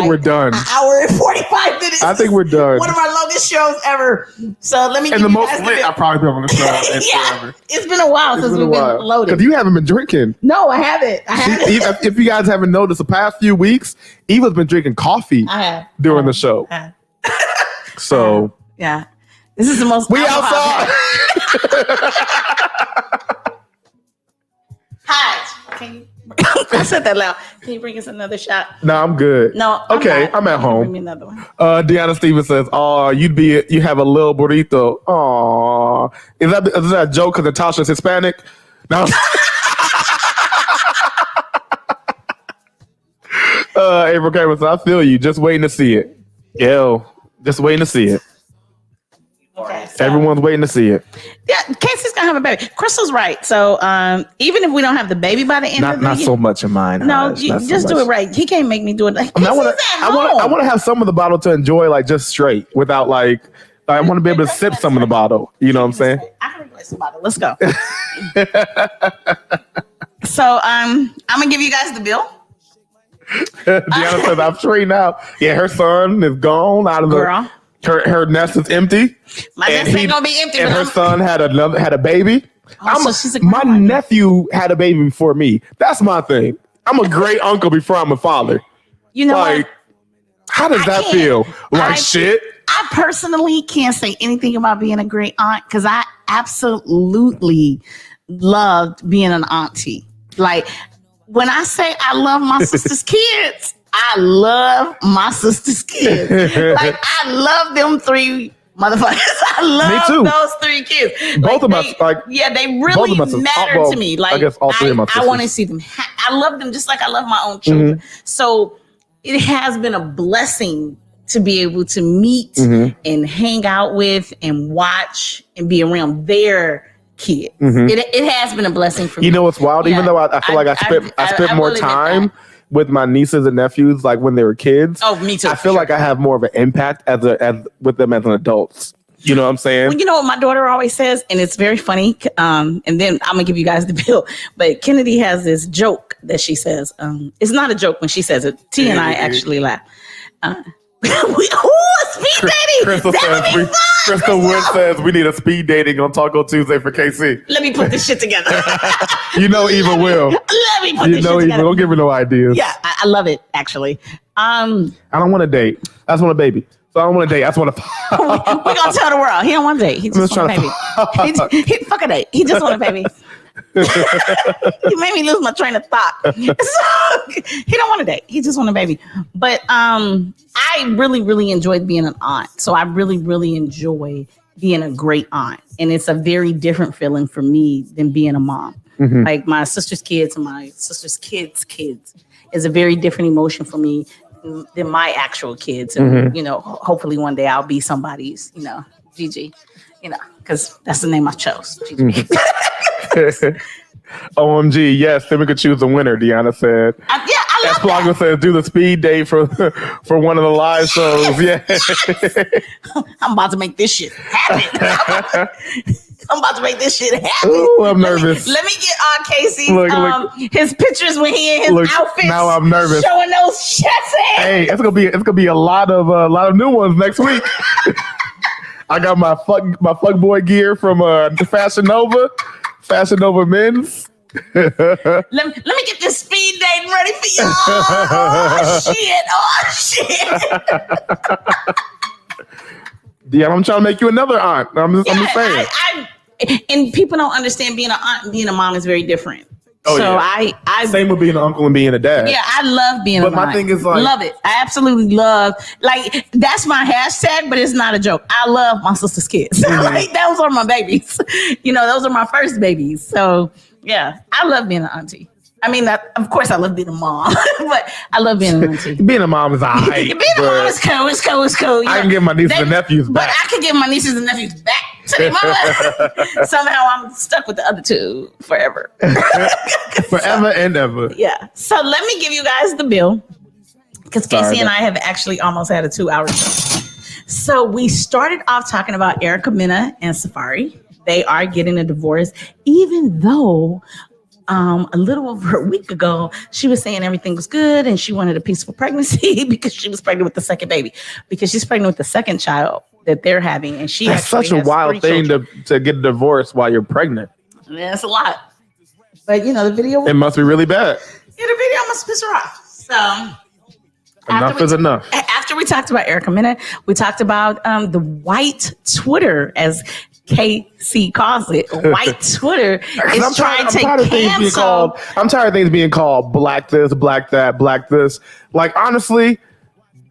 we're done. An hour and 45 minutes. I think we're done. One of our longest shows ever. So let me and the most lit I've probably been on the show forever. It's been a while since we've been loaded. Because you haven't been drinking. No, I haven't. If you guys haven't noticed, the past few weeks, Eva's been drinking coffee during the show. So. Yeah. This is the most. We outside. Hi. Can you? I said that loud. Can you bring us another shot? No, I'm good. No. Okay, I'm at home. Bring me another one. Deanna Stevens says, "Oh, you have a little burrito." Oh, is that a joke because Natasha's Hispanic? No. April Cameron says, "I feel you. Just waiting to see it." Yo, just waiting to see it. Okay, so, everyone's waiting to see it. Yeah, Casey's gonna have a baby. Crystal's right. So even if we don't have the baby by the end of the year, not so much in mine. No, just do it right. He can't make me do it. Like, I want to have some of the bottle to enjoy, like just straight, without like. I want to be able to sip some of the bottle. You know what I'm saying? I can replace the bottle. Let's go. So I'm gonna give you guys the bill. Deanna says, "I'm free now." Yeah, her son is gone out of girl. Her nest is empty. My nest ain't gonna be empty. And her son had a baby. Oh, so my nephew had a baby before me. That's my thing. I'm a great uncle before I'm a father. You know, like, how does that feel? Like shit. I personally can't say anything about being a great aunt because I absolutely loved being an auntie. Like when I say I love my sister's kids. I love my sister's kids. Like I love them 3 motherfuckers. I love those 3 kids. is. Both of us, they really matter to me. Like, I guess all three of my sisters. I want to see them. I love them just like I love my own children. So it has been a blessing to be able to meet and hang out with and watch and be around their kids. It has been a blessing for me. You know what's wild? Even though I feel like I spent more time with my nieces and nephews, like when they were kids. Oh, me too. I feel like I have more of an impact as with them as an adults. You know what I'm saying? Well, you know what my daughter always says, and it's very funny. And then I'm gonna give you guys the bill. But Kennedy has this joke that she says. It's not a joke when she says it. T and I actually laugh. Speed dating? Crystal Wood says we need a speed dating on Taco Tuesday for KC. Let me put this shit together. You know Eva will. Let me put this shit together. Don't give her no ideas. Yeah, I love it, actually. I don't want to date. I just want a baby. So I don't want to date. I just want to. We're going to tell the world. He don't want to date. He just want a baby. He fuck a date. He just want a baby. He made me lose my train of thought. So, he don't want to date. He just want a baby. But I really, really enjoyed being an aunt. So I really, really enjoy being a great aunt. And it's a very different feeling for me than being a mom. Like my sister's kids and my sister's kids' kids is a very different emotion for me than my actual kids. And, you know, hopefully one day I'll be somebody's, you know, Gigi, you know, because that's the name I chose. Gigi. OMG, yes, then we could choose a winner, Deanna said. I love Blogger says do the speed date for one of the live shows. Yeah. I'm about to make this shit happen. I'm about to make this shit happen. Ooh, I'm nervous. Let me get Casey his pictures when he in his outfits. Now I'm nervous. Showing those chest hands. Hey, it's gonna be a lot of new ones next week. I got my fuck boy gear from Fashion Nova Men's. let me get this speed dating ready for y'all. Oh shit. Yeah, I'm trying to make you another aunt. I'm just saying. And people don't understand being an aunt and being a mom is very different. Oh, so yeah. I same with being an uncle and being a dad. Yeah, I love being a mom. But my thing is like, love it. I absolutely love, like, that's my hashtag, but it's not a joke. I love my sister's kids. Like, those are my babies. You know, those are my first babies. So yeah, I love being an auntie. I mean, of course, I love being a mom, but I love being an auntie. Being a mom is all right. Being a mom is cool. It's cool. It's cool. I can give my nieces and nephews back. But I can give my nieces and nephews back to their mama. Somehow I'm stuck with the other two forever. Forever and ever. Yeah. So let me give you guys the bill, because Casey and I have actually almost had a 2-hour show. So we started off talking about Erica Mena and Safari. They are getting a divorce, even though a little over a week ago, she was saying everything was good and she wanted a peaceful pregnancy because she was pregnant with the second baby, because she's pregnant with the second child that they're having. And that's such a wild thing to get a divorce while you're pregnant. Yeah, it's a lot. But, you know, the video... It must be really bad. Yeah, the video must piss her off. So... Enough is enough. After we talked about Erica Mena, we talked about the white Twitter, as KC calls it. White Twitter is trying to cancel. I'm tired of things being called black this, black that, black this. Like, honestly,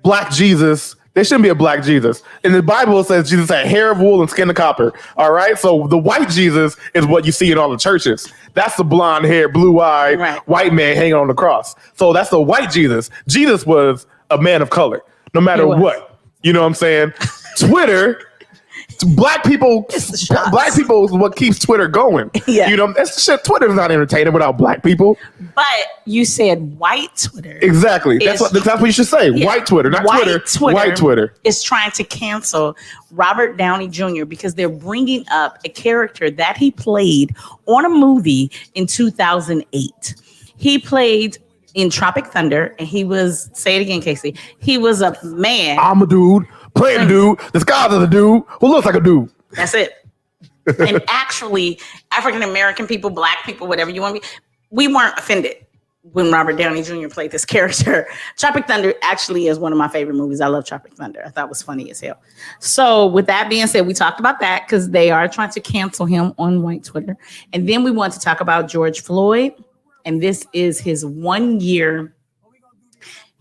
black Jesus, there shouldn't be a black Jesus. In the Bible, it says Jesus had hair of wool and skin of copper. All right? So the white Jesus is what you see in all the churches. That's the blonde hair, blue-eyed white man hanging on the cross. So that's the white Jesus. Jesus was a man of color, no matter what. You know what I'm saying? Twitter... Black people is what keeps Twitter going. Yeah. You know, that's shit. Twitter's not entertaining without black people. But you said white Twitter. Exactly. That's what you should say. Yeah. White Twitter, not Twitter. White Twitter is trying to cancel Robert Downey Jr. because they're bringing up a character that he played on a movie in 2008. He played in Tropic Thunder, and he was, say it again, Casey, he was a man. I'm a dude. Playing a dude, disguised as a dude who looks like a dude. That's it. And actually, African American people, black people, whatever you want to be, we weren't offended when Robert Downey Jr. played this character. Tropic Thunder actually is one of my favorite movies. I love Tropic Thunder. I thought it was funny as hell. So with that being said, we talked about that because they are trying to cancel him on white Twitter. And then we want to talk about George Floyd. And this is his 1 year.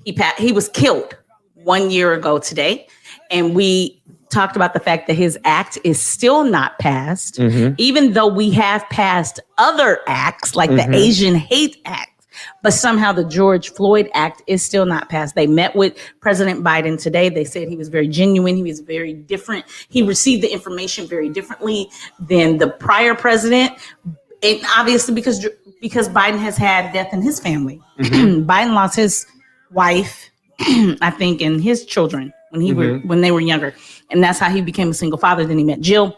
He was killed 1 year ago today. And we talked about the fact that his act is still not passed, even though we have passed other acts like the Asian Hate Act. But somehow the George Floyd Act is still not passed. They met with President Biden today. They said he was very genuine. He was very different. He received the information very differently than the prior president. And obviously because Biden has had death in his family. Biden lost his wife, I think, and his children when they were younger. And that's how he became a single father. Then he met Jill.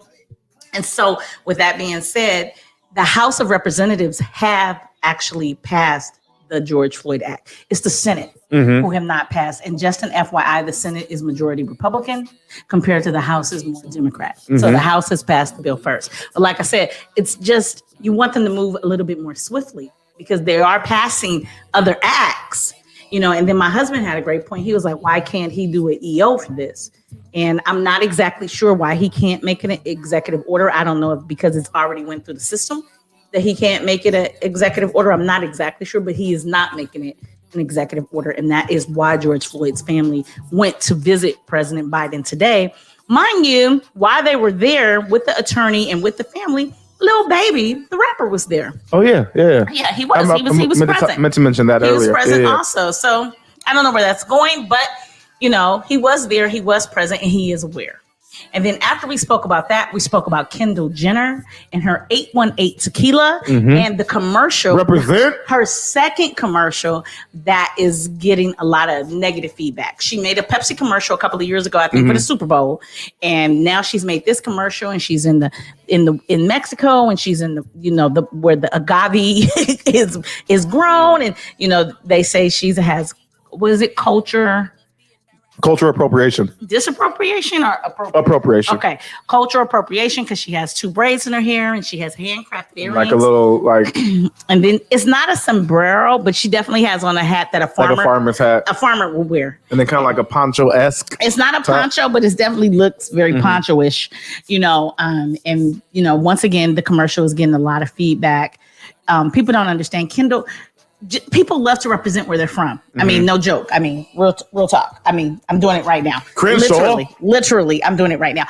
And so with that being said, the House of Representatives have actually passed the George Floyd Act. It's the Senate who have not passed. And just an FYI, the Senate is majority Republican compared to the House is more Democrat. So the House has passed the bill first. But like I said, it's just, you want them to move a little bit more swiftly because they are passing other acts, you know. And then my husband had a great point. He was like, why can't he do an EO for this? And I'm not exactly sure why he can't make an executive order. I don't know if because it's already went through the system that he can't make it an executive order. I'm not exactly sure, but he is not making it an executive order. And that is why George Floyd's family went to visit President Biden today. Mind you, while they were there with the attorney and with the family, Lil Baby, the rapper, was there. Oh, yeah. Yeah, he was. He was present. Meant to mention that earlier. He was present also. So I don't know where that's going, but, you know, he was there. He was present and he is aware. And then after we spoke about that, we spoke about Kendall Jenner and her 818 tequila and the commercial. Represent. Her second commercial that is getting a lot of negative feedback. She made a Pepsi commercial a couple of years ago, I think, for the Super Bowl. And now she's made this commercial and she's in Mexico and she's in the, you know, where the agave is grown. And, you know, they say she has, what is it, cultural appropriation. Disappropriation or appropriation? Okay. Cultural appropriation because she has 2 braids in her hair and she has handcrafted earrings. Like a little, like... And then it's not a sombrero, but she definitely has on a hat that a farmer's hat. A farmer will wear. And then kind of like a poncho-esque. It's not a poncho, but it definitely looks very poncho-ish, you know. And, you know, once again, the commercial is getting a lot of feedback. People don't understand. Kendall... People love to represent where they're from. I mean, no joke. I mean, real talk. I mean, I'm doing it right now. Literally, I'm doing it right now.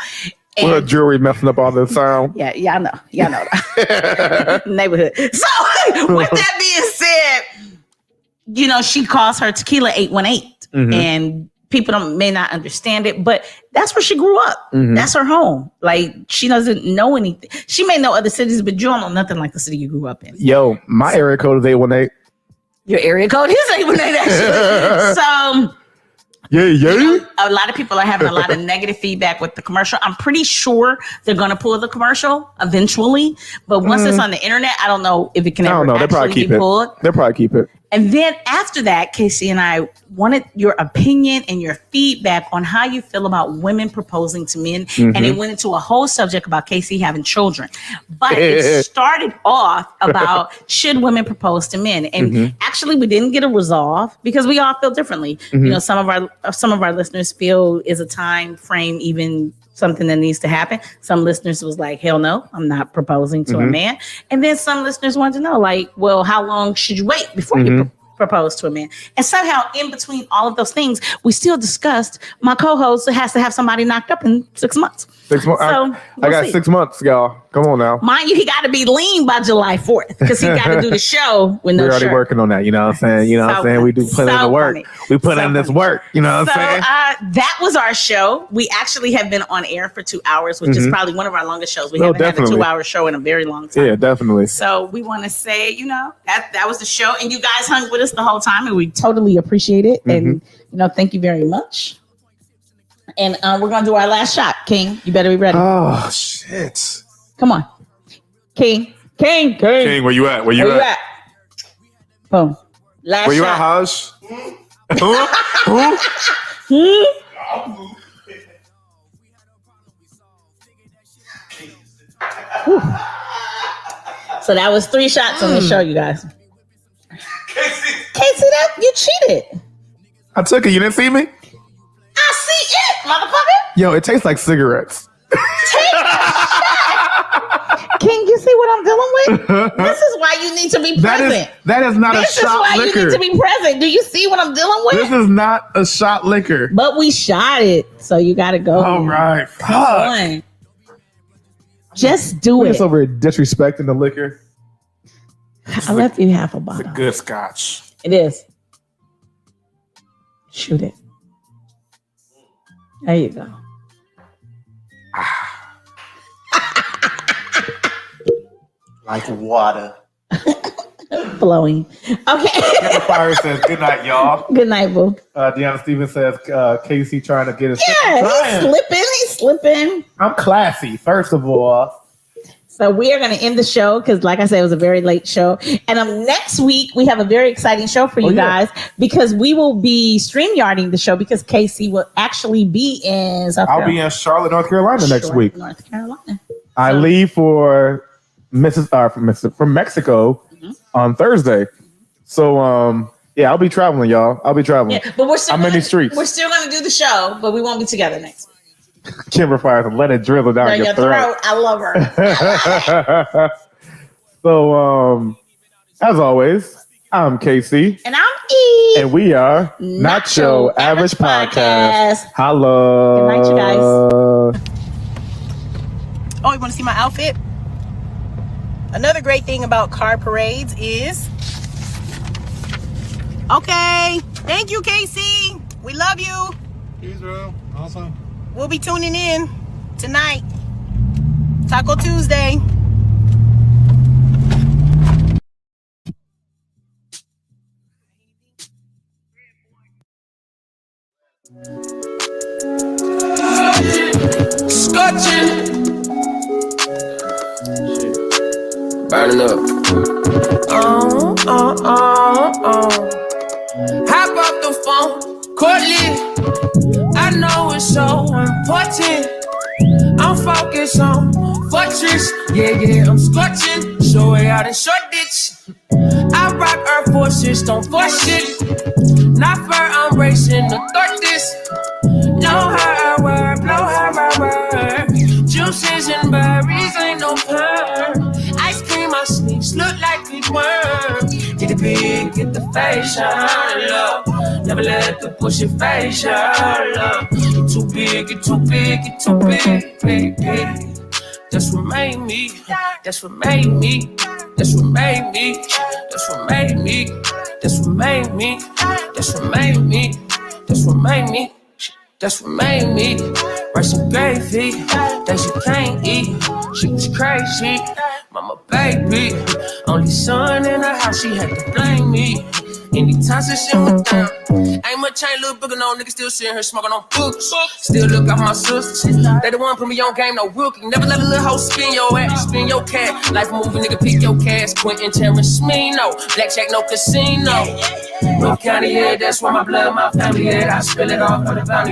And with her jewelry messing up all the sound. Yeah, I know. Neighborhood. So, with that being said, you know, she calls her tequila 818, and people may not understand it, but that's where she grew up. That's her home. Like, she doesn't know anything. She may know other cities, but you don't know nothing like the city you grew up in. Yo, my area code is 818. Your area code is 818, actually. So, you know, a lot of people are having a lot of negative feedback with the commercial. I'm pretty sure they're going to pull the commercial eventually. But once it's on the internet, I don't know if it can ever actually be pulled. They'll probably keep it. And then after that, Casey and I wanted your opinion and your feedback on how you feel about women proposing to men. And it went into a whole subject about Casey having children. But it started off about should women propose to men? And actually, we didn't get a resolve because we all feel differently. You know, some of our listeners feel is a time frame even something that needs to happen. Some listeners was like, hell no, I'm not proposing to a man. And then some listeners wanted to know, like, well, how long should you wait before you propose to a man? And somehow in between all of those things, we still discussed my co-host has to have somebody knocked up in 6 months. 6 months. So I got 6 months, y'all. Come on now. Mind you, he got to be lean by July 4th because he got to do the show with no shirt. We're already working on that. You know what I'm saying? You know what I'm saying? We do put in the work. We put in this work. You know what I'm saying? That was our show. We actually have been on air for 2 hours, which is probably one of our longest shows. We haven't had a 2-hour show in a very long time. Yeah, definitely. So we want to say, you know, that was the show. And you guys hung with us the whole time. And we totally appreciate it. And, you know, thank you very much. And we're going to do our last shot. King, you better be ready. Oh, shit. Come on. King, where you at? Where you at? Boom. Last where you shot. at, Haj? Who? So that was 3 shots on the show, you guys. Casey, you cheated. I took it. You didn't see me? I see it, motherfucker. Yo, it tastes like cigarettes. King, you see what I'm dealing with? This is why you need to be present. That is not a shot liquor. This is why you need to be present. Do you see what I'm dealing with? This is not a shot liquor. But we shot it, so you got to go. All right. Fuck. Just do We're it. just over here disrespecting the liquor. I left you half a bottle. It's a good scotch. It is. Shoot it. There you go. Like water. Flowing. Okay. Jennifer Fire says, good night, y'all. Good night, boo. Deanna Stevens says, Casey trying to get us. Yeah, he's slipping. I'm classy, first of all. So we are going to end the show because, like I said, it was a very late show. And next week, we have a very exciting show for you guys because we will be StreamYarding the show because Casey will actually be in South Carolina. I'll be in Charlotte, North Carolina next week. North Carolina. I leave for from Mexico on Thursday. So, I'll be traveling, y'all. I'll be traveling. Yeah, but we're still I'm in these streets. We're still going to do the show, but we won't be together next week. Kimber Fires and let it drizzle down your throat. I love her. So, as always, I'm Casey. And I'm E. And we are Not Your Average Podcast. Hello. Good night, you guys. Oh, you want to see my outfit? Another great thing about car parades is... Okay. Thank you, Casey. We love you. Israel, awesome. We'll be tuning in tonight. Taco Tuesday. Scotching. Burning up. Hop off the phone, Courtney. I know it's so important. I'm focused on fortress. Yeah, I'm scorching. Show way out in short ditch. I rock Air Forces, don't force it. Not fur, I'm racing to thwart this. Know how I work, know how I work. Juices and berries, ain't no perm. Ice cream, my sneaks look like good worm. Get it big, get the facial love. Never let the pussy facial love. Get too big, get too big, get too big, big, big. That's what made me. That's what made me. That's what made me. That's what made me. That's what made me. That's what made me. That's what made me. That's what made me. Rice and gravy that she can't eat. She was crazy, mama baby. Only son in the house, she had to blame me. Anytime since she went down, ain't much ain't little booger, no nigga still seeing her smoking on books. Still look out my sisters, they the one put me on game, no rookie. Never let a little hoe spin your ass, spin your cat. Life a movie, nigga, pick your cash. Quentin, Terrence, Mena, blackjack, no casino. North County, yeah, that's where my blood, my family, yeah. I spill it all for the bounty.